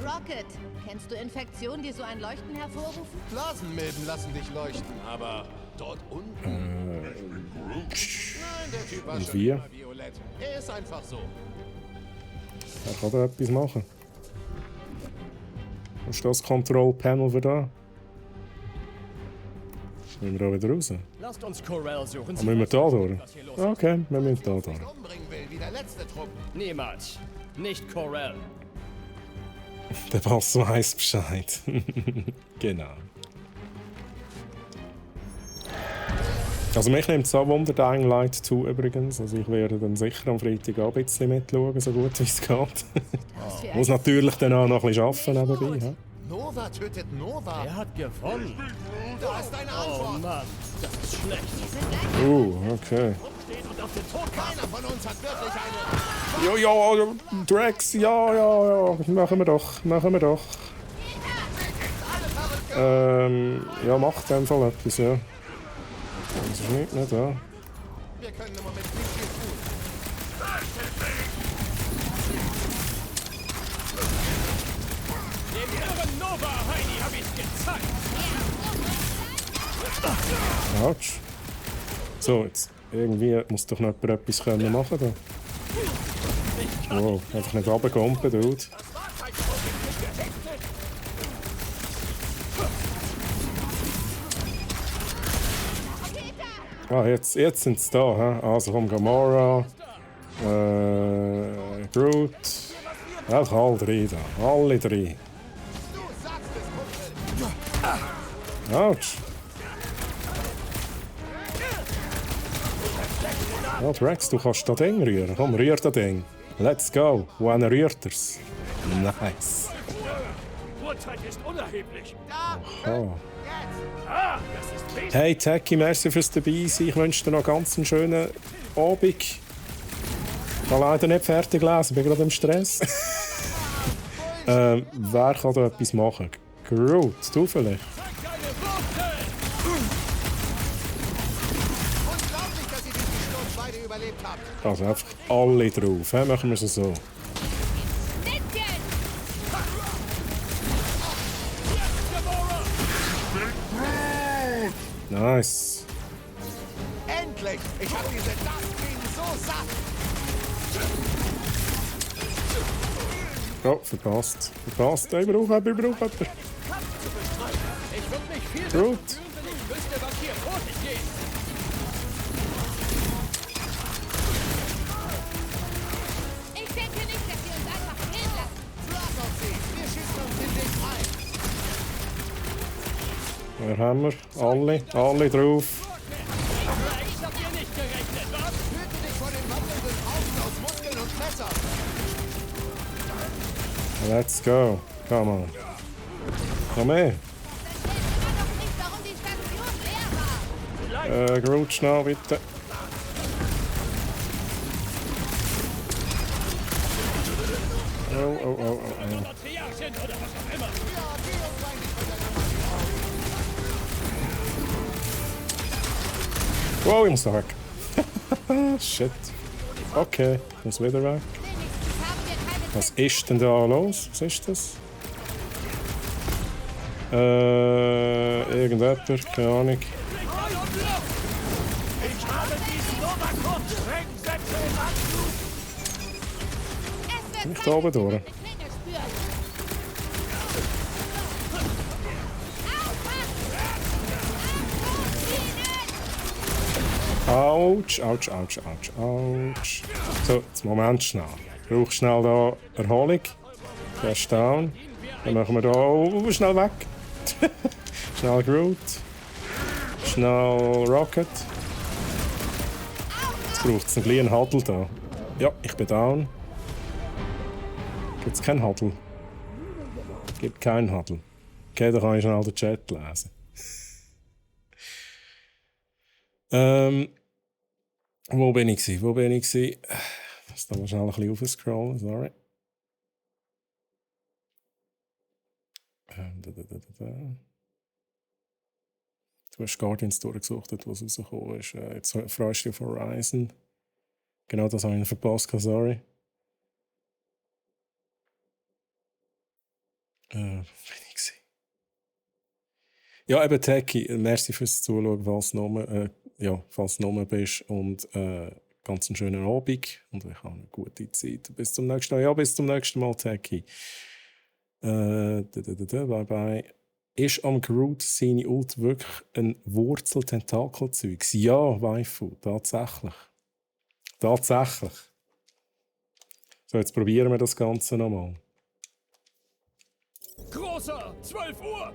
Rocket, kennst du Infektionen, die so ein Leuchten hervorrufen? Blasenmilben lassen dich leuchten, aber dort unten... Nein, der Typ war Und schon wir? immer violett. Er ist einfach so. Er kann da etwas machen. Was ist das Control-Panel für da? Müssen wir da wieder raus? Lasst uns Corel suchen. Ah, müssen wir da durch? Okay, wir müssen da durch. Umbringen will, wie der letzte Trupp. Niemals. Nicht Corel. Der Boss weiss Bescheid. Genau. Also mich nimmt es auch Wunder, Dying Light 2 übrigens. Also ich werde dann sicher am Freitag auch ein bisschen mitschauen, so gut wie es geht. Muss natürlich dann auch noch ein bisschen arbeiten nebenbei. He? Nova tötet Nova. Er hat gewonnen. Du hast deine Antwort. Oh Mann, das ist schlecht. Okay. Keiner von uns hat wirklich eine... Ja, Drax, ja. Machen wir doch. Ja, macht in dem Fall etwas, ja. Das ist nicht da. Wir können im Moment nicht viel tun. Over, Heidi, hab ich's gezeigt! Autsch. So, jetzt. Irgendwie muss doch noch jemand etwas können machen da. Wow, einfach nicht runtergumpen, Dude. Ah, jetzt sind sie da, hä? Also komm, Gamora, Groot. Einfach alle drei da. Alle drei. Autsch. Ja, Drax, du kannst das Ding rühren. Komm, rühr das Ding. Let's go. Wo einer rührt er's? Nice. Uhrzeit ist unerheblich. Oh. Ah, das ist wesentlich. Hey Techie, merci fürs dabei sein. Ich wünsche dir noch ganz einen schönen Abend. Ich habe leider nicht fertig gelesen, bin gerade im Stress. Wer kann da etwas machen? Groot, du vielleicht? Unglaublich, dass ihr diesen Sturm beide überlebt habt. Also einfach alle drauf, he? Machen wir es so. Nice. Endlich! Ich hab diese Dark Queen so satt! Oh, verpasst. Verpasst. Ich brauche jemanden. Ich würde mich viel besser Gut. fühlen, wenn ich wüsste, was hier vor sich geht. Ich denke nicht, dass wir uns einfach gehen lassen. Schlag auf sie! Wir schießen uns den Weg frei! Wer haben wir? Alle drauf. Ich hab hier nicht gerechnet, was? Hüte dich vor den wandelnden Augen aus Muskeln und Messer! Let's go. Come on. Komm her. Warum die Station leer war. Groot, schnell bitte. Oh. Triarchen oder was auch immer. Wow, ich muss da weg. Shit. Okay, ich muss wieder weg. Was ist denn da los? Was ist das? Irgendjemand, keine Ahnung. Ich habe diesen Novakorn-Sprengsätze im Anflug. Bin ich da oben durch? Autsch. So, jetzt Moment schnell. Ich brauche schnell da Erholung. Der ist down. Dann machen wir da schnell weg. Schnell Groot. Schnell Rocket. Jetzt braucht es einen kleinen Huddle da. Ja, ich bin down. Gibt es keinen Huddle? Gibt keinen Huddle. Okay, dann kann ich schnell den Chat lesen. Wo bin ich? Ich muss da mal schnell ein bisschen aufscrollen, sorry. Du hast Guardians durchgesucht, was rausgekommen ist. Jetzt freust du dich auf Horizon. Genau das habe ich verpasst, sorry. Wo bin ich? Ja, eben Techie, merci fürs Zuschauen, falls du noch bist. Und ganz einen schönen Abend und ich habe eine gute Zeit. Bis zum nächsten Mal. Ja, bis zum nächsten Mal, Techie. Bye bye. Ist am Groot seine Ult wirklich ein Wurzel-Tentakel-Zeugs? Ja, Waifu, tatsächlich. Tatsächlich. So, jetzt probieren wir das Ganze nochmal. Großer, 12 Uhr.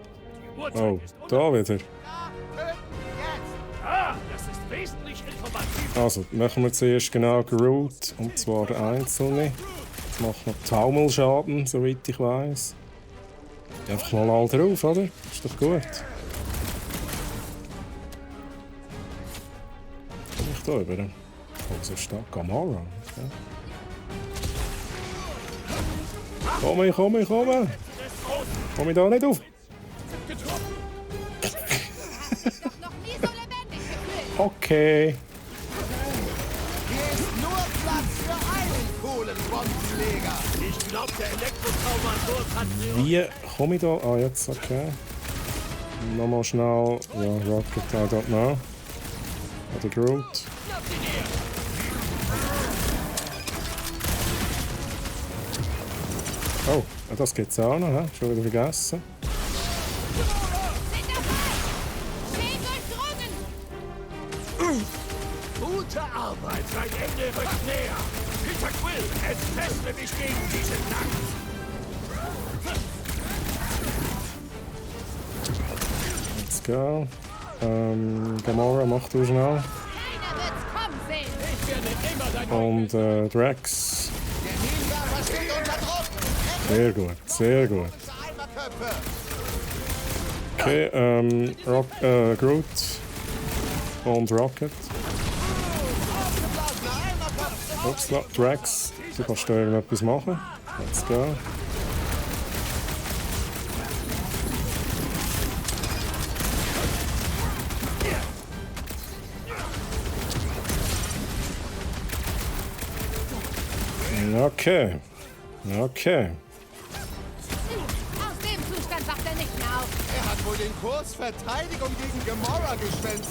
Die Uhrzeit Oh, ist da wieder. Ah, das ist wesentlich informativ. Also, machen wir zuerst genau Groot, und zwar der Einzelne. Jetzt macht noch Taumelschaden, soweit ich weiss. Einfach mal all drauf, oder? Ist doch gut. Komm ich da rüber? Oh, so stark Gamora. Okay. Komm. Komm ich da nicht auf? Okay. Hier ist nur Platz für einen coolen Bombenleger. Ich glaubt, der Elektrotraumator hat Wie komme ich da? Ah, jetzt, okay. Nochmal schnell. Ja, Rocket, I don't know. Oder Groot. Oh, das geht's auch noch, hä? Schon wieder vergessen. Gute Arbeit, sein Ende rückt näher. Peter Quill, entfessle dich gegen diesen Nacken. Let's go. Gamora, mach du schnell. Und Drax. Sehr gut, sehr gut. Okay, Groot und Rocket. Upsla, Drax, du kannst da irgendetwas machen. Let's go. Okay. Okay. Aus dem Zustand wacht er nicht mehr auf. Er hat wohl den Kurs Verteidigung gegen Gamora geschwänzt.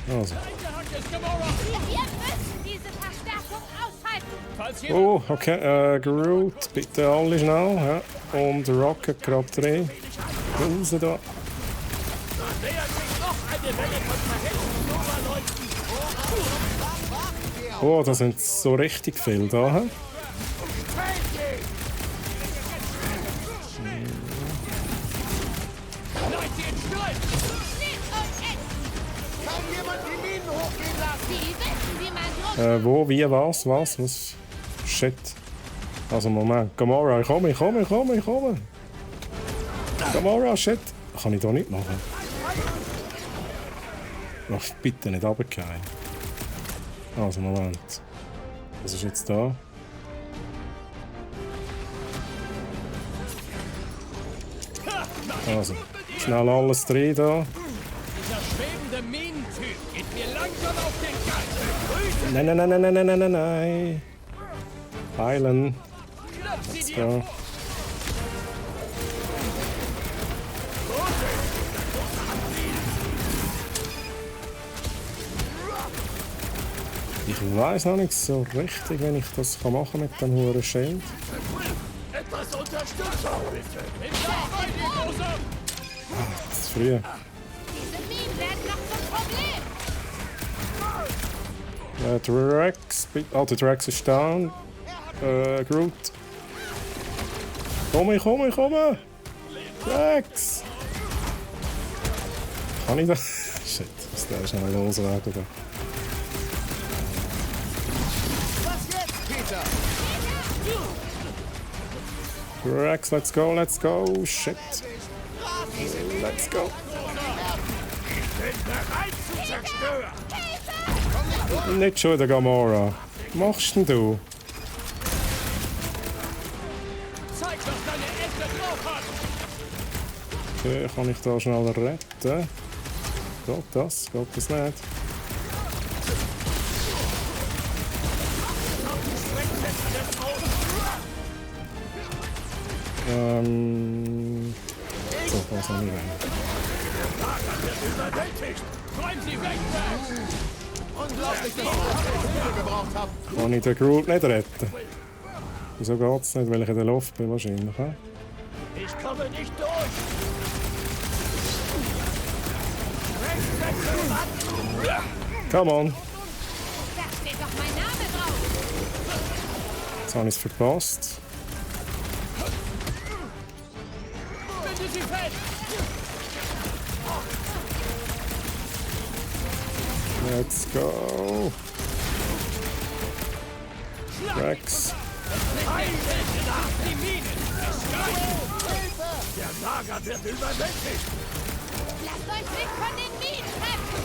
Also. Wir müssen diese Verstärkung aushalten. Oh, okay. Groot, bitte alle schnell. Ja. Und Rocket gerade drin. Raus da. Oh, da sind so richtig viele da. He? Wo, wie, was? Shit. Also, Moment. Gamora, ich komme. Gamora, shit. Kann ich da nicht machen? Ach, bitte nicht runtergehen. Also, Moment. Was ist jetzt da? Also, schnell alles drin da. Dieser schwebende Minentyp geht mir langsam auf den Geist. Nein. Heilen. Let's go. Ich weiß noch nicht so richtig, wenn ich das machen kann mit dem hohen Schild. Etwas Unterstützung, bitte. Das ist früh. Diese Minen werden noch zum Problem. Drax, oh, der Drax ist down. Groot. Komme! Drax! Kann ich das? Shit, was der schnell loswerden da. Was jetzt, Peter? Drax, let's go! Shit. Let's go. Ich bin bereit zu zerstören. Nicht schon, der Gamora. Was machst denn du? Zeig, was deine Ente drauf hat. Okay, kann ich da schnell retten? Geht das nicht? So, was haben wir denn? Räum sie weg, Drax! Unglaublich, dass ich Hilfe gebraucht habe. Kann ich den Groot nicht retten? Wieso geht's nicht? Weil ich in der Luft bin wahrscheinlich, he? Ich komme nicht durch! Come on! Da steht doch mein Name drauf. Jetzt habe ich es verpasst. Binde sie fest. Let's go! Drax! Die Minen! Der Lager wird überwältigt! Lasst euch nicht von den Minen treffen.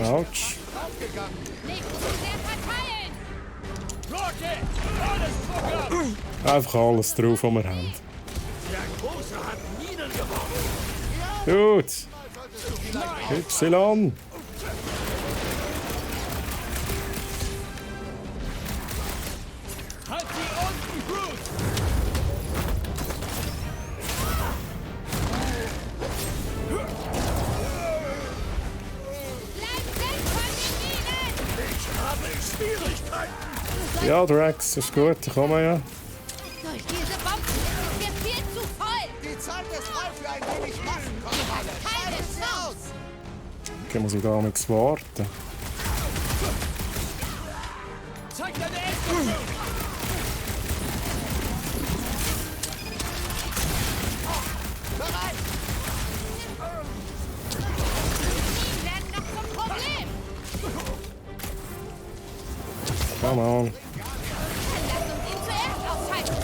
Autsch! Nicht zu sehr verteilen. Rocket! Alles Programm! Einfach alles drauf, was wir haben. Der Große hat Minen geworfen! Gut! Y! Groot! Ich habe Schwierigkeiten. Ja, Drax, ist gut, ich komme ja. Durch diese Bomben ist mir viel zu voll. Die Zeit ist reif für ein wenig Massenkontrolle. Keine Alles Chance. raus! Okay, muss ich da nichts warten. Zeig deine Extra. Bereit! Die werden noch zum Problem. Come on. Lass uns ihn zuerst aufhalten.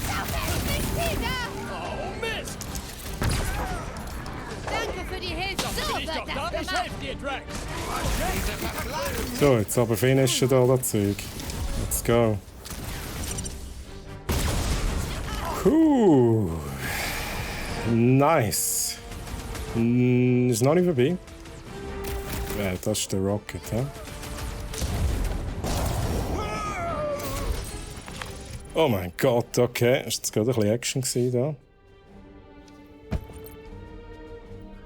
Da fällt nicht wieder. Oh, Mist! Danke für die Hilfe. So Ich wird doch das da, ich gemacht. helfe dir, Drax. So, jetzt aber finishen da das Zeug. Let's go. Cool. Nice. Ist noch nicht vorbei. Ja, das ist der Rocket, hä? Oh mein Gott, okay. Ist jetzt gerade ein bisschen Action gewesen da.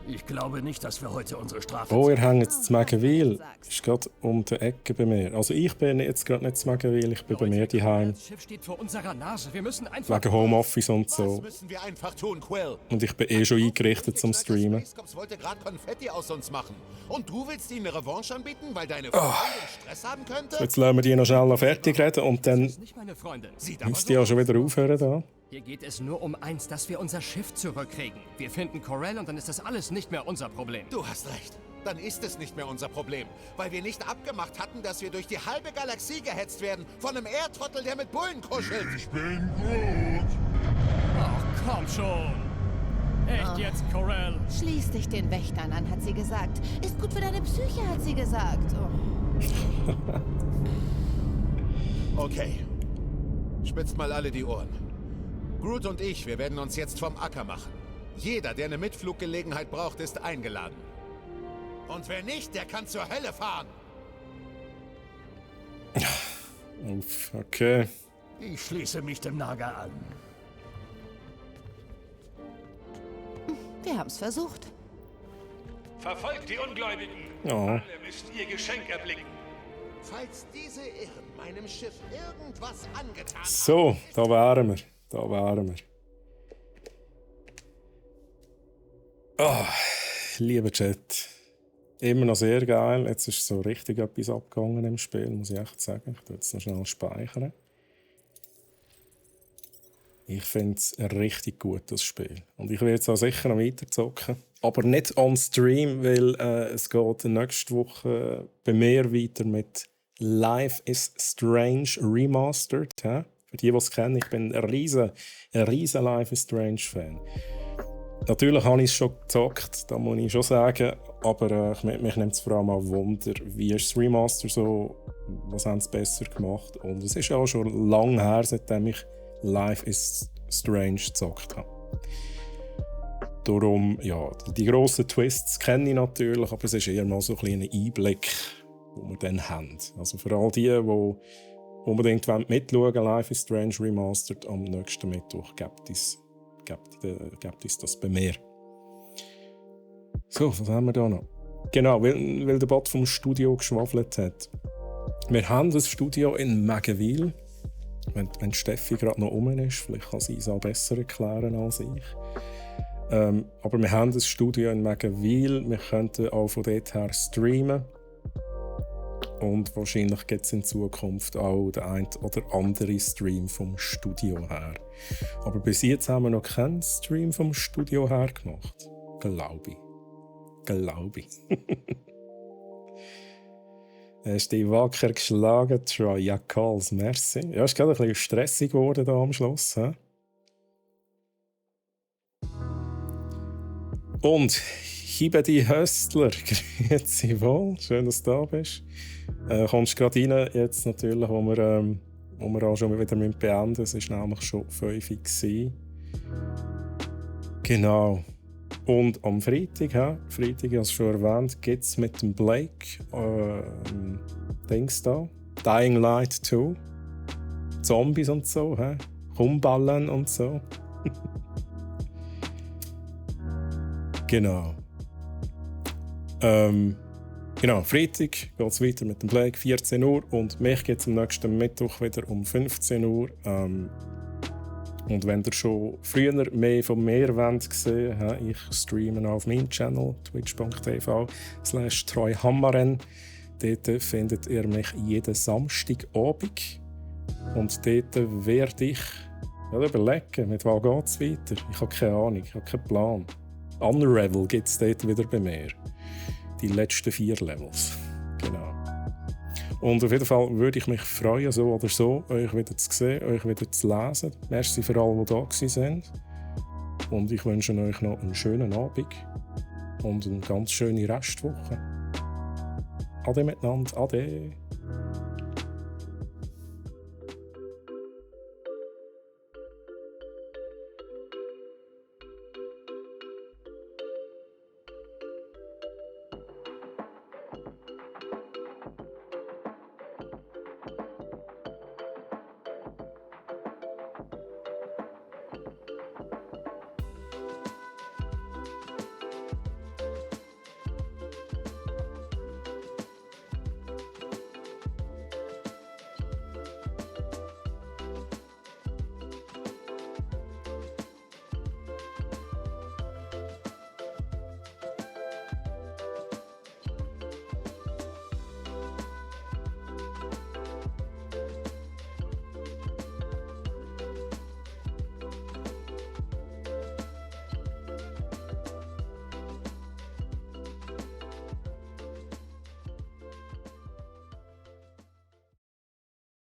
Ich glaube nicht, dass wir heute unsere Strafe Oh, ihr hängt jetzt zu Magenwil. Ist gerade um die Ecke bei mir. Also ich bin jetzt gerade nicht zu Magenwil, ich bin bei mir daheim. Das Schiff steht vor unserer Nase. Wir müssen einfach... Wegen Homeoffice und so. Das müssen wir einfach tun, Quill. Und ich bin schon eingerichtet zum Streamen. Spacecops wollte gerade Konfetti aus uns machen. Und du willst ihnen eine Revanche anbieten, weil deine Freundin Stress haben könnte? Jetzt lassen wir die noch schnell noch fertig reden und dann Nicht meine Freundin. müsst ihr ja schon wieder aufhören da. Hier geht es nur um eins, dass wir unser Schiff zurückkriegen. Wir finden Corell und dann ist das alles nicht mehr unser Problem. Du hast recht. Dann ist es nicht mehr unser Problem. Weil wir nicht abgemacht hatten, dass wir durch die halbe Galaxie gehetzt werden von einem Erdtrottel, der mit Bullen kuschelt. Ich bin Groot. Ach, komm schon. Echt jetzt, Corell? Schließ dich den Wächtern an, hat sie gesagt. Ist gut für deine Psyche, hat sie gesagt. Oh. Okay. Spitzt mal alle die Ohren. Groot und ich, wir werden uns jetzt vom Acker machen. Jeder, der eine Mitfluggelegenheit braucht, ist eingeladen. Und wer nicht, der kann zur Hölle fahren. Uff, okay. Ich schließe mich dem Nager an. Wir haben's versucht. Verfolgt die Ungläubigen. Ja. Alle müsst ihr Geschenk erblicken. Falls diese Irren meinem Schiff irgendwas angetan haben... So, da wären wir. Da wären wir. Oh, lieber Chat. Immer noch sehr geil. Jetzt ist so richtig etwas abgegangen im Spiel, muss ich echt sagen. Ich tue jetzt noch schnell speichern. Ich finde es ein richtig gutes Spiel. Und ich werde es auch sicher noch weiter zocken. Aber nicht on Stream, weil es geht nächste Woche bei mir weiter mit Life is Strange Remastered. He? Für die es kennen, ich bin ein riesen Life is Strange Fan. Natürlich habe ich es schon gezockt, da muss ich schon sagen. Aber mich nimmt es vor allem auch Wunder, wie ist das Remaster so, was haben sie besser gemacht. Und es ist auch schon lange her, seitdem ich Life is Strange gezockt habe. Darum, ja, die grossen Twists kenne ich natürlich, aber es ist eher mal so ein kleiner Einblick, den wir dann haben. Also für all die, die unbedingt mitschauen wollen, Life is Strange Remastered, am nächsten Mittwoch gibt es das bei mir. So, was haben wir da noch? Genau, weil der Bot vom Studio geschwafelt hat. Wir haben das Studio in Magenwil. Wenn Steffi gerade noch rum ist, vielleicht kann sie es auch besser erklären als ich. Aber wir haben das Studio in Magenwil. Wir könnten auch von dort her streamen. Und wahrscheinlich gibt es in Zukunft auch den einen oder anderen Stream vom Studio her. Aber bis jetzt haben wir noch keinen Stream vom Studio her gemacht. Glaube ich. Hast dich wacker geschlagen, Troy. Ja, Calls, merci. Ja, ist gerade ein bisschen stressig geworden da am Schluss. He? Und Hiebe die Höstler, grüezi wohl, schön, dass du da bist. Kommst gerade rein, jetzt natürlich, wo wir auch schon wieder beenden müssen. Es war nämlich schon 5 Uhr gewesen. Genau. Und am Freitag, ich habe es schon erwähnt, gibt es mit dem Blake Dings da, Dying Light 2. Zombies und so, hä? Rumballen und so. Genau. Genau, Freitag geht es weiter mit dem Blake, 14 Uhr. Und mich geht es am nächsten Mittwoch wieder um 15 Uhr. Und wenn ihr schon früher mehr von mir wollt sehen, ich streame auf meinem Channel twitch.tv/treuhammaren. Dort findet ihr mich jeden Samstagabend. Und dort werde ich überlegen, mit was geht es weiter. Ich habe keine Ahnung, ich habe keinen Plan. Unravel gibt es dort wieder bei mir. Die letzten 4 Levels. Genau. Und auf jeden Fall würde ich mich freuen, so oder so, euch wieder zu sehen, euch wieder zu lesen. Merci für alle, die da waren. Und ich wünsche euch noch einen schönen Abend und eine ganz schöne Restwoche. Ade miteinander, ade.